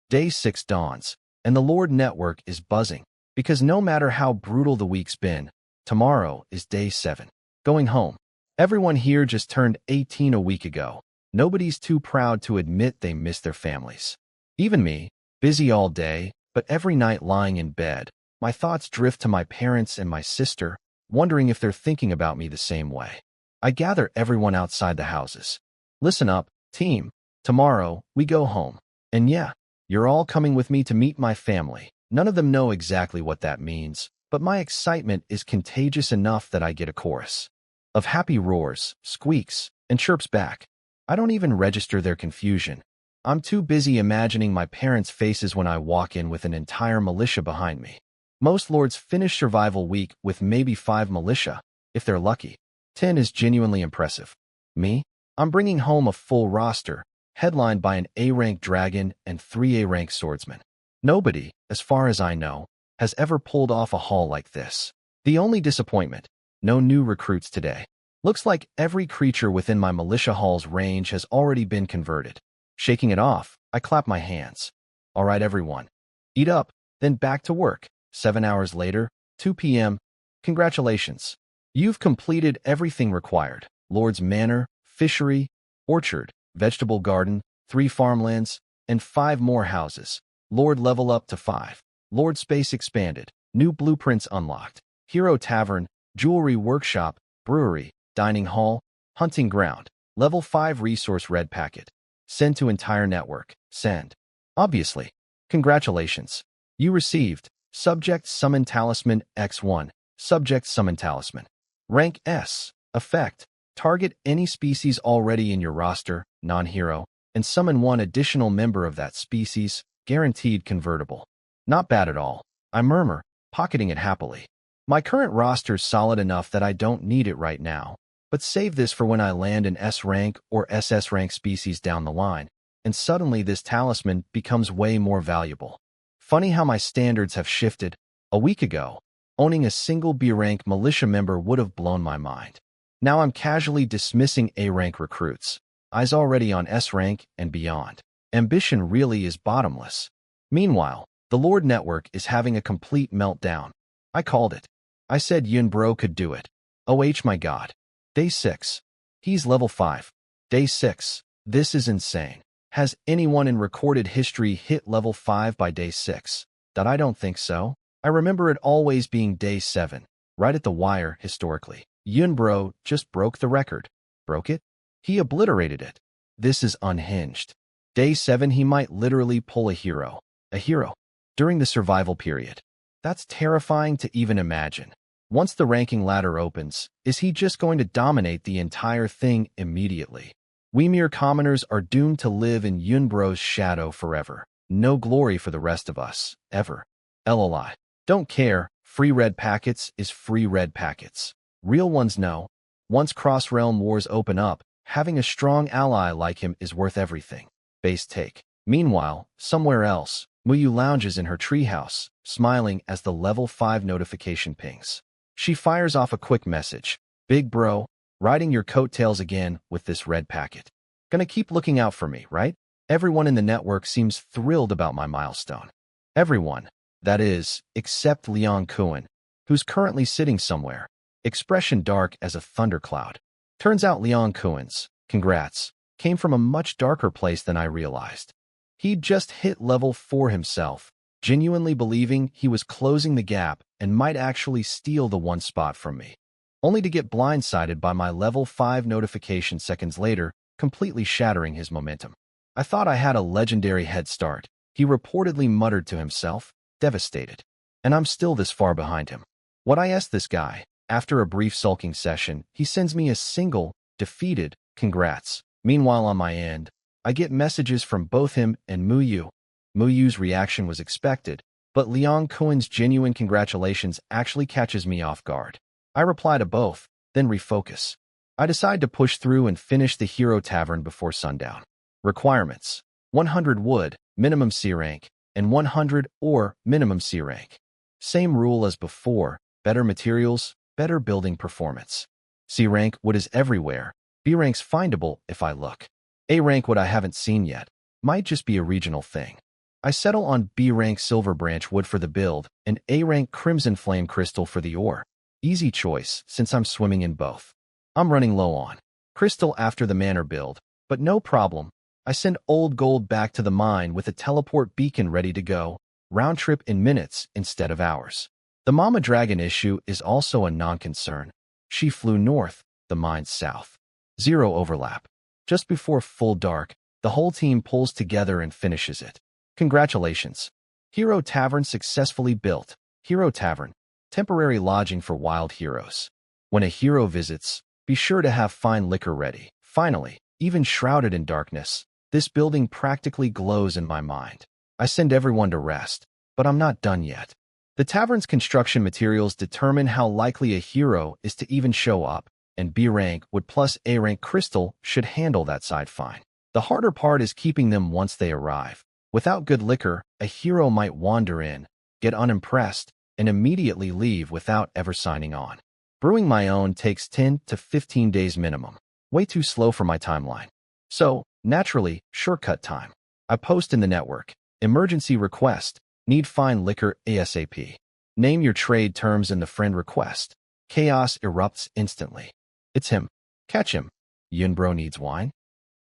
Day 6 dawns, and the Lord network is buzzing, because no matter how brutal the week's been, tomorrow is day 7. Going home. Everyone here just turned 18 a week ago. Nobody's too proud to admit they miss their families. Even me, busy all day, but every night lying in bed, my thoughts drift to my parents and my sister, wondering if they're thinking about me the same way. I gather everyone outside the houses. Listen up, team. Tomorrow, we go home. And yeah, you're all coming with me to meet my family. None of them know exactly what that means, but my excitement is contagious enough that I get a chorus of happy roars, squeaks, and chirps back. I don't even register their confusion. I'm too busy imagining my parents' faces when I walk in with an entire militia behind me. Most lords finish survival week with maybe 5 militia, if they're lucky. 10 is genuinely impressive. Me? I'm bringing home a full roster, headlined by an A-rank dragon and 3 A-rank swordsmen. Nobody, as far as I know, has ever pulled off a haul like this. The only disappointment, no new recruits today. Looks like every creature within my militia hall's range has already been converted. Shaking it off, I clap my hands. All right, everyone. Eat up, then back to work. 7 hours later, 2 p.m. Congratulations. You've completed everything required. Lord's Manor, Fishery, Orchard, Vegetable Garden, 3 farmlands, and 5 more houses. Lord level up to 5. Lord space expanded. New blueprints unlocked. Hero Tavern, Jewelry Workshop, Brewery, Dining Hall, Hunting Ground. Level 5 resource red packet. Send to entire network. Send. Obviously. Congratulations. You received Subject Summon Talisman X1. Subject Summon Talisman. Rank S. Effect. Target any species already in your roster, non-hero, and summon 1 additional member of that species, guaranteed convertible. Not bad at all. I murmur, pocketing it happily. My current roster's solid enough that I don't need it right now, but save this for when I land an S-rank or SS rank species down the line, and suddenly this talisman becomes way more valuable. Funny how my standards have shifted. A week ago, owning a single B-rank militia member would have blown my mind. Now I'm casually dismissing A-rank recruits. Eyes already on S-rank and beyond. Ambition really is bottomless. Meanwhile, the Lord Network is having a complete meltdown. I called it. I said Yunbro could do it. Oh my god. Day 6. He's level 5. Day 6. This is insane. Has anyone in recorded history hit level 5 by day 6? I don't think so. I remember it always being day 7. Right at the wire, historically. Yunbro just broke the record. Broke it? He obliterated it. This is unhinged. Day 7 he might literally pull a hero. A hero. During the survival period. That's terrifying to even imagine. Once the ranking ladder opens, is he just going to dominate the entire thing immediately? We mere commoners are doomed to live in Yunbro's shadow forever. No glory for the rest of us, ever. LOL. Don't care, free red packets is free red packets. Real ones know. Once cross-realm wars open up, having a strong ally like him is worth everything. Base take. Meanwhile, somewhere else, Muyu lounges in her treehouse, smiling as the level 5 notification pings. She fires off a quick message. Big bro, riding your coattails again with this red packet. Gonna keep looking out for me, right? Everyone in the network seems thrilled about my milestone. Everyone, that is, except Leon Kuan, who's currently sitting somewhere. Expression dark as a thundercloud. Turns out Leon Kuan's, congrats, came from a much darker place than I realized. He'd just hit level 4 himself, genuinely believing he was closing the gap and might actually steal the 1 spot from me, only to get blindsided by my level 5 notification seconds later, completely shattering his momentum. I thought I had a legendary head start, he reportedly muttered to himself, devastated. And I'm still this far behind him. What I asked this guy, after a brief sulking session, he sends me a single, defeated, congrats. Meanwhile on my end, I get messages from both him and Muyu. Muyu's reaction was expected, but Leon Kuan's genuine congratulations actually catches me off guard. I reply to both, then refocus. I decide to push through and finish the Hero Tavern before sundown. Requirements: 100 wood, minimum C rank, and 100 ore, minimum C rank. Same rule as before, better materials, better building performance. C rank wood is everywhere, B rank's findable if I look. A rank wood I haven't seen yet, might just be a regional thing. I settle on B rank silver branch wood for the build and A rank crimson flame crystal for the ore. Easy choice since I'm swimming in both. I'm running low on crystal after the manor build, but no problem. I send old gold back to the mine with a teleport beacon ready to go, round trip in minutes instead of hours. The mama dragon issue is also a non-concern. She flew north, the mine's south. Zero overlap. Just before full dark, the whole team pulls together and finishes it. Congratulations. Hero Tavern successfully built. Hero Tavern, temporary lodging for wild heroes. When a hero visits, be sure to have fine liquor ready. Finally, even shrouded in darkness, this building practically glows in my mind. I send everyone to rest, but I'm not done yet. The tavern's construction materials determine how likely a hero is to even show up. and B rank wood plus A rank crystal should handle that side fine. The harder part is keeping them once they arrive. Without good liquor, a hero might wander in, get unimpressed, and immediately leave without ever signing on. Brewing my own takes 10 to 15 days minimum. Way too slow for my timeline. So, naturally, shortcut time. I post in the network. Emergency request. Need fine liquor ASAP. Name your trade terms in the friend request. Chaos erupts instantly. It's him. Catch him. Yunbro needs wine.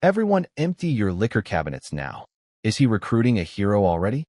Everyone empty your liquor cabinets now. Is he recruiting a hero already?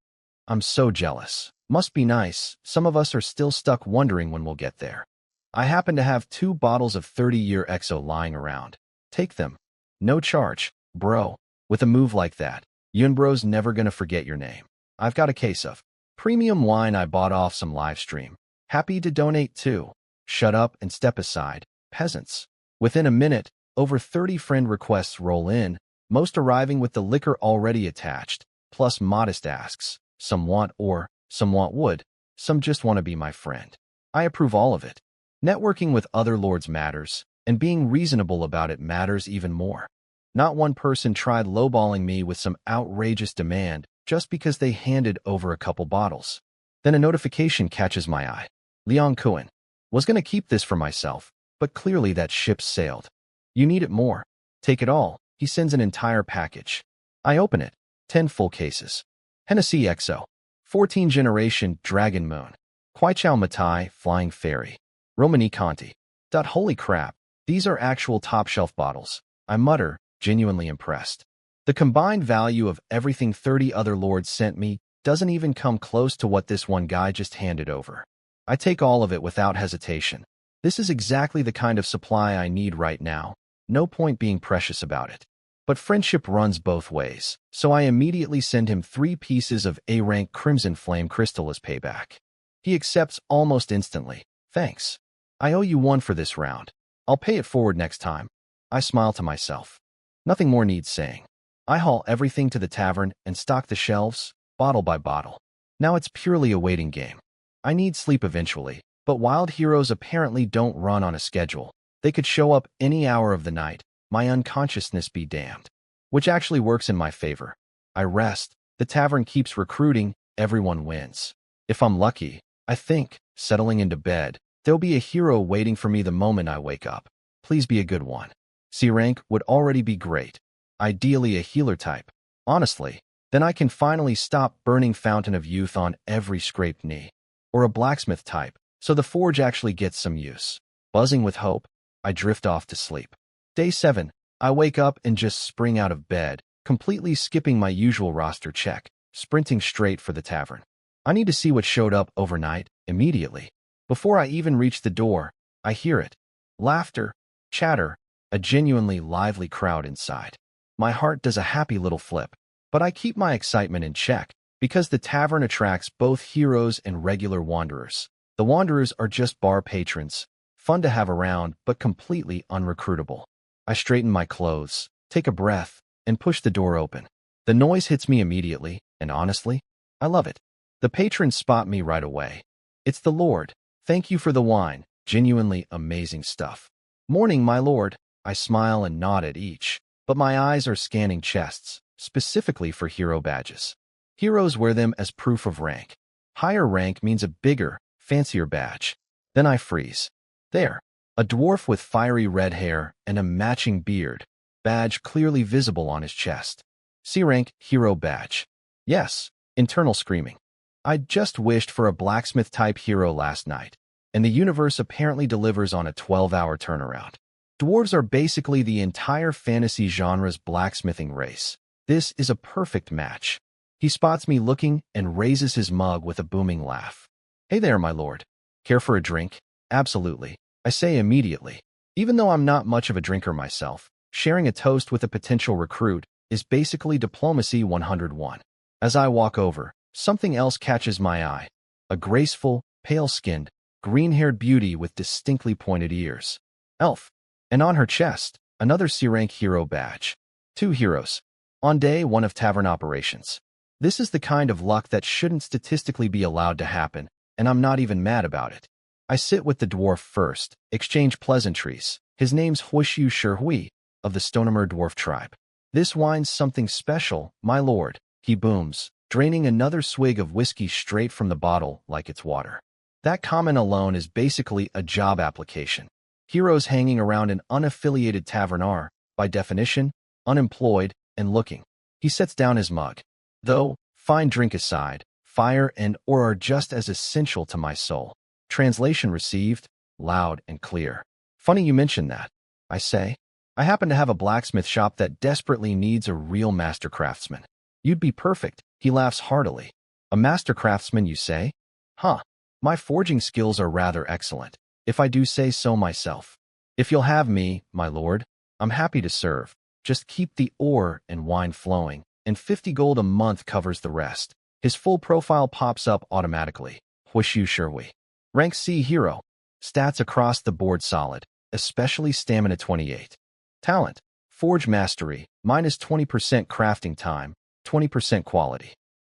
I'm so jealous. Must be nice. Some of us are still stuck wondering when we'll get there. I happen to have 2 bottles of 30-year EXO lying around. Take them. No charge, bro. With a move like that, Yunbro's never gonna forget your name. I've got a case of premium wine I bought off some live stream. Happy to donate too. Shut up and step aside, peasants. Within a minute, over 30 friend requests roll in, most arriving with the liquor already attached, plus modest asks. Some want ore, some want wood, some just want to be my friend. I approve all of it. Networking with other lords matters, and being reasonable about it matters even more. Not one person tried lowballing me with some outrageous demand just because they handed over a couple bottles. Then a notification catches my eye. Leon Cohen. Was going to keep this for myself, but clearly that ship's sailed. You need it more. Take it all. He sends an entire package. I open it. 10 full cases. Hennessy XO. 14 generation Dragon Moon. Kwaichao Matai Flying Fairy. Romani Conti. Holy crap. These are actual top-shelf bottles. I mutter, genuinely impressed. The combined value of everything 30 other lords sent me doesn't even come close to what this one guy just handed over. I take all of it without hesitation. This is exactly the kind of supply I need right now. No point being precious about it. But friendship runs both ways, so I immediately send him 3 pieces of A-rank Crimson Flame crystal as payback. He accepts almost instantly. Thanks. I owe you one for this round. I'll pay it forward next time. I smile to myself. Nothing more needs saying. I haul everything to the tavern and stock the shelves, bottle by bottle. Now it's purely a waiting game. I need sleep eventually, but wild heroes apparently don't run on a schedule. They could show up any hour of the night, my unconsciousness be damned. Which actually works in my favor. I rest, the tavern keeps recruiting, everyone wins. If I'm lucky, I think, settling into bed, there'll be a hero waiting for me the moment I wake up. Please be a good one. C rank would already be great. Ideally a healer type. Honestly, then I can finally stop burning Fountain of Youth on every scraped knee. Or a blacksmith type, so the forge actually gets some use. Buzzing with hope, I drift off to sleep. Day 7, I wake up and just spring out of bed, completely skipping my usual roster check, sprinting straight for the tavern. I need to see what showed up overnight, immediately. Before I even reach the door, I hear it. Laughter, chatter, a genuinely lively crowd inside. My heart does a happy little flip, but I keep my excitement in check, because the tavern attracts both heroes and regular wanderers. The wanderers are just bar patrons, fun to have around, but completely unrecruitable. I straighten my clothes, take a breath, and push the door open. The noise hits me immediately, and honestly, I love it. The patrons spot me right away. It's the Lord. Thank you for the wine. Genuinely amazing stuff. Morning, my lord. I smile and nod at each, but my eyes are scanning chests, specifically for hero badges. Heroes wear them as proof of rank. Higher rank means a bigger, fancier badge. Then I freeze. There, a dwarf with fiery red hair and a matching beard, badge clearly visible on his chest. C rank hero badge. Yes, internal screaming. I just wished for a blacksmith-type hero last night, and the universe apparently delivers on a 12-hour turnaround. Dwarves are basically the entire fantasy genre's blacksmithing race. This is a perfect match. He spots me looking and raises his mug with a booming laugh. Hey there, my lord. Care for a drink? Absolutely, I say immediately. Even though I'm not much of a drinker myself, sharing a toast with a potential recruit is basically diplomacy 101. As I walk over, something else catches my eye. A graceful, pale-skinned, green-haired beauty with distinctly pointed ears. Elf. And on her chest, another C-rank hero badge. 2 heroes. On day 1 of tavern operations. This is the kind of luck that shouldn't statistically be allowed to happen, and I'm not even mad about it. I sit with the dwarf first, exchange pleasantries, His name's Huishu Shihui of the Stonemer dwarf tribe. This wine's something special, my lord, he booms, draining another swig of whiskey straight from the bottle like it's water. That comment alone is basically a job application. Heroes hanging around an unaffiliated tavern are, by definition, unemployed and looking. He sets down his mug. Though, fine drink aside, fire and or are just as essential to my soul. Translation received, loud and clear. Funny you mention that, I say. I happen to have a blacksmith shop that desperately needs a real master craftsman. You'd be perfect, he laughs heartily. A master craftsman, you say? Huh. My forging skills are rather excellent, if I do say so myself. If you'll have me, my lord, I'm happy to serve. Just keep the ore and wine flowing, and 50 gold a month covers the rest. His full profile pops up automatically. Huishu Shihui. Rank C hero. Stats across the board solid, especially stamina 28. Talent. Forge mastery, minus 20% crafting time, 20% quality.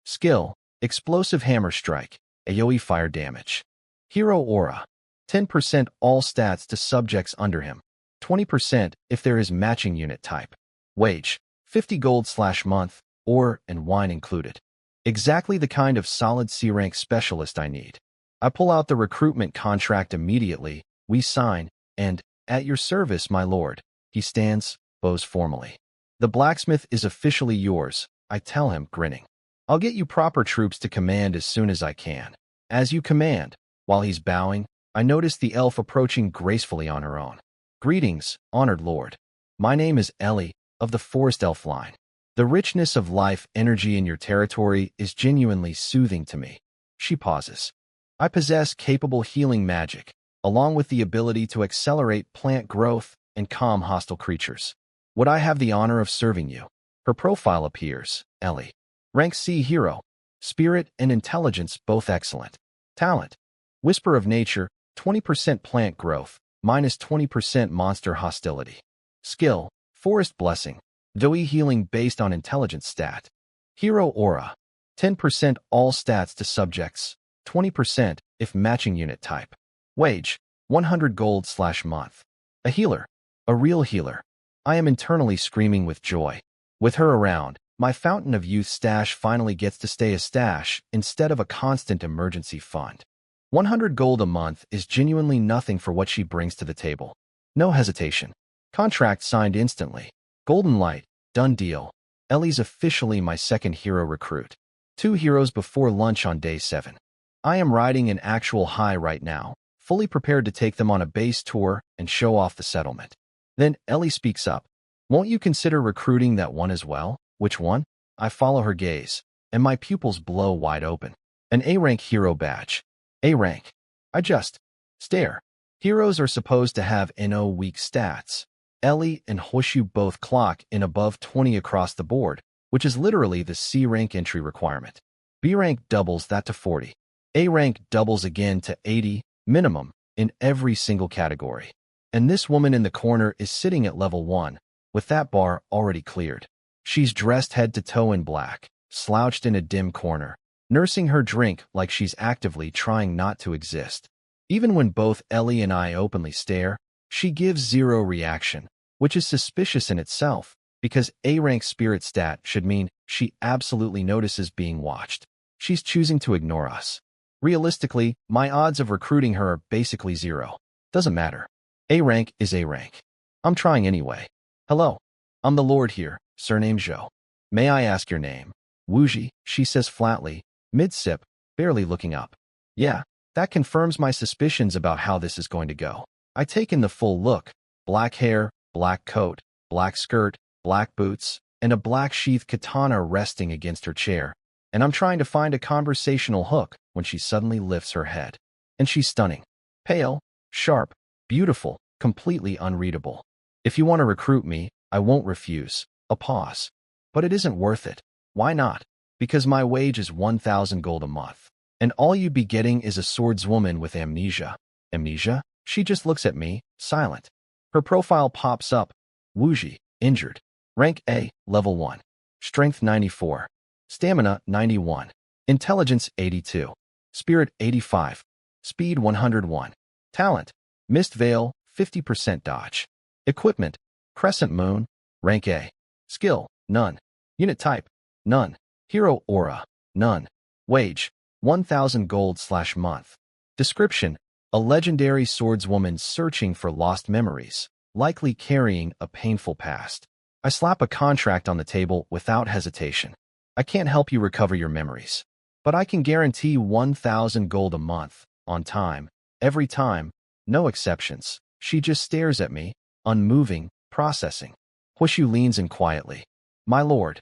Skill. Explosive hammer strike, AoE fire damage. Hero aura. 10% all stats to subjects under him. 20% if there is matching unit type. Wage. 50 gold/month, ore and wine included. Exactly the kind of solid C-rank specialist I need. I pull out the recruitment contract immediately, we sign, and, at your service, my lord. He stands, bows formally. The blacksmith is officially yours, I tell him, grinning. I'll get you proper troops to command as soon as I can. As you command. While he's bowing, I notice the elf approaching gracefully on her own. Greetings, honored lord. My name is Ellie, of the Forest Elf line. The richness of life energy in your territory is genuinely soothing to me. She pauses. I possess capable healing magic, along with the ability to accelerate plant growth and calm hostile creatures. Would I have the honor of serving you? Her profile appears, Ellie. Rank C hero. Spirit and intelligence both excellent. Talent. Whisper of Nature, 20% plant growth, minus 20% monster hostility. Skill. Forest Blessing. AoE healing based on intelligence stat. Hero aura. 10% all stats to subjects, 20% if matching unit type. Wage. 100 gold/month. A healer. A real healer. I am internally screaming with joy. With her around, my Fountain of Youth stash finally gets to stay a stash instead of a constant emergency fund. 100 gold a month is genuinely nothing for what she brings to the table. No hesitation. Contract signed instantly. Golden light. Done deal. Ellie's officially my second hero recruit. 2 heroes before lunch on day 7. I am riding an actual high right now, fully prepared to take them on a base tour and show off the settlement. Then Ellie speaks up. Won't you consider recruiting that one as well? Which one? I follow her gaze, and my pupils blow wide open. An A-rank hero badge. A-rank. I just stare. Heroes are supposed to have NO weak stats. Ellie and Huishu both clock in above 20 across the board, which is literally the C-rank entry requirement. B-rank doubles that to 40. A-rank doubles again to 80, minimum, in every single category. And this woman in the corner is sitting at level 1, with that bar already cleared. She's dressed head to toe in black, slouched in a dim corner, nursing her drink like she's actively trying not to exist. Even when both Ellie and I openly stare, she gives zero reaction, which is suspicious in itself, because A-rank spirit stat should mean she absolutely notices being watched. She's choosing to ignore us. Realistically, my odds of recruiting her are basically 0. Doesn't matter. A-rank is A-rank. I'm trying anyway. Hello. I'm the Lord here, surname Zhou. May I ask your name? Wuji, she says flatly, mid-sip, barely looking up. Yeah, that confirms my suspicions about how this is going to go. I take in the full look. Black hair, black coat, black skirt, black boots, and a black sheath katana resting against her chair. And I'm trying to find a conversational hook when she suddenly lifts her head. And she's stunning. Pale, sharp, beautiful, completely unreadable. If you want to recruit me, I won't refuse. A pause. But it isn't worth it. Why not? Because my wage is 1,000 gold a month. And all you'd be getting is a swordswoman with amnesia. Amnesia? She just looks at me, silent. Her profile pops up. Wuji, injured. Rank A, level 1. Strength 94. Stamina 91. Intelligence 82. Spirit 85. Speed 101. Talent. Mist Veil, 50% dodge. Equipment, Crescent Moon, Rank A. Skill, none. Unit type, none. Hero aura, none. Wage, 1,000 gold/month. Description, a legendary swordswoman searching for lost memories, likely carrying a painful past. I slap a contract on the table without hesitation. I can't help you recover your memories, but I can guarantee 1,000 gold a month, on time, every time, no exceptions. She just stares at me, unmoving, processing. Huishu leans in quietly. My lord.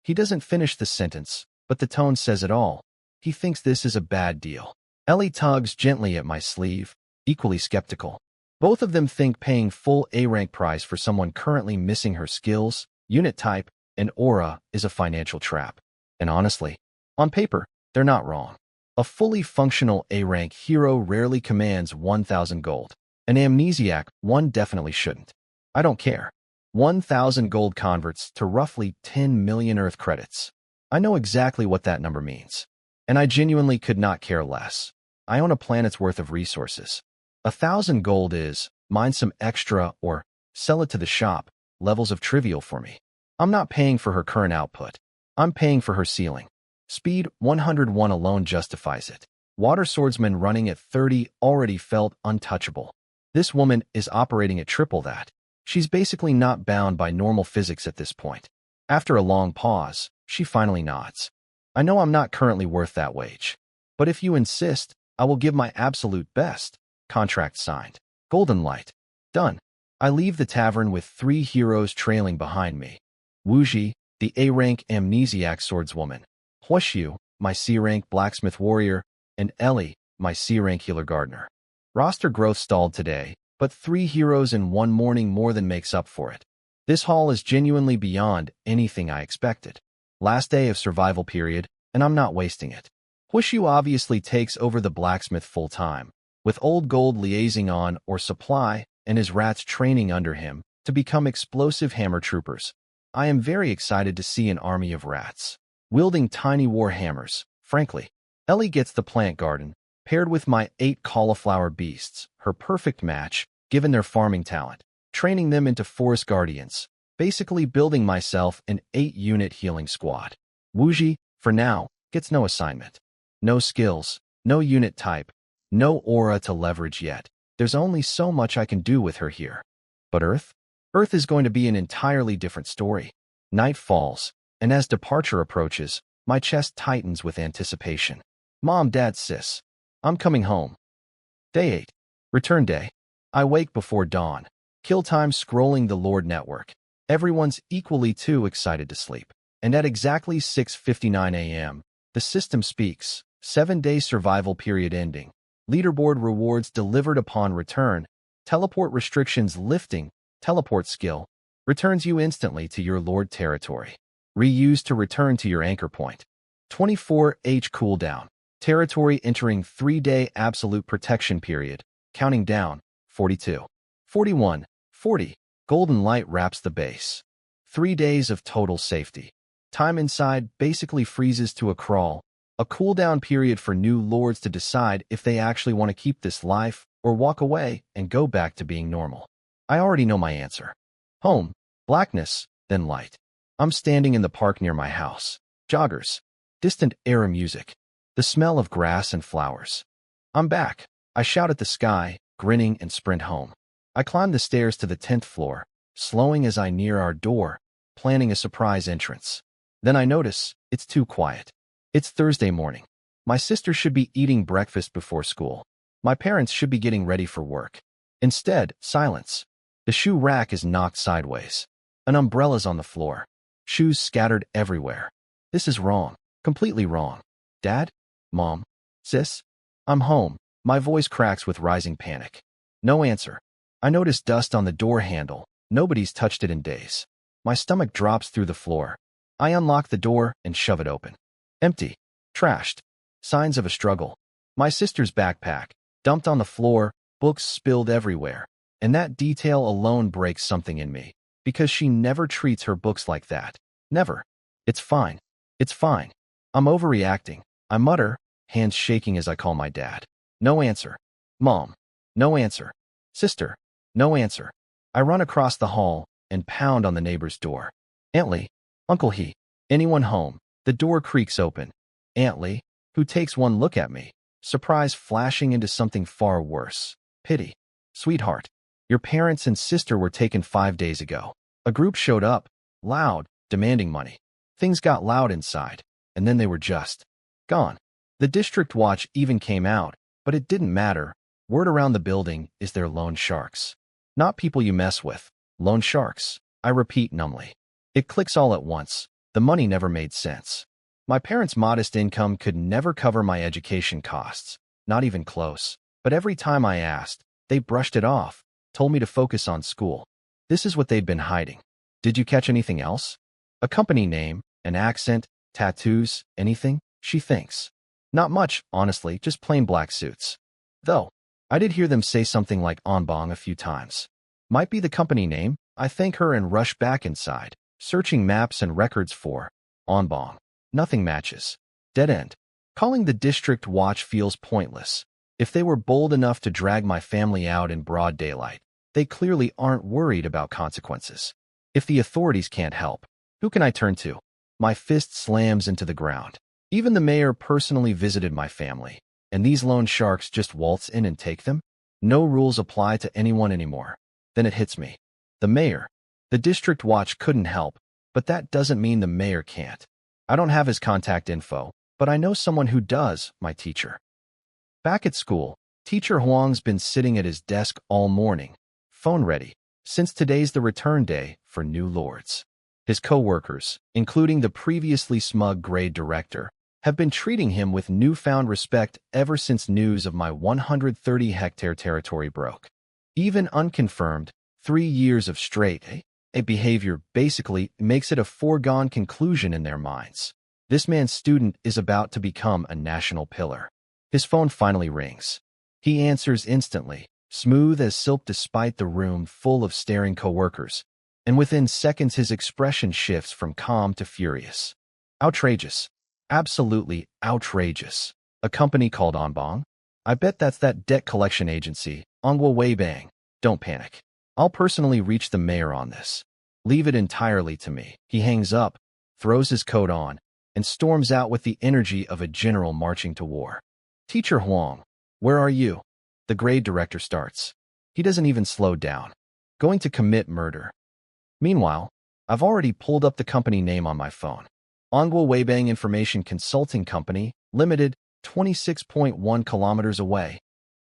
He doesn't finish the sentence, but the tone says it all. He thinks this is a bad deal. Ellie tugs gently at my sleeve, equally skeptical. Both of them think paying full A-rank price for someone currently missing her skills, unit type, and aura is a financial trap. And honestly, on paper, they're not wrong. A fully functional A-rank hero rarely commands 1,000 gold. An amnesiac, one definitely shouldn't. I don't care. 1,000 gold converts to roughly 10 million Earth credits. I know exactly what that number means. And I genuinely could not care less. I own a planet's worth of resources. 1,000 gold is, mine some extra or sell it to the shop, levels of trivial for me. I'm not paying for her current output. I'm paying for her ceiling. Speed 101 alone justifies it. Water swordsman running at 30 already felt untouchable. This woman is operating at triple that. She's basically not bound by normal physics at this point. After a long pause, she finally nods. I know I'm not currently worth that wage. But if you insist, I will give my absolute best. Contract signed. Golden light. Done. I leave the tavern with 3 heroes trailing behind me. Wuji, the A-rank amnesiac swordswoman. Huishu, my C-rank blacksmith warrior. And Ellie, my C-rank healer gardener. Roster growth stalled today, but 3 heroes in one morning more than makes up for it. This haul is genuinely beyond anything I expected. Last day of survival period, and I'm not wasting it. Huishu obviously takes over the blacksmith full-time, with old gold liaising on or supply and his rats training under him to become explosive hammer troopers. I am very excited to see an army of rats, wielding tiny war hammers, frankly. Ellie gets the plant garden, paired with my 8 cauliflower beasts, her perfect match, given their farming talent, training them into forest guardians, basically building myself an 8-unit healing squad. Wuji, for now, gets no assignment. No skills, no unit type, no aura to leverage yet. There's only so much I can do with her here. But Earth? Earth is going to be an entirely different story. Night falls, and as departure approaches, my chest tightens with anticipation. Mom, Dad, Sis. I'm coming home. Day 8. Return day. I wake before dawn. Kill time scrolling the Lord network. Everyone's equally too excited to sleep. And at exactly 6:59 a.m., the system speaks. 7-day survival period ending. Leaderboard rewards delivered upon return. Teleport restrictions lifting. Teleport skill. Returns you instantly to your Lord territory. Reuse to return to your anchor point. 24H cooldown. Territory entering 3-day absolute protection period. Counting down. 42. 41. 40. Golden light wraps the base. 3 days of total safety. Time inside basically freezes to a crawl. A cooldown period for new lords to decide if they actually want to keep this life or walk away and go back to being normal. I already know my answer. Home. Blackness, then light. I'm standing in the park near my house. Joggers. Distant era music. The smell of grass and flowers. I'm back. I shout at the sky, grinning, and sprint home. I climb the stairs to the 10th floor, slowing as I near our door, planning a surprise entrance. Then I notice it's too quiet. It's Thursday morning. My sister should be eating breakfast before school. My parents should be getting ready for work. Instead, silence. The shoe rack is knocked sideways. An umbrella's on the floor. Shoes scattered everywhere. This is wrong. Completely wrong. Dad? Mom? Sis? I'm home. My voice cracks with rising panic. No answer. I notice dust on the door handle. Nobody's touched it in days. My stomach drops through the floor. I unlock the door and shove it open. Empty. Trashed. Signs of a struggle. My sister's backpack, dumped on the floor, books spilled everywhere. And that detail alone breaks something in me, because she never treats her books like that. Never. It's fine. It's fine. I'm overreacting. I mutter, hands shaking as I call my dad. No answer. Mom. No answer. Sister. No answer. I run across the hall and pound on the neighbor's door. Aunt Lee, Uncle He, anyone home? The door creaks open. Aunt Lee, who takes one look at me, surprise flashing into something far worse. Pity. Sweetheart, your parents and sister were taken 5 days ago. A group showed up, loud, demanding money. Things got loud inside, and then they were just gone. The district watch even came out, but it didn't matter. Word around the building is they're loan sharks. Not people you mess with. Loan sharks. I repeat numbly. It clicks all at once. The money never made sense. My parents' modest income could never cover my education costs, not even close. But every time I asked, they brushed it off, told me to focus on school. This is what they'd been hiding. Did you catch anything else? A company name, an accent, tattoos, anything? She thinks. Not much, honestly, just plain black suits. Though, I did hear them say something like Onbong a few times. Might be the company name. I thank her and rush back inside, searching maps and records for Onbong. Nothing matches. Dead end. Calling the district watch feels pointless. If they were bold enough to drag my family out in broad daylight, they clearly aren't worried about consequences. If the authorities can't help, who can I turn to? My fist slams into the ground. Even the mayor personally visited my family, and these loan sharks just waltz in and take them? No rules apply to anyone anymore. Then it hits me. The mayor. The district watch couldn't help, but that doesn't mean the mayor can't. I don't have his contact info, but I know someone who does, my teacher. Back at school, Teacher Huang's been sitting at his desk all morning, phone ready, since today's the return day for new lords. His co-workers, including the previously smug grade director, have been treating him with newfound respect ever since news of my 130-hectare territory broke. Even unconfirmed, 3 years of straight A behavior basically makes it a foregone conclusion in their minds. This man's student is about to become a national pillar. His phone finally rings. He answers instantly, smooth as silk despite the room full of staring coworkers, and within seconds his expression shifts from calm to furious. Outrageous. Absolutely outrageous. A company called Onbong? I bet that's that debt collection agency, Ongwa Weibang. Don't panic. I'll personally reach the mayor on this. Leave it entirely to me. He hangs up, throws his coat on, and storms out with the energy of a general marching to war. Teacher Huang, where are you? The grade director starts. He doesn't even slow down. Going to commit murder. Meanwhile, I've already pulled up the company name on my phone. Ongwa Weibang Information Consulting Company, Limited, 26.1 kilometers away.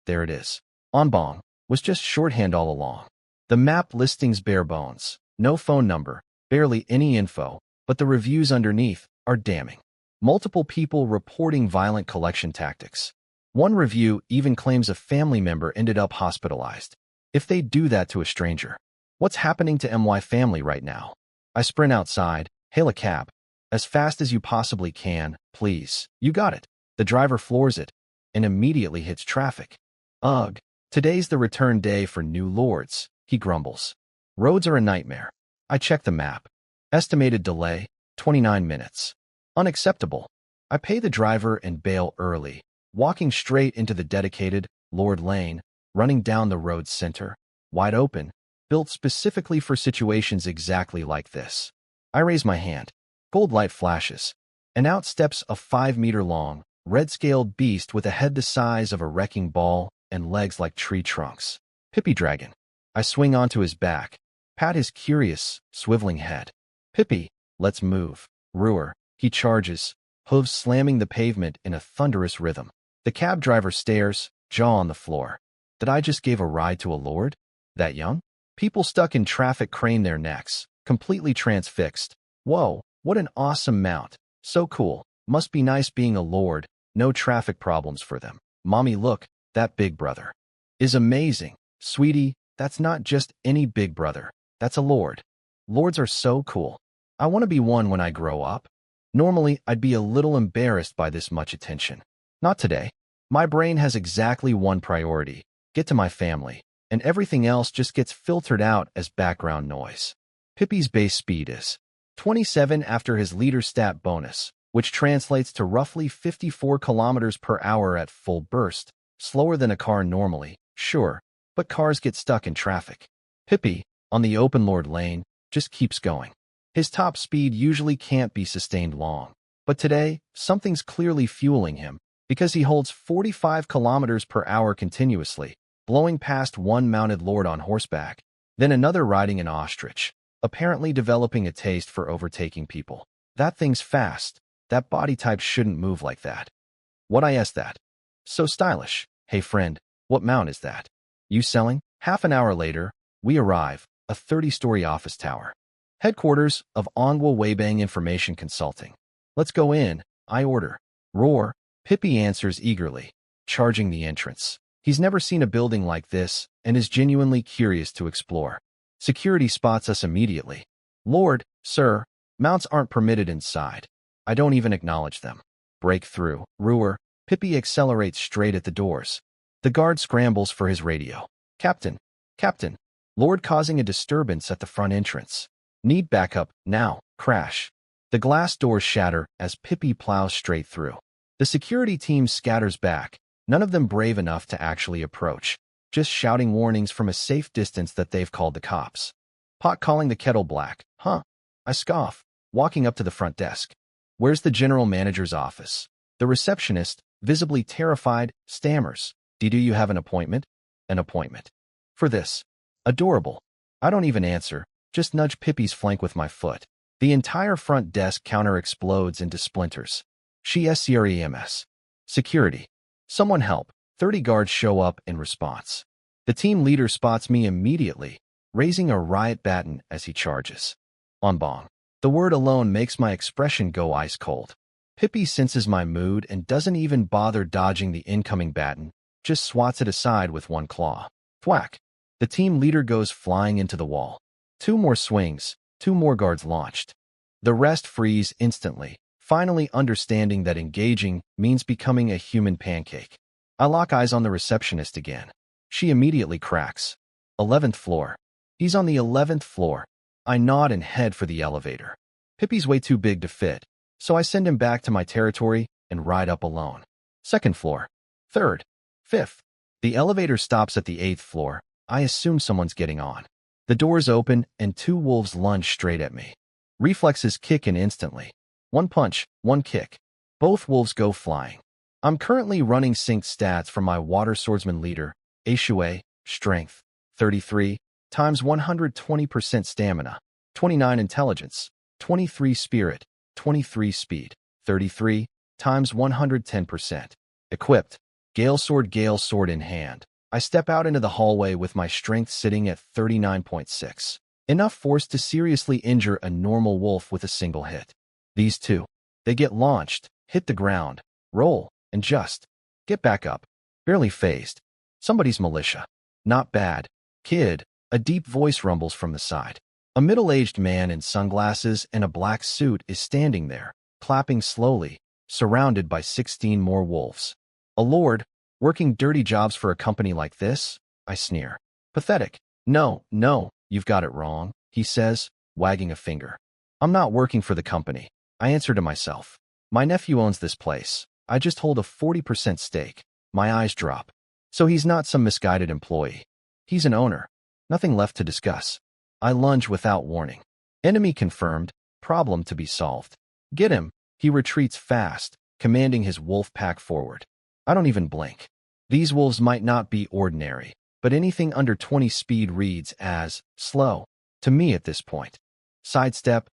There it is. Onbong was just shorthand all along. The map listings bare bones. No phone number, barely any info, but the reviews underneath are damning. Multiple people reporting violent collection tactics. One review even claims a family member ended up hospitalized. If they do that to a stranger, what's happening to MY family right now? I sprint outside, hail a cab. As fast as you possibly can, please. You got it. The driver floors it and immediately hits traffic. Ugh, today's the return day for new lords, he grumbles. Roads are a nightmare. I check the map. Estimated delay, 29 minutes. Unacceptable. I pay the driver and bail early, walking straight into the dedicated Lord Lane, running down the road's center, wide open, built specifically for situations exactly like this. I raise my hand. Gold light flashes, and out steps a 5-meter-long, red-scaled beast with a head the size of a wrecking ball and legs like tree trunks. Pippi Dragon. I swing onto his back, pat his curious, swiveling head. Pippi, let's move. Roar. He charges, hooves slamming the pavement in a thunderous rhythm. The cab driver stares, jaw on the floor. Did I just give a ride to a lord? That young? People stuck in traffic crane their necks, completely transfixed. Whoa, what an awesome mount. So cool. Must be nice being a lord. No traffic problems for them. Mommy, look, that big brother is amazing. Sweetie, that's not just any big brother. That's a lord. Lords are so cool. I want to be one when I grow up. Normally, I'd be a little embarrassed by this much attention. Not today. My brain has exactly one priority. Get to my family. And everything else just gets filtered out as background noise. Pippi's base speed is 27 after his leader stat bonus, which translates to roughly 54 kilometers per hour at full burst, slower than a car normally, sure, but cars get stuck in traffic. Pippi, on the open-lord lane, just keeps going. His top speed usually can't be sustained long, but today, something's clearly fueling him, because he holds 45 kilometers per hour continuously, blowing past one mounted lord on horseback, then another riding an ostrich, apparently developing a taste for overtaking people. That thing's fast. That body type shouldn't move like that. What I asked that? So stylish. Hey friend, what mount is that? You selling? Half an hour later, we arrive, a 30-story office tower. Headquarters of Ongwa Weibang Information Consulting. Let's go in, I order. Roar, Pippi answers eagerly, charging the entrance. He's never seen a building like this and is genuinely curious to explore. Security spots us immediately. Lord, sir, mounts aren't permitted inside. I don't even acknowledge them. Breakthrough. Roar, Pippi accelerates straight at the doors. The guard scrambles for his radio. Captain, Captain, Lord causing a disturbance at the front entrance. Need backup, now, crash. The glass doors shatter as Pippi plows straight through. The security team scatters back, none of them brave enough to actually approach, just shouting warnings from a safe distance that they've called the cops. Pot calling the kettle black, huh? I scoff, walking up to the front desk. Where's the general manager's office? The receptionist, visibly terrified, stammers. Do you have an appointment? An appointment. For this. Adorable. I don't even answer, just nudge Pippi's flank with my foot. The entire front desk counter explodes into splinters. She SCREMS. Security. Someone help. 30 guards show up in response. The team leader spots me immediately, raising a riot baton as he charges. On bong. The word alone makes my expression go ice cold. Pippi senses my mood and doesn't even bother dodging the incoming baton, just swats it aside with one claw. Thwack. The team leader goes flying into the wall. 2 more swings, 2 more guards launched. The rest freeze instantly, finally understanding that engaging means becoming a human pancake. I lock eyes on the receptionist again. She immediately cracks. 11th floor. He's on the 11th floor. I nod and head for the elevator. Pippi's way too big to fit, so I send him back to my territory and ride up alone. 2nd floor. 3rd. 5th. The elevator stops at the 8th floor. I assume someone's getting on. The doors open and 2 wolves lunge straight at me. Reflexes kick in instantly. 1 punch, 1 kick. Both wolves go flying. I'm currently running synced stats from my water swordsman leader, Aishue, strength, 33, times 120% stamina, 29 intelligence, 23 spirit, 23 speed, 33, times 110%. Equipped, Gale sword in hand. I step out into the hallway with my strength sitting at 39.6. Enough force to seriously injure a normal wolf with a single hit. These 2. They get launched, hit the ground, roll, and just get back up. Barely phased. Somebody's militia. Not bad. Kid. A deep voice rumbles from the side. A middle-aged man in sunglasses and a black suit is standing there, clapping slowly, surrounded by 16 more wolves. A lord, working dirty jobs for a company like this? I sneer. Pathetic. No, you've got it wrong, he says, wagging a finger. I'm not working for the company. I answer to myself. My nephew owns this place. I just hold a 40% stake. My eyes drop. So he's not some misguided employee. He's an owner. Nothing left to discuss. I lunge without warning. Enemy confirmed. Problem to be solved. Get him. He retreats fast, commanding his wolf pack forward. I don't even blink. These wolves might not be ordinary, but anything under 20 speed reads as slow to me at this point. Sidestep,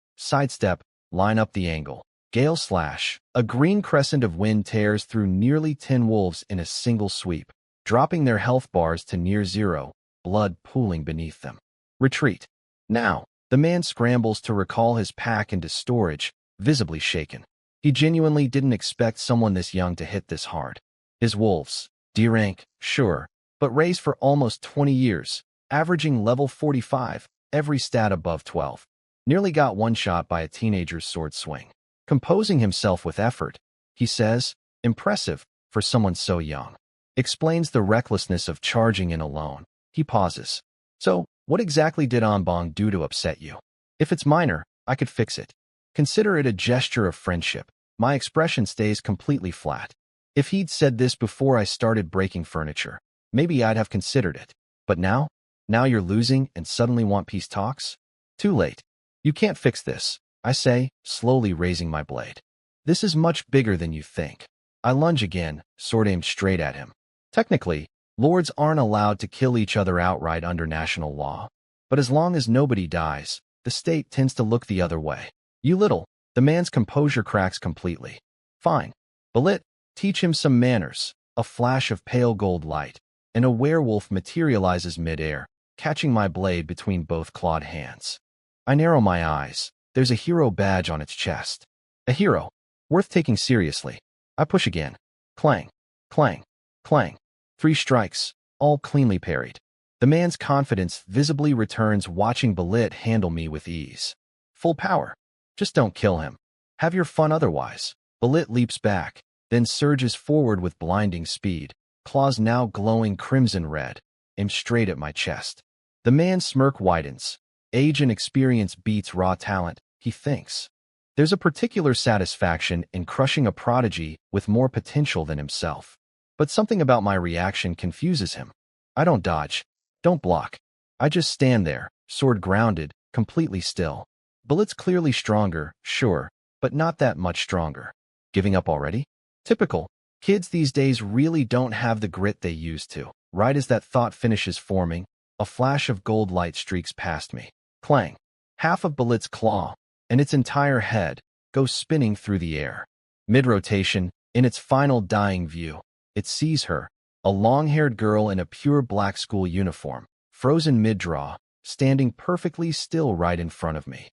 line up the angle. Gale slash. A green crescent of wind tears through nearly 10 wolves in a single sweep, dropping their health bars to near zero, blood pooling beneath them. Retreat. Now, the man scrambles to recall his pack into storage, visibly shaken. He genuinely didn't expect someone this young to hit this hard. His wolves, D rank, sure, but raised for almost 20 years, averaging level 45, every stat above 12. Nearly got one shot by a teenager's sword swing. Composing himself with effort, he says, impressive for someone so young. Explains the recklessness of charging in alone. He pauses. So, what exactly did Anbong do to upset you? If it's minor, I could fix it. Consider it a gesture of friendship. My expression stays completely flat. If he'd said this before I started breaking furniture, maybe I'd have considered it. But now? Now you're losing and suddenly want peace talks? Too late. You can't fix this, I say, slowly raising my blade. This is much bigger than you think. I lunge again, sword aimed straight at him. Technically, lords aren't allowed to kill each other outright under national law. But as long as nobody dies, the state tends to look the other way. You little. The man's composure cracks completely. Fine. Balit, teach him some manners. A flash of pale gold light, and a werewolf materializes midair, catching my blade between both clawed hands. I narrow my eyes. There's a hero badge on its chest. A hero. Worth taking seriously. I push again. Clang. Clang. Clang. 3 strikes, all cleanly parried. The man's confidence visibly returns watching Balit handle me with ease. Full power. Just don't kill him. Have your fun otherwise. Balit leaps back, then surges forward with blinding speed, claws now glowing crimson red, aimed straight at my chest. The man's smirk widens. Age and experience beats raw talent, he thinks. There's a particular satisfaction in crushing a prodigy with more potential than himself. But something about my reaction confuses him. I don't dodge. Don't block. I just stand there, sword grounded, completely still. Balit's clearly stronger, sure, but not that much stronger. Giving up already? Typical. Kids these days really don't have the grit they used to. Right as that thought finishes forming, a flash of gold light streaks past me. Clang. Half of Balit's claw, and its entire head, goes spinning through the air. Mid-rotation, in its final dying view, it sees her, a long-haired girl in a pure black school uniform, frozen mid-draw, standing perfectly still right in front of me.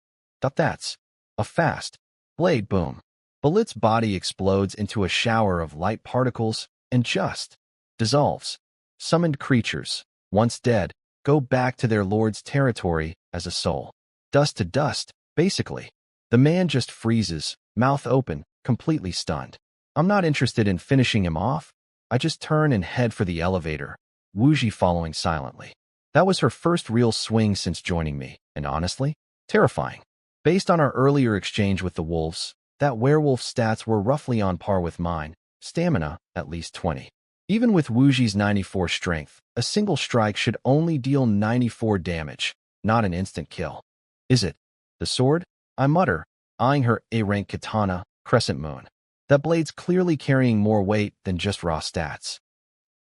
That's a fast blade boom. Balit's body explodes into a shower of light particles and just dissolves. Summoned creatures, once dead, go back to their lord's territory as a soul. Dust to dust, basically. The man just freezes, mouth open, completely stunned. I'm not interested in finishing him off. I just turn and head for the elevator, Wuji following silently. That was her first real swing since joining me, and honestly, terrifying. Based on our earlier exchange with the wolves, that werewolf's stats were roughly on par with mine, stamina at least 20. Even with Wuji's 94 strength, a single strike should only deal 94 damage, not an instant kill. Is it the sword? I mutter, eyeing her A-rank katana, Crescent Moon. That blade's clearly carrying more weight than just raw stats.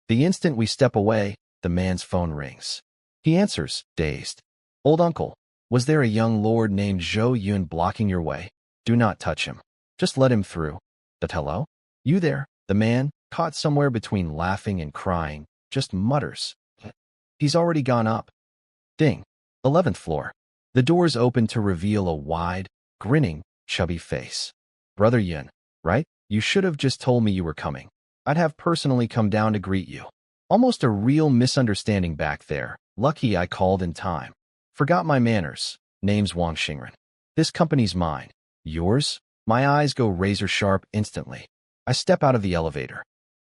The instant we step away, the man's phone rings. He answers, dazed. Old uncle, was there a young lord named Zhou Yun blocking your way? Do not touch him. Just let him through. But hello? You there? The man, caught somewhere between laughing and crying, just mutters. He's already gone up. Ding. 11th floor. The doors open to reveal a wide, grinning, chubby face. Brother Yun, right? You should have just told me you were coming. I'd have personally come down to greet you. Almost a real misunderstanding back there. Lucky I called in time. Forgot my manners. Name's Wang Xingren. This company's mine. Yours? My eyes go razor sharp instantly. I step out of the elevator.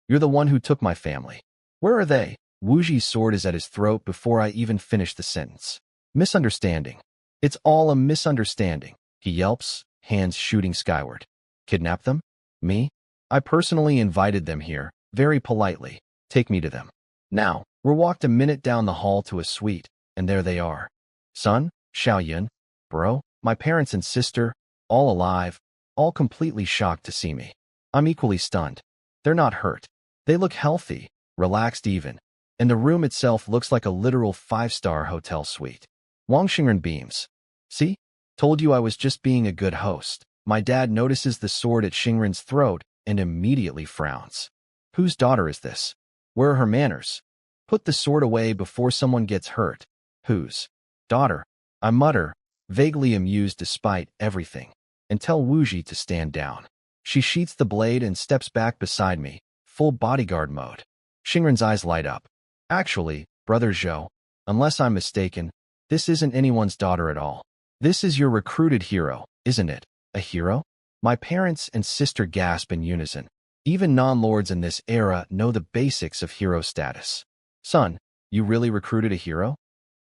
You're the one who took my family. Where are they? Wuji's sword is at his throat before I even finish the sentence. Misunderstanding. It's all a misunderstanding. He yelps, hands shooting skyward. Kidnap them? Me? I personally invited them here, very politely. Take me to them. Now, we're walked a minute down the hall to a suite, and there they are. Son, Xiaoyun, bro, my parents and sister, all alive, all completely shocked to see me. I'm equally stunned. They're not hurt. They look healthy, relaxed even, and the room itself looks like a literal 5-star hotel suite. Wang Xingren beams. See? Told you I was just being a good host. My dad notices the sword at Xingren's throat and immediately frowns. Whose daughter is this? Where are her manners? Put the sword away before someone gets hurt. Whose daughter? I mutter, vaguely amused despite everything, and tell Wuji to stand down. She sheaths the blade and steps back beside me, full bodyguard mode. Xingren's eyes light up. Actually, Brother Zhou, unless I'm mistaken, this isn't anyone's daughter at all. This is your recruited hero, isn't it? A hero? My parents and sister gasp in unison. Even non-lords in this era know the basics of hero status. Son, you really recruited a hero?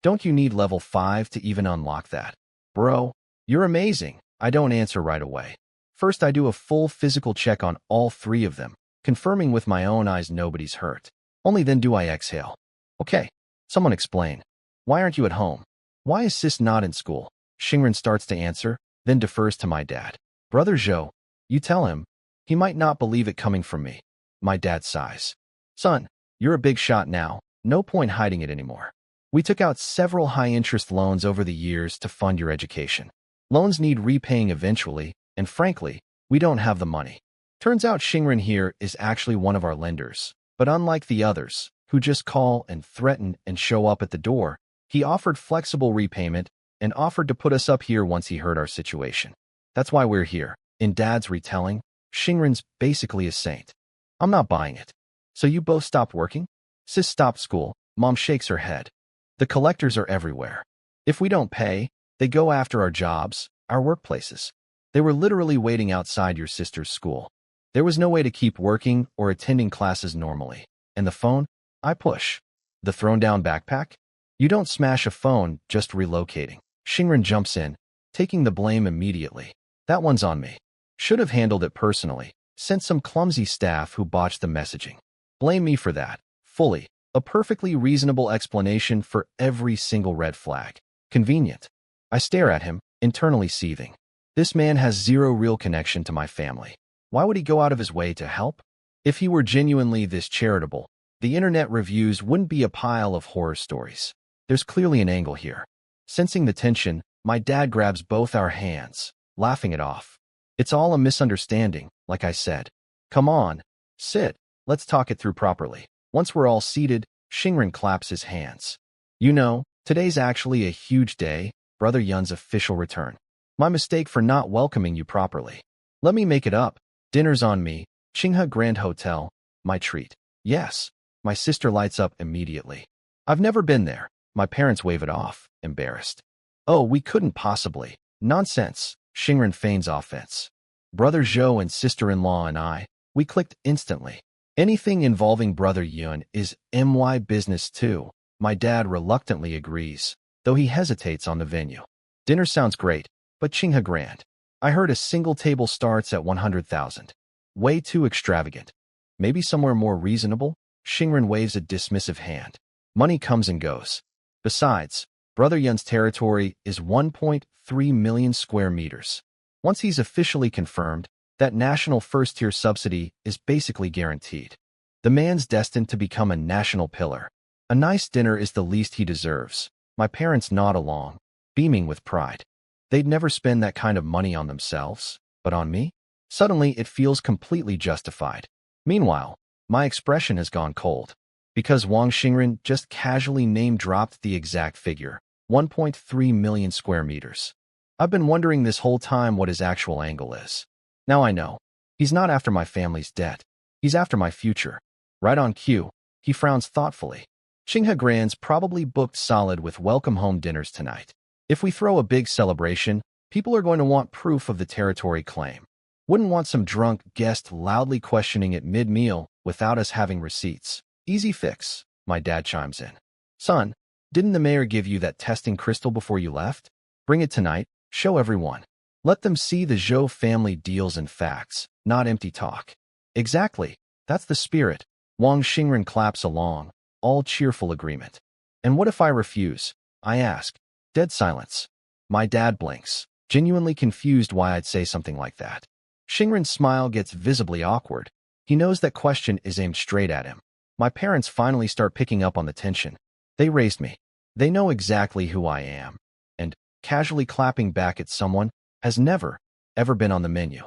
Don't you need level 5 to even unlock that? Bro, you're amazing. I don't answer right away. First, I do a full physical check on all 3 of them, confirming with my own eyes nobody's hurt. Only then do I exhale. Okay, Someone explain. Why aren't you at home? Why is sis not in school? Xingren starts to answer, then defers to my dad. Brother Zhou, you tell him. He might not believe it coming from me. My dad sighs. Son, you're a big shot now. No point hiding it anymore. We took out several high-interest loans over the years to fund your education. Loans need repaying eventually, and frankly, we don't have the money. Turns out Xingren here is actually one of our lenders, but unlike the others, who just call and threaten and show up at the door, he offered flexible repayment and offered to put us up here once he heard our situation. That's why we're here. In Dad's retelling, Xingren's basically a saint. I'm not buying it. So you both stopped working? Sis stopped school. Mom shakes her head. The collectors are everywhere. If we don't pay, they go after our jobs, our workplaces. They were literally waiting outside your sister's school. There was no way to keep working or attending classes normally. And the phone? I push. The thrown-down backpack? You don't smash a phone just relocating. Xingren jumps in, taking the blame immediately. That one's on me. Should have handled it personally. Sent some clumsy staff who botched the messaging. Blame me for that. Fully. A perfectly reasonable explanation for every single red flag. Convenient. I stare at him, internally seething. This man has zero real connection to my family. Why would he go out of his way to help? If he were genuinely this charitable, the internet reviews wouldn't be a pile of horror stories. There's clearly an angle here. Sensing the tension, my dad grabs both our hands, laughing it off. It's all a misunderstanding, like I said. Come on, sit. Let's talk it through properly. Once we're all seated, Xingren claps his hands. You know, today's actually a huge day, Brother Yun's official return. My mistake for not welcoming you properly. Let me make it up. Dinner's on me. Qinghe Grand Hotel. My treat. Yes. My sister lights up immediately. I've never been there. My parents wave it off, embarrassed. Oh, we couldn't possibly. Nonsense. Xingren feigns offense. Brother Zhou and sister-in-law and I, we clicked instantly. Anything involving Brother Yun is MY business too. My dad reluctantly agrees, though he hesitates on the venue. Dinner sounds great, but Qinghe Grand. I heard a single table starts at 100,000. Way too extravagant. Maybe somewhere more reasonable? Xingren waves a dismissive hand. Money comes and goes. Besides, Brother Yun's territory is 1.3 million square meters. Once he's officially confirmed, that national first-tier subsidy is basically guaranteed. The man's destined to become a national pillar. A nice dinner is the least he deserves. My parents nod along, beaming with pride. They'd never spend that kind of money on themselves, but on me? Suddenly, it feels completely justified. Meanwhile, my expression has gone cold. Because Wang Xingren just casually name-dropped the exact figure, 1.3 million square meters. I've been wondering this whole time what his actual angle is. Now I know. He's not after my family's debt. He's after my future. Right on cue, he frowns thoughtfully. Qinghe Grand's probably booked solid with welcome home dinners tonight. If we throw a big celebration, people are going to want proof of the territory claim. Wouldn't want some drunk guest loudly questioning it mid-meal without us having receipts. Easy fix, my dad chimes in. Son, didn't the mayor give you that testing crystal before you left? Bring it tonight, show everyone. Let them see the Zhou family deals and facts, not empty talk. Exactly, that's the spirit. Wang Xingren claps along, all cheerful agreement. And what if I refuse? I ask. Dead silence. My dad blinks, genuinely confused why I'd say something like that. Xingren's smile gets visibly awkward. He knows that question is aimed straight at him. My parents finally start picking up on the tension. They raised me. They know exactly who I am. And casually clapping back at someone has never, ever been on the menu.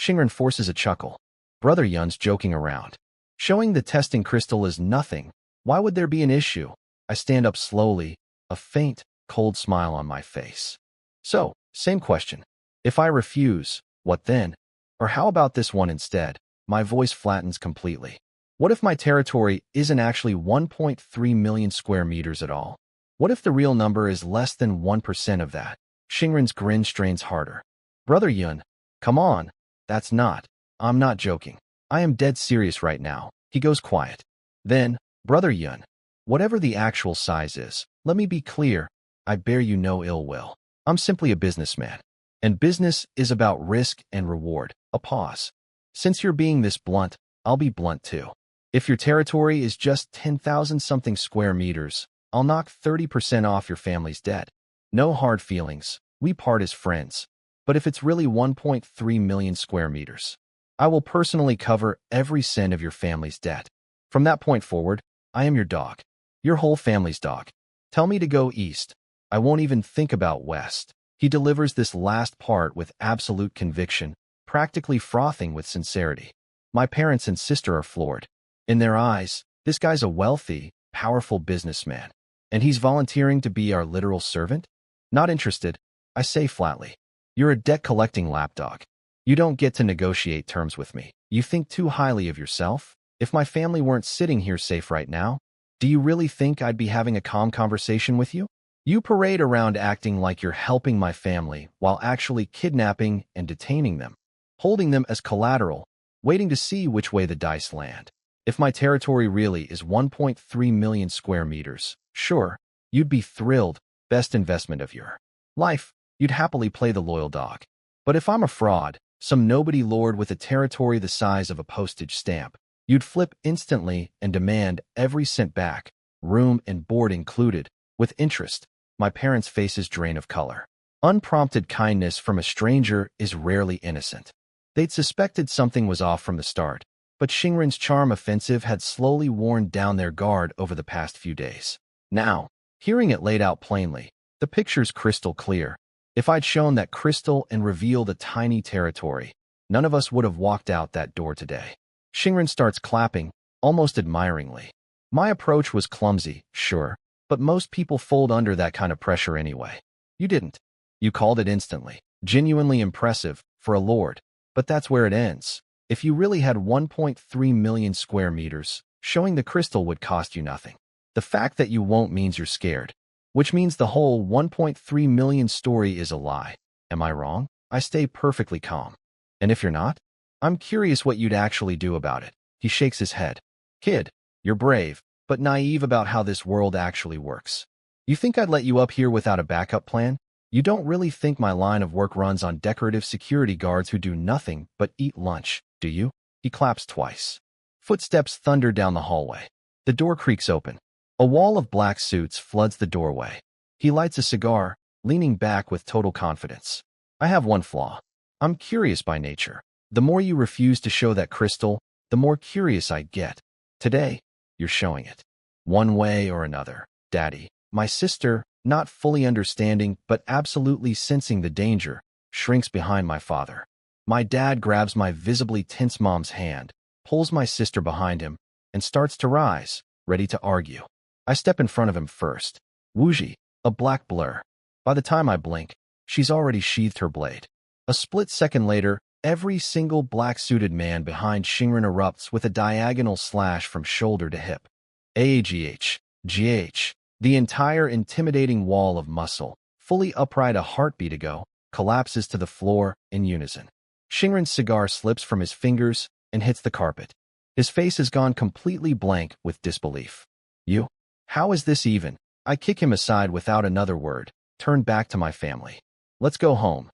Xingren forces a chuckle. Brother Yun's joking around. Showing the testing crystal is nothing. Why would there be an issue? I stand up slowly, a faint, cold smile on my face. So, same question. If I refuse, what then? Or how about this one instead? My voice flattens completely. What if my territory isn't actually 1.3 million square meters at all? What if the real number is less than 1% of that? Xingren's grin strains harder. Brother Yun, come on. That's not. I'm not joking. I am dead serious right now. He goes quiet. Then, Brother Yun, whatever the actual size is, let me be clear. I bear you no ill will. I'm simply a businessman. And business is about risk and reward. A pause. Since you're being this blunt, I'll be blunt too. If your territory is just 10,000 something square meters, I'll knock 30% off your family's debt. No hard feelings. We part as friends. But if it's really 1.3 million square meters, I will personally cover every cent of your family's debt. From that point forward, I am your dog. Your whole family's dog. Tell me to go east. I won't even think about west. He delivers this last part with absolute conviction, practically frothing with sincerity. My parents and sister are floored. In their eyes, this guy's a wealthy, powerful businessman. And he's volunteering to be our literal servant? Not interested, I say flatly. You're a debt-collecting lapdog. You don't get to negotiate terms with me. You think too highly of yourself? If my family weren't sitting here safe right now, do you really think I'd be having a calm conversation with you? You parade around acting like you're helping my family while actually kidnapping and detaining them, holding them as collateral, waiting to see which way the dice land. If my territory really is 1.3 million square meters, sure, you'd be thrilled, best investment of your life. You'd happily play the loyal dog. But if I'm a fraud, some nobody lord with a territory the size of a postage stamp, you'd flip instantly and demand every cent back, room and board included, with interest. My parents' faces drain of color. Unprompted kindness from a stranger is rarely innocent. They'd suspected something was off from the start, but Xingren's charm offensive had slowly worn down their guard over the past few days. Now, hearing it laid out plainly, the picture's crystal clear. If I'd shown that crystal and revealed a tiny territory, none of us would have walked out that door today. Xingren starts clapping, almost admiringly. My approach was clumsy, sure, but most people fold under that kind of pressure anyway. You didn't. You called it instantly. Genuinely impressive, for a lord. But that's where it ends. If you really had 1.3 million square meters, showing the crystal would cost you nothing. The fact that you won't means you're scared, which means the whole 1.3 million story is a lie. Am I wrong? I stay perfectly calm. And if you're not, I'm curious what you'd actually do about it. He shakes his head. Kid, you're brave, but naive about how this world actually works. You think I'd let you up here without a backup plan? You don't really think my line of work runs on decorative security guards who do nothing but eat lunch, do you? He claps twice. Footsteps thunder down the hallway. The door creaks open. A wall of black suits floods the doorway. He lights a cigar, leaning back with total confidence. I have one flaw. I'm curious by nature. The more you refuse to show that crystal, the more curious I get. Today, you're showing it. One way or another. Daddy, my sister, not fully understanding but absolutely sensing the danger, shrinks behind my father. My dad grabs my visibly tense mom's hand, pulls my sister behind him, and starts to rise, ready to argue. I step in front of him first. Wuji, a black blur. By the time I blink, she's already sheathed her blade. A split second later, every single black-suited man behind Xingren erupts with a diagonal slash from shoulder to hip. AAGH, GH. The entire intimidating wall of muscle, fully upright a heartbeat ago, collapses to the floor in unison. Xingren's cigar slips from his fingers and hits the carpet. His face has gone completely blank with disbelief. You? How is this even? I kick him aside without another word, turn back to my family. Let's go home.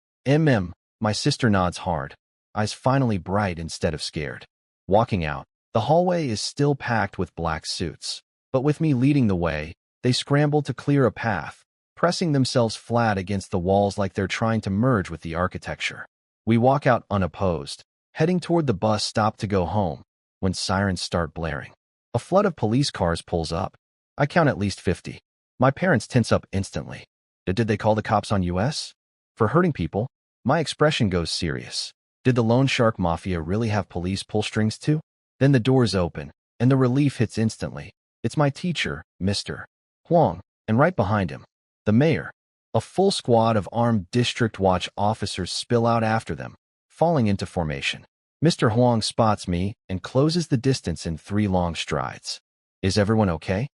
My sister nods hard, eyes finally bright instead of scared. Walking out, the hallway is still packed with black suits, but with me leading the way, they scramble to clear a path, pressing themselves flat against the walls like they're trying to merge with the architecture. We walk out unopposed, heading toward the bus stop to go home, when sirens start blaring. A flood of police cars pulls up. I count at least 50. My parents tense up instantly. Did they call the cops on us? For hurting people? My expression goes serious. Did the loan shark mafia really have police pull strings too? Then the doors open, and the relief hits instantly. It's my teacher, Mr. Huang, and right behind him, the mayor. A full squad of armed district watch officers spill out after them, falling into formation. Mr. Huang spots me and closes the distance in 3 long strides. Is everyone okay?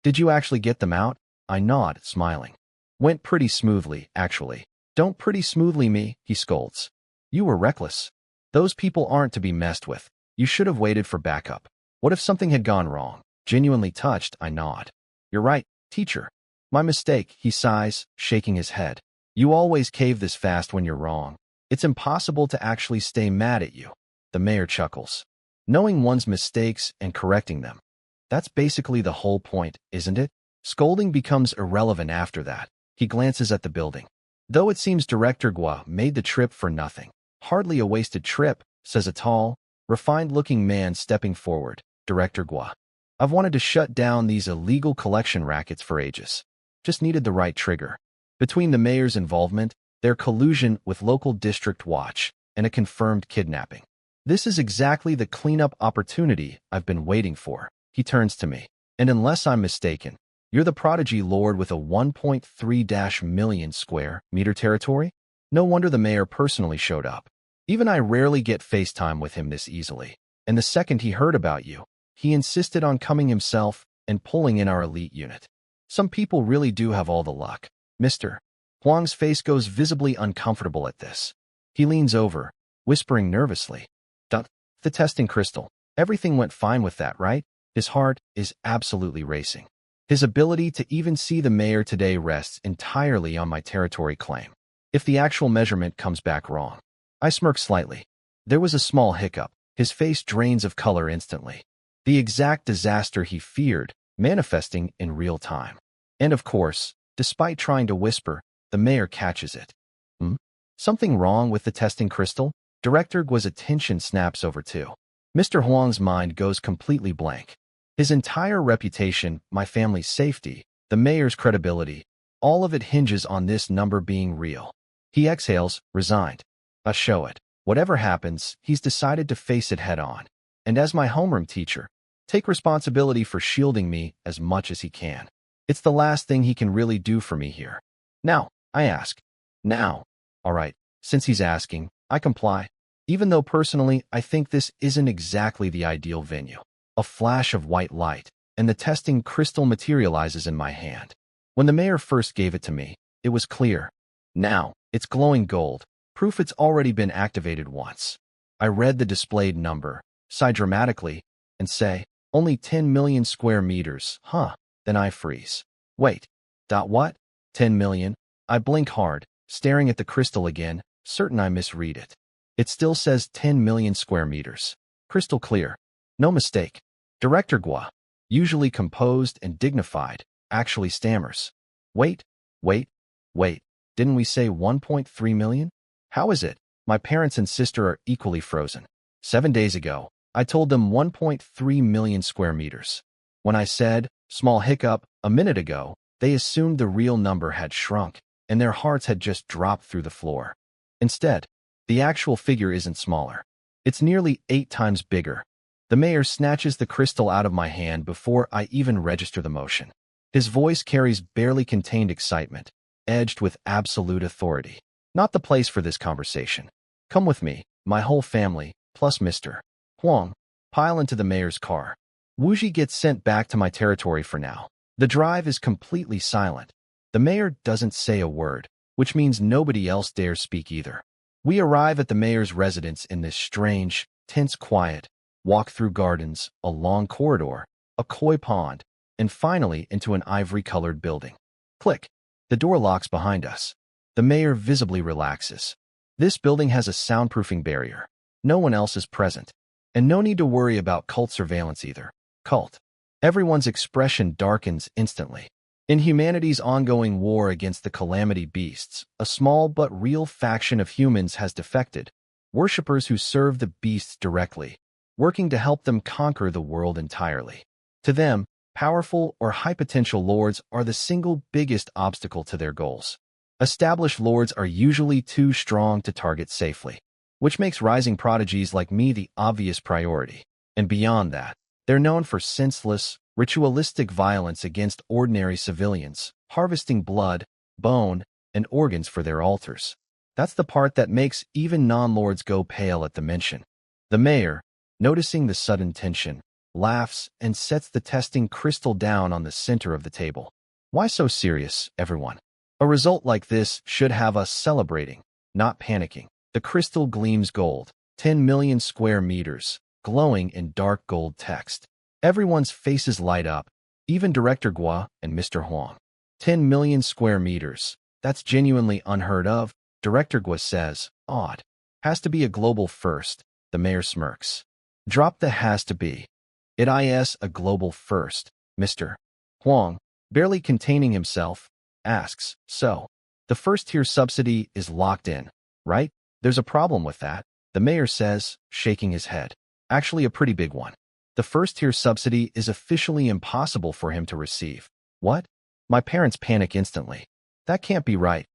Did you actually get them out? I nod, smiling. Went pretty smoothly, actually. Don't pretty smoothly me, he scolds. You were reckless. Those people aren't to be messed with. You should have waited for backup. What if something had gone wrong? Genuinely touched, I nod. You're right, teacher. My mistake, he sighs, shaking his head. You always cave this fast when you're wrong. It's impossible to actually stay mad at you. The mayor chuckles. Knowing one's mistakes and correcting them. That's basically the whole point, isn't it? Scolding becomes irrelevant after that. He glances at the building. Though it seems Director Gua made the trip for nothing. Hardly a wasted trip, says a tall, refined-looking man stepping forward. Director Gua. I've wanted to shut down these illegal collection rackets for ages. Just needed the right trigger. Between the mayor's involvement, their collusion with local district watch, and a confirmed kidnapping. This is exactly the cleanup opportunity I've been waiting for. He turns to me. And unless I'm mistaken, you're the prodigy lord with a 1.3 million square meter territory? No wonder the mayor personally showed up. Even I rarely get FaceTime with him this easily. And the second he heard about you, he insisted on coming himself and pulling in our elite unit. Some people really do have all the luck. Mr. Huang's face goes visibly uncomfortable at this. He leans over, whispering nervously. The testing crystal. Everything went fine with that, right? His heart is absolutely racing. His ability to even see the mayor today rests entirely on my territory claim. If the actual measurement comes back wrong. I smirk slightly. There was a small hiccup. His face drains of color instantly. The exact disaster he feared, manifesting in real time. And of course, despite trying to whisper, the mayor catches it. Something wrong with the testing crystal? Director Gua's attention snaps over too. Mr. Huang's mind goes completely blank. His entire reputation, my family's safety, the mayor's credibility, all of it hinges on this number being real. He exhales, resigned. I show it. Whatever happens, he's decided to face it head on. And as my homeroom teacher, take responsibility for shielding me as much as he can. It's the last thing he can really do for me here. Now, I ask. Now. All right, since he's asking, I comply. Even though personally, I think this isn't exactly the ideal venue. A flash of white light, and the testing crystal materializes in my hand. When the mayor first gave it to me, it was clear. Now, it's glowing gold, proof it's already been activated once. I read the displayed number, sigh dramatically, and say, only 10 million square meters, huh? Then I freeze. Wait. What? 10 million? I blink hard, staring at the crystal again, certain I misread it. It still says 10 million square meters. Crystal clear. No mistake. Director Gua, usually composed and dignified, actually stammers. Wait. Didn't we say 1.3 million? How is it? My parents and sister are equally frozen. 7 days ago, I told them 1.3 million square meters. When I said, small hiccup, a minute ago, they assumed the real number had shrunk, and their hearts had just dropped through the floor. Instead, the actual figure isn't smaller. It's nearly 8 times bigger. The mayor snatches the crystal out of my hand before I even register the motion. His voice carries barely contained excitement, edged with absolute authority. Not the place for this conversation. Come with me, my whole family, plus Mr. Huang, pile into the mayor's car. Wuji gets sent back to my territory for now. The drive is completely silent. The mayor doesn't say a word, which means nobody else dares speak either. We arrive at the mayor's residence in this strange, tense quiet, walk through gardens, a long corridor, a koi pond, and finally into an ivory-colored building. Click. The door locks behind us. The mayor visibly relaxes. This building has a soundproofing barrier. No one else is present. And no need to worry about cult surveillance either. Cult. Everyone's expression darkens instantly. In humanity's ongoing war against the calamity beasts, a small but real faction of humans has defected, worshippers who serve the beasts directly, working to help them conquer the world entirely. To them, powerful or high-potential lords are the single biggest obstacle to their goals. Established lords are usually too strong to target safely, which makes rising prodigies like me the obvious priority. And beyond that, they're known for senseless, ritualistic violence against ordinary civilians, harvesting blood, bone, and organs for their altars. That's the part that makes even non-lords go pale at the mention. The mayor, noticing the sudden tension, laughs and sets the testing crystal down on the center of the table. Why so serious, everyone? A result like this should have us celebrating, not panicking. The crystal gleams gold, 10 million square meters, glowing in dark gold text. Everyone's faces light up, even Director Gua and Mr. Huang. 10 million square meters. That's genuinely unheard of, Director Gua says, odd. Has to be a global first, the mayor smirks. Drop the has to be. It is a global first, Mr. Huang. barely containing himself, asks, "So, the first-tier subsidy is locked in, right?" "There's a problem with that," the mayor says, shaking his head. "Actually, a pretty big one. The first-tier subsidy is officially impossible for him to receive." "What?" My parents panic instantly. "That can't be right,"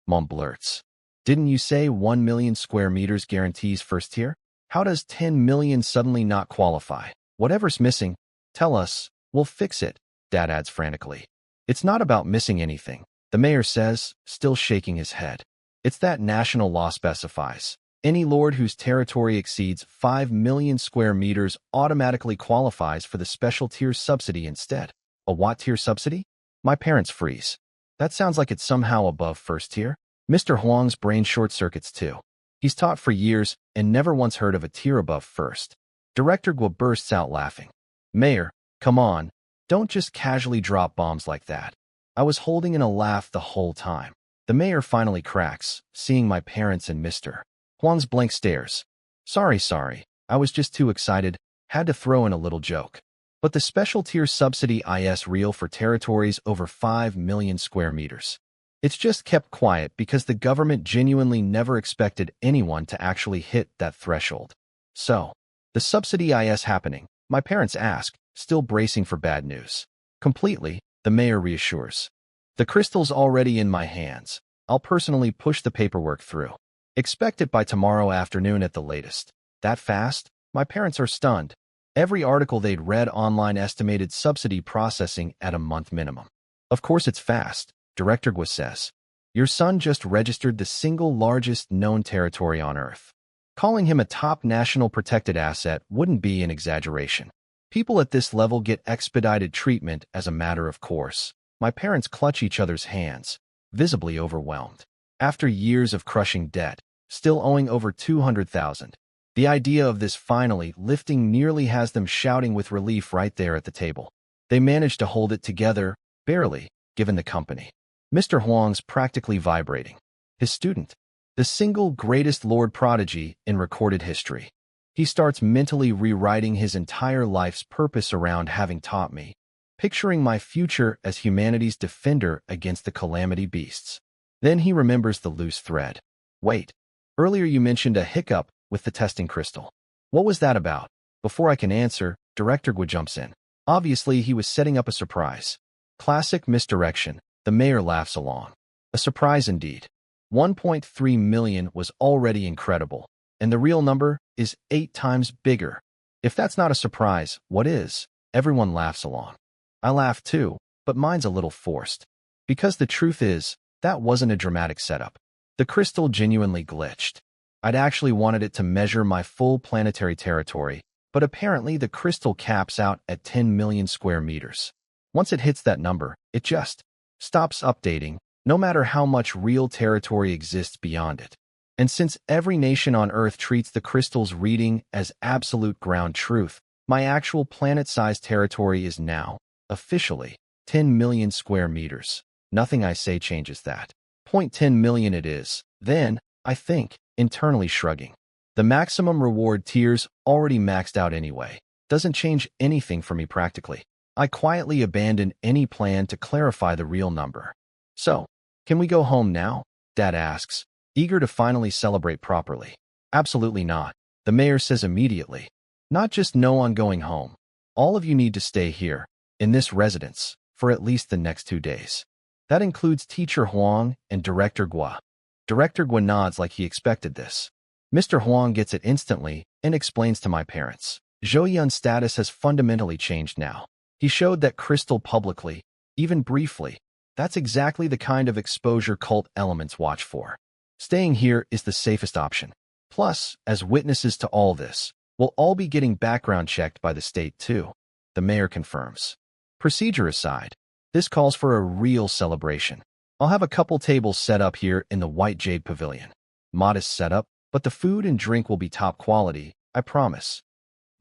Mom blurts. "Didn't you say 1 million square meters guarantees first tier? How does 10 million suddenly not qualify? Whatever's missing, tell us, we'll fix it," Dad adds frantically. "It's not about missing anything," the mayor says, still shaking his head. "It's that national law specifies any lord whose territory exceeds 5 million square meters automatically qualifies for the special tier subsidy instead." "A what tier subsidy?" My parents freeze. "That sounds like it's somehow above first tier." Mr. Huang's brain short-circuits too. He's taught for years and never once heard of a tier above first. Director Gua bursts out laughing. "Mayor, come on, don't just casually drop bombs like that. I was holding in a laugh the whole time." The mayor finally cracks, seeing my parents and Mr. Huang's blank stares. Sorry, I was just too excited, had to throw in a little joke. But the special tier subsidy is real for territories over 5 million square meters. It's just kept quiet because the government genuinely never expected anyone to actually hit that threshold. "So, the subsidy is happening?" my parents ask, still bracing for bad news. "Completely," the mayor reassures. "The crystal's already in my hands. I'll personally push the paperwork through. Expect it by tomorrow afternoon at the latest." "That fast?" My parents are stunned. Every article they'd read online estimated subsidy processing at a month minimum. "Of course it's fast," Director Gua says. "Your son just registered the single largest known territory on Earth. Calling him a top national protected asset wouldn't be an exaggeration. People at this level get expedited treatment as a matter of course." My parents clutch each other's hands, visibly overwhelmed. After years of crushing debt, still owing over 200,000, the idea of this finally lifting nearly has them shouting with relief right there at the table. They manage to hold it together, barely, given the company. Mr. Huang's practically vibrating. His student, the single greatest Lord Prodigy in recorded history. He starts mentally rewriting his entire life's purpose around having taught me, picturing my future as humanity's defender against the calamity beasts. Then he remembers the loose thread. "Wait, earlier you mentioned a hiccup with the testing crystal. What was that about?" Before I can answer, Director Gua jumps in. Obviously, he was setting up a surprise. Classic misdirection, the mayor laughs along. A surprise indeed. 1.3 million was already incredible, and the real number is 8 times bigger. If that's not a surprise, what is? Everyone laughs along. I laugh too, but mine's a little forced. Because the truth is, that wasn't a dramatic setup. The crystal genuinely glitched. I'd actually wanted it to measure my full planetary territory, but apparently the crystal caps out at 10 million square meters. Once it hits that number, it just stops updating, no matter how much real territory exists beyond it. And since every nation on Earth treats the crystal's reading as absolute ground truth, my actual planet-sized territory is now, officially, 10 million square meters. Nothing I say changes that. 0.10 million it is. Then, I think, internally shrugging. The maximum reward tiers already maxed out anyway. Doesn't change anything for me practically. I quietly abandon any plan to clarify the real number. "So, can we go home now?" Dad asks, eager to finally celebrate properly. "Absolutely not," the mayor says immediately. "Not just no on going home. All of you need to stay here, in this residence, for at least the next 2 days. That includes Teacher Huang and Director Gua." Director Gua nods like he expected this. Mr. Huang gets it instantly and explains to my parents. Zhou Yun's status has fundamentally changed now. He showed that crystal publicly, even briefly. That's exactly the kind of exposure cult elements watch for. Staying here is the safest option. Plus, as witnesses to all this, we'll all be getting background checked by the state too, the mayor confirms. Procedure aside, this calls for a real celebration. I'll have a couple tables set up here in the White Jade Pavilion. Modest setup, but the food and drink will be top quality, I promise.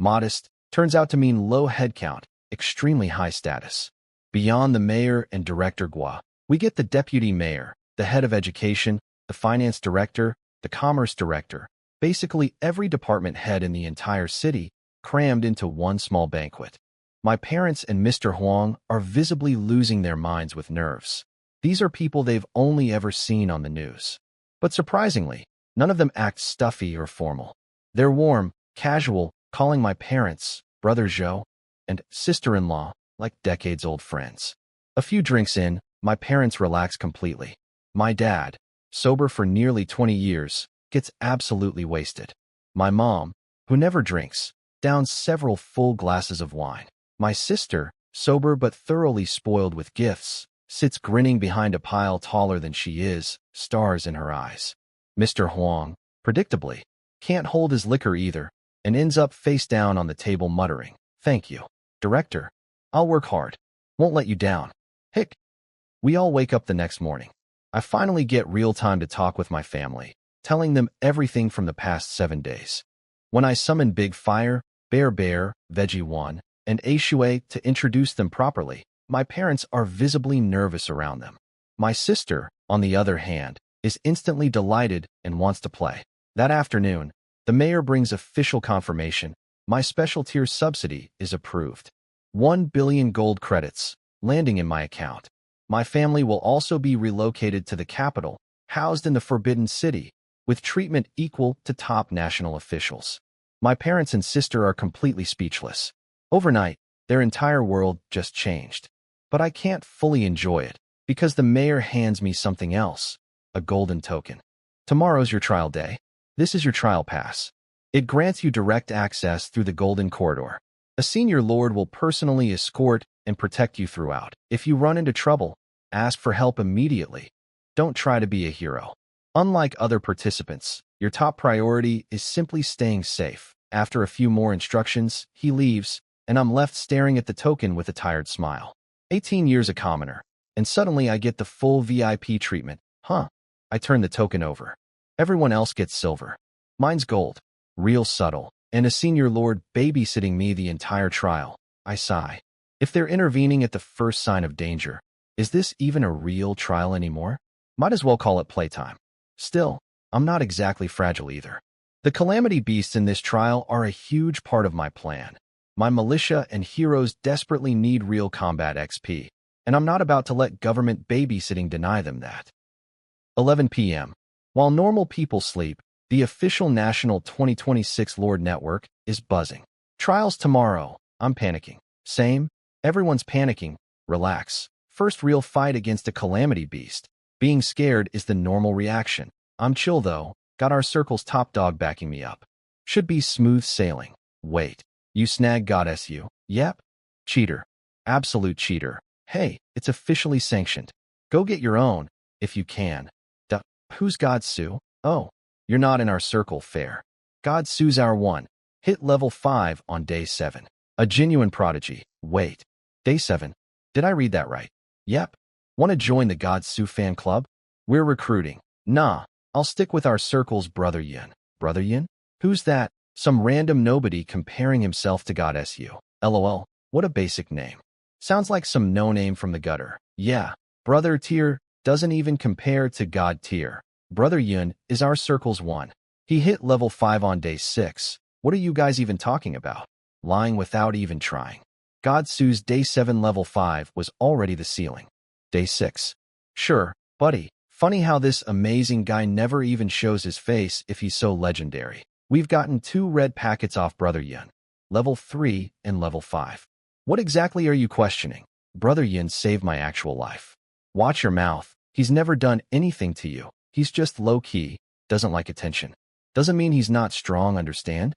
Modest turns out to mean low headcount, extremely high status. Beyond the mayor and Director Gua, we get the deputy mayor, the head of education, the finance director, the commerce director, basically every department head in the entire city, crammed into one small banquet. My parents and Mr. Huang are visibly losing their minds with nerves. These are people they've only ever seen on the news. But surprisingly, none of them act stuffy or formal. They're warm, casual, calling my parents, brother Zhou, and sister-in-law like decades-old friends. A few drinks in, my parents relax completely. My dad, sober for nearly 20 years, gets absolutely wasted. My mom, who never drinks, downs several full glasses of wine. My sister, sober but thoroughly spoiled with gifts, sits grinning behind a pile taller than she is, stars in her eyes. Mr. Huang, predictably, can't hold his liquor either, and ends up face down on the table muttering, "Thank you, director. I'll work hard. Won't let you down." Hick. We all wake up the next morning. I finally get real time to talk with my family, telling them everything from the past 7 days. When I summon Big Fire, Bear, Veggie 1, and Aishui to introduce them properly, my parents are visibly nervous around them. My sister, on the other hand, is instantly delighted and wants to play. That afternoon, the mayor brings official confirmation. My special tier subsidy is approved. 1 billion gold credits, landing in my account. My family will also be relocated to the capital, housed in the Forbidden City, with treatment equal to top national officials. My parents and sister are completely speechless. Overnight, their entire world just changed. But I can't fully enjoy it, because the mayor hands me something else, a golden token. Tomorrow's your trial day. This is your trial pass. It grants you direct access through the Golden Corridor. A senior lord will personally escort and protect you throughout. If you run into trouble, ask for help immediately. Don't try to be a hero. Unlike other participants, your top priority is simply staying safe. After a few more instructions, he leaves, and I'm left staring at the token with a tired smile. 18 years a commoner, and suddenly I get the full VIP treatment. I turn the token over. Everyone else gets silver. Mine's gold, real subtle, and a senior lord babysitting me the entire trial. I sigh. If they're intervening at the first sign of danger, is this even a real trial anymore? Might as well call it playtime. Still, I'm not exactly fragile either. The calamity beasts in this trial are a huge part of my plan. My militia and heroes desperately need real combat XP, and I'm not about to let government babysitting deny them that. 11 p.m. While normal people sleep, the official national 2026 Lord Network is buzzing. Trials tomorrow. I'm panicking. Same. Everyone's panicking. Relax. First real fight against a calamity beast. Being scared is the normal reaction. I'm chill though. Got our circle's top dog backing me up. Should be smooth sailing. Wait. You snag Goddess you? Yep. Cheater. Absolute cheater. Hey, it's officially sanctioned. Go get your own, if you can. Who's God Su? Oh, you're not in our circle, fair. God Su's our one. Hit level 5 on day 7. A genuine prodigy. Wait. Day 7. Did I read that right? Yep. Want to join the God Su fan club? We're recruiting. Nah, I'll stick with our circle's Brother Yin. Brother Yin? Who's that? Some random nobody comparing himself to God Su. LOL. What a basic name. Sounds like some no-name from the gutter. Yeah. Brother tier doesn't even compare to God tier. Brother Yun is our circle's one. He hit level 5 on day 6. What are you guys even talking about? Lying without even trying. God Su's day 7 level 5 was already the ceiling. Day 6. Sure, buddy. Funny how this amazing guy never even shows his face if he's so legendary. We've gotten 2 red packets off Brother Yun. Level 3 and level 5. What exactly are you questioning? Brother Yun saved my actual life. Watch your mouth. He's never done anything to you. He's just low-key, doesn't like attention. Doesn't mean he's not strong, understand?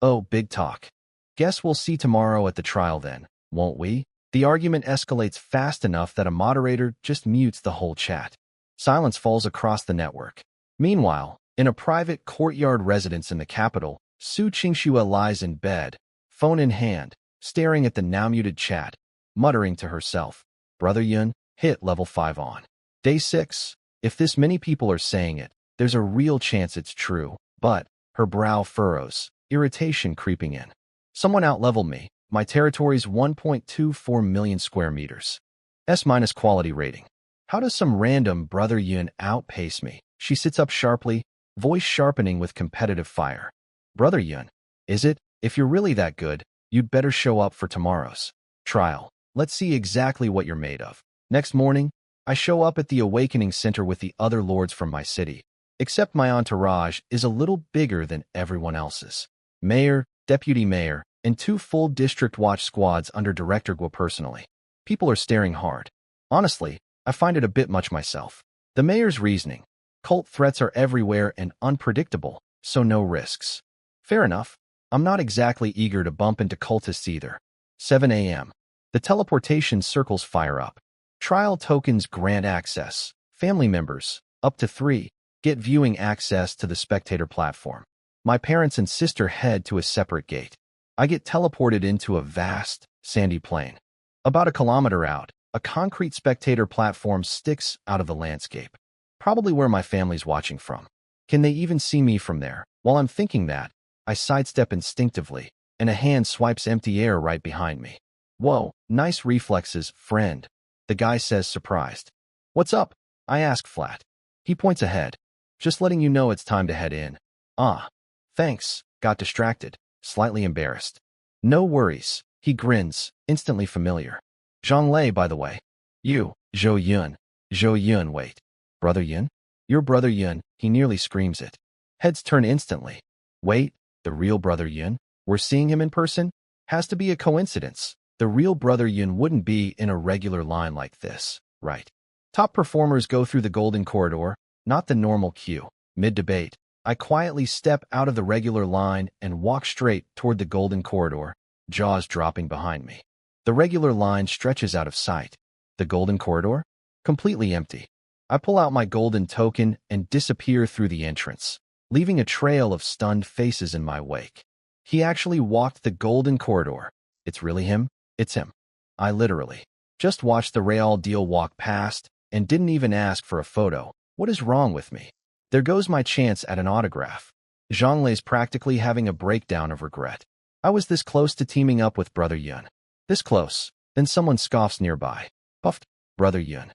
Oh, big talk. Guess we'll see tomorrow at the trial then, won't we? The argument escalates fast enough that a moderator just mutes the whole chat. Silence falls across the network. Meanwhile, in a private courtyard residence in the capital, Su Qingxue lies in bed, phone in hand, staring at the now-muted chat, muttering to herself. Brother Yun, hit level 5 on. Day 6. If this many people are saying it, there's a real chance it's true, but her brow furrows, irritation creeping in. Someone outleveled me. My territory's 1.24 million square meters. S- quality rating. How does some random Brother Yun outpace me? She sits up sharply, voice sharpening with competitive fire. Brother Yun, is it? If you're really that good, you'd better show up for tomorrow's Trial. Let's see exactly what you're made of. Next morning, I show up at the Awakening Center with the other lords from my city. Except my entourage is a little bigger than everyone else's. Mayor, deputy mayor, and 2 full district watch squads under Director Guo personally. People are staring hard. Honestly, I find it a bit much myself. The mayor's reasoning. Cult threats are everywhere and unpredictable, so no risks. Fair enough. I'm not exactly eager to bump into cultists either. 7 a.m. The teleportation circles fire up. Trial tokens grant access. Family members, up to 3, get viewing access to the spectator platform. My parents and sister head to a separate gate. I get teleported into a vast, sandy plain. About a kilometer out, a concrete spectator platform sticks out of the landscape. Probably where my family's watching from. Can they even see me from there? While I'm thinking that, I sidestep instinctively, and a hand swipes empty air right behind me. Whoa, nice reflexes, friend. The guy says, surprised. What's up? I ask flat. He points ahead. Just letting you know it's time to head in. Ah, thanks. Got distracted, slightly embarrassed. No worries. He grins, instantly familiar. Zhonglei, by the way. You, Zhou Yun. Zhou Yun, wait. Brother Yun? Your brother Yun, he nearly screams it. Heads turn instantly. Wait, the real brother Yun? We're seeing him in person? Has to be a coincidence. The real brother Yun wouldn't be in a regular line like this, right? Top performers go through the golden corridor, not the normal queue. Mid-debate, I quietly step out of the regular line and walk straight toward the golden corridor, jaws dropping behind me. The regular line stretches out of sight. The golden corridor? Completely empty. I pull out my golden token and disappear through the entrance, leaving a trail of stunned faces in my wake. He actually walked the golden corridor. It's really him? It's him. I literally just watched the Real deal walk past and didn't even ask for a photo. What is wrong with me? There goes my chance at an autograph. Zhonglei's practically having a breakdown of regret. I was this close to teaming up with Brother Yun. This close. Then someone scoffs nearby. Puffed. Brother Yun.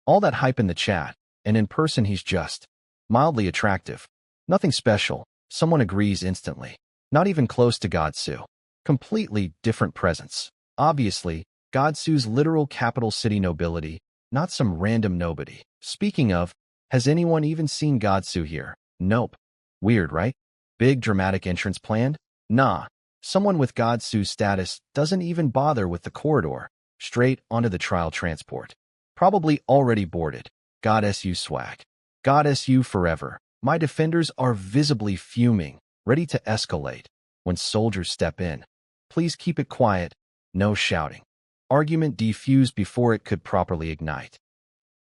All that hype in the chat, and in person he's just mildly attractive. Nothing special. Someone agrees instantly. Not even close to Godsu. Completely different presence. Obviously, Godsu's literal capital city nobility, not some random nobody. Speaking of, has anyone even seen Godsu here? Nope. Weird, right? Big dramatic entrance planned? Nah. Someone with Godsu's status doesn't even bother with the corridor. Straight onto the trial transport. Probably already boarded. God SU swag. God SU forever. My defenders are visibly fuming, ready to escalate, when soldiers step in. Please keep it quiet. No shouting. Argument defused before it could properly ignite.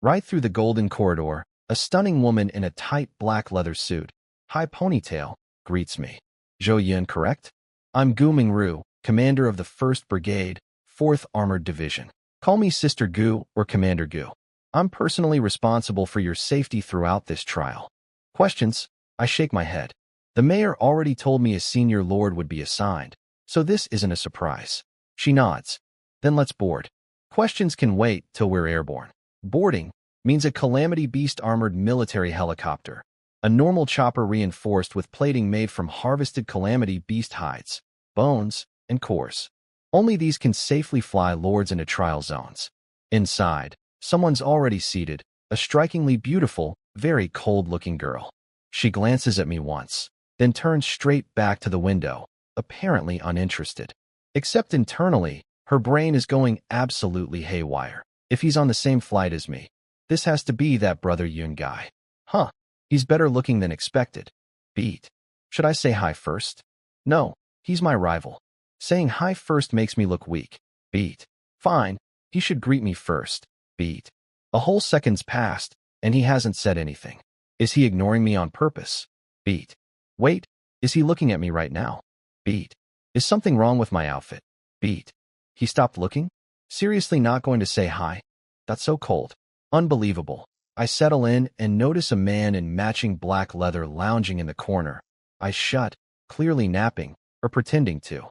Right through the golden corridor, a stunning woman in a tight black leather suit, high ponytail, greets me. Zhou Yun, correct? I'm Gu Mingru, commander of the 1st Brigade, 4th Armored Division. Call me Sister Gu or Commander Gu. I'm personally responsible for your safety throughout this trial. Questions? I shake my head. The mayor already told me a senior lord would be assigned, so this isn't a surprise. She nods. Then let's board. Questions can wait till we're airborne. Boarding means a Calamity Beast armored military helicopter. A normal chopper reinforced with plating made from harvested Calamity Beast hides, bones, and cores. Only these can safely fly lords into trial zones. Inside, someone's already seated, a strikingly beautiful, very cold-looking girl. She glances at me once, then turns straight back to the window, apparently uninterested. Except internally, her brain is going absolutely haywire. If he's on the same flight as me, this has to be that Brother Yun guy. Huh, he's better looking than expected. Beat. Should I say hi first? No, he's my rival. Saying hi first makes me look weak. Beat. Fine, he should greet me first. Beat. A whole second's passed, and he hasn't said anything. Is he ignoring me on purpose? Beat. Wait, is he looking at me right now? Beat. Is something wrong with my outfit? Beat. He stopped looking? Seriously not going to say hi? That's so cold. Unbelievable. I settle in and notice a man in matching black leather lounging in the corner. Eyes shut, clearly napping, or pretending to.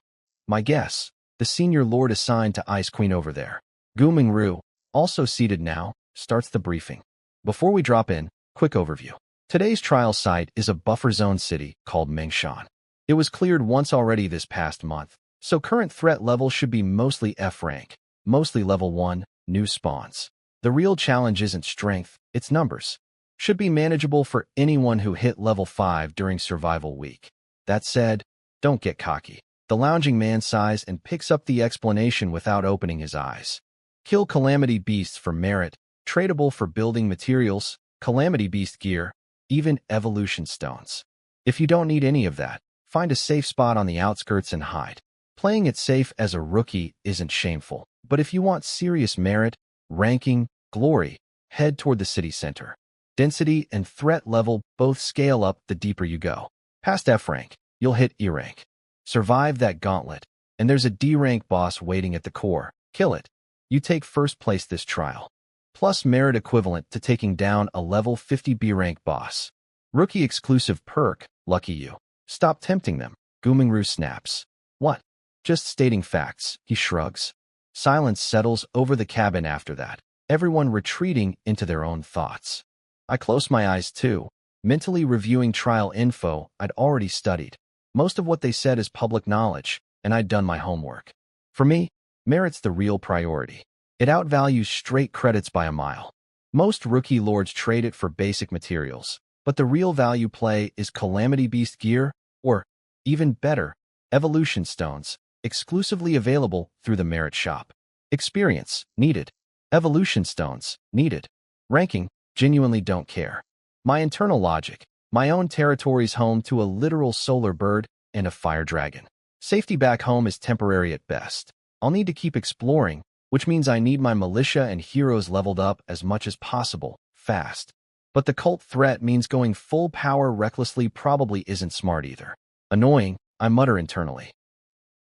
My guess, the senior lord assigned to Ice Queen over there. Gu Mingru, also seated now, starts the briefing. Before we drop in, quick overview. Today's trial site is a buffer zone city called Mengshan. It was cleared once already this past month, So current threat level should be mostly F rank, mostly level 1, new spawns. The real challenge isn't strength, it's numbers. Should be manageable for anyone who hit level 5 during survival week. That said, don't get cocky. The lounging man sighs and picks up the explanation without opening his eyes. Kill Calamity Beasts for merit, tradable for building materials, Calamity Beast gear, even evolution stones. If you don't need any of that, find a safe spot on the outskirts and hide. Playing it safe as a rookie isn't shameful, but if you want serious merit, ranking, glory, head toward the city center. Density and threat level both scale up the deeper you go. Past F rank, you'll hit E rank. Survive that gauntlet, and there's a D rank boss waiting at the core. Kill it. You take first place this trial. Plus merit equivalent to taking down a level 50 B rank boss. Rookie exclusive perk, lucky you. Stop tempting them. Gumingru snaps. What? Just stating facts, he shrugs. Silence settles over the cabin after that, everyone retreating into their own thoughts. I close my eyes too, mentally reviewing trial info I'd already studied. Most of what they said is public knowledge, and I'd done my homework. For me, merit's the real priority. It outvalues straight credits by a mile. Most rookie lords trade it for basic materials, but the real value play is Calamity Beast gear, or, even better, evolution stones, exclusively available through the merit shop. Experience, needed. Evolution stones, needed. Ranking, genuinely don't care. My internal logic, my own territory's home to a literal solar bird and a fire dragon. Safety back home is temporary at best. I'll need to keep exploring, which means I need my militia and heroes leveled up as much as possible, fast. But the cult threat means going full power recklessly probably isn't smart either. Annoying, I mutter internally.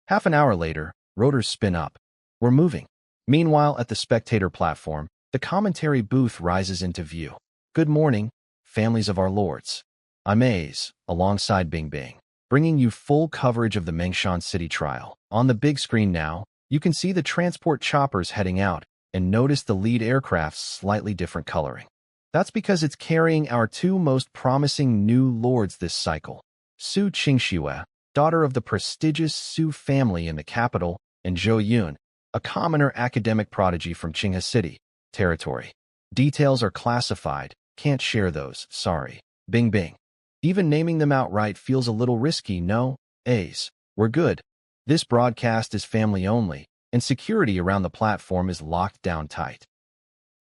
Half an hour later, rotors spin up. We're moving. Meanwhile, at the spectator platform, the commentary booth rises into view. Good morning, families of our lords. I'm Ace, alongside Bing Bing, bringing you full coverage of the Mengshan City trial. On the big screen now, you can see the transport choppers heading out and notice the lead aircraft's slightly different coloring. That's because it's carrying our two most promising new lords this cycle. Su Qingxue, daughter of the prestigious Su family in the capital, and Zhou Yun, a commoner academic prodigy from Qinghe City, territory. Details are classified, can't share those, sorry. Bing Bing. Even naming them outright feels a little risky, no? Ace, we're good. This broadcast is family only, and security around the platform is locked down tight.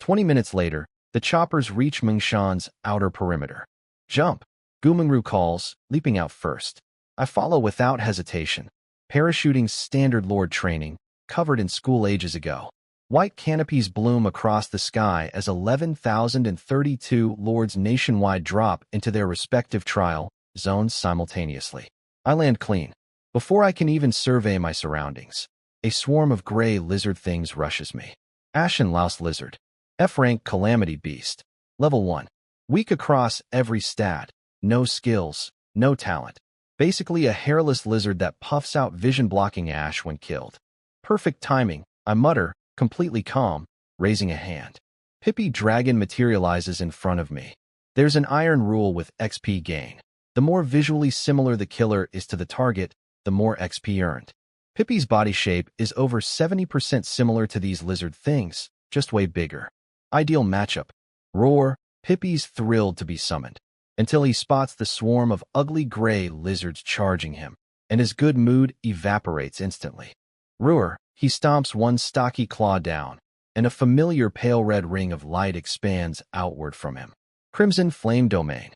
20 minutes later, the choppers reach Mengshan's outer perimeter. Jump, Gumingru calls, leaping out first. I follow without hesitation, parachuting standard lord training, covered in school ages ago. White canopies bloom across the sky as 11,032 lords nationwide drop into their respective trial zones simultaneously. I land clean. Before I can even survey my surroundings, a swarm of gray lizard things rushes me. Ashen Louse Lizard. F-rank Calamity Beast. Level 1. Weak across every stat. No skills, no talent. Basically a hairless lizard that puffs out vision-blocking ash when killed. Perfect timing, I mutter, completely calm, raising a hand. Pippi Dragon materializes in front of me. There's an iron rule with XP gain. The more visually similar the killer is to the target, the more XP earned. Pippi's body shape is over 70% similar to these lizard things, just way bigger. Ideal matchup. Roar, Pippi's thrilled to be summoned, until he spots the swarm of ugly gray lizards charging him, and his good mood evaporates instantly. Roar, he stomps one stocky claw down, and a familiar pale red ring of light expands outward from him. Crimson Flame Domain.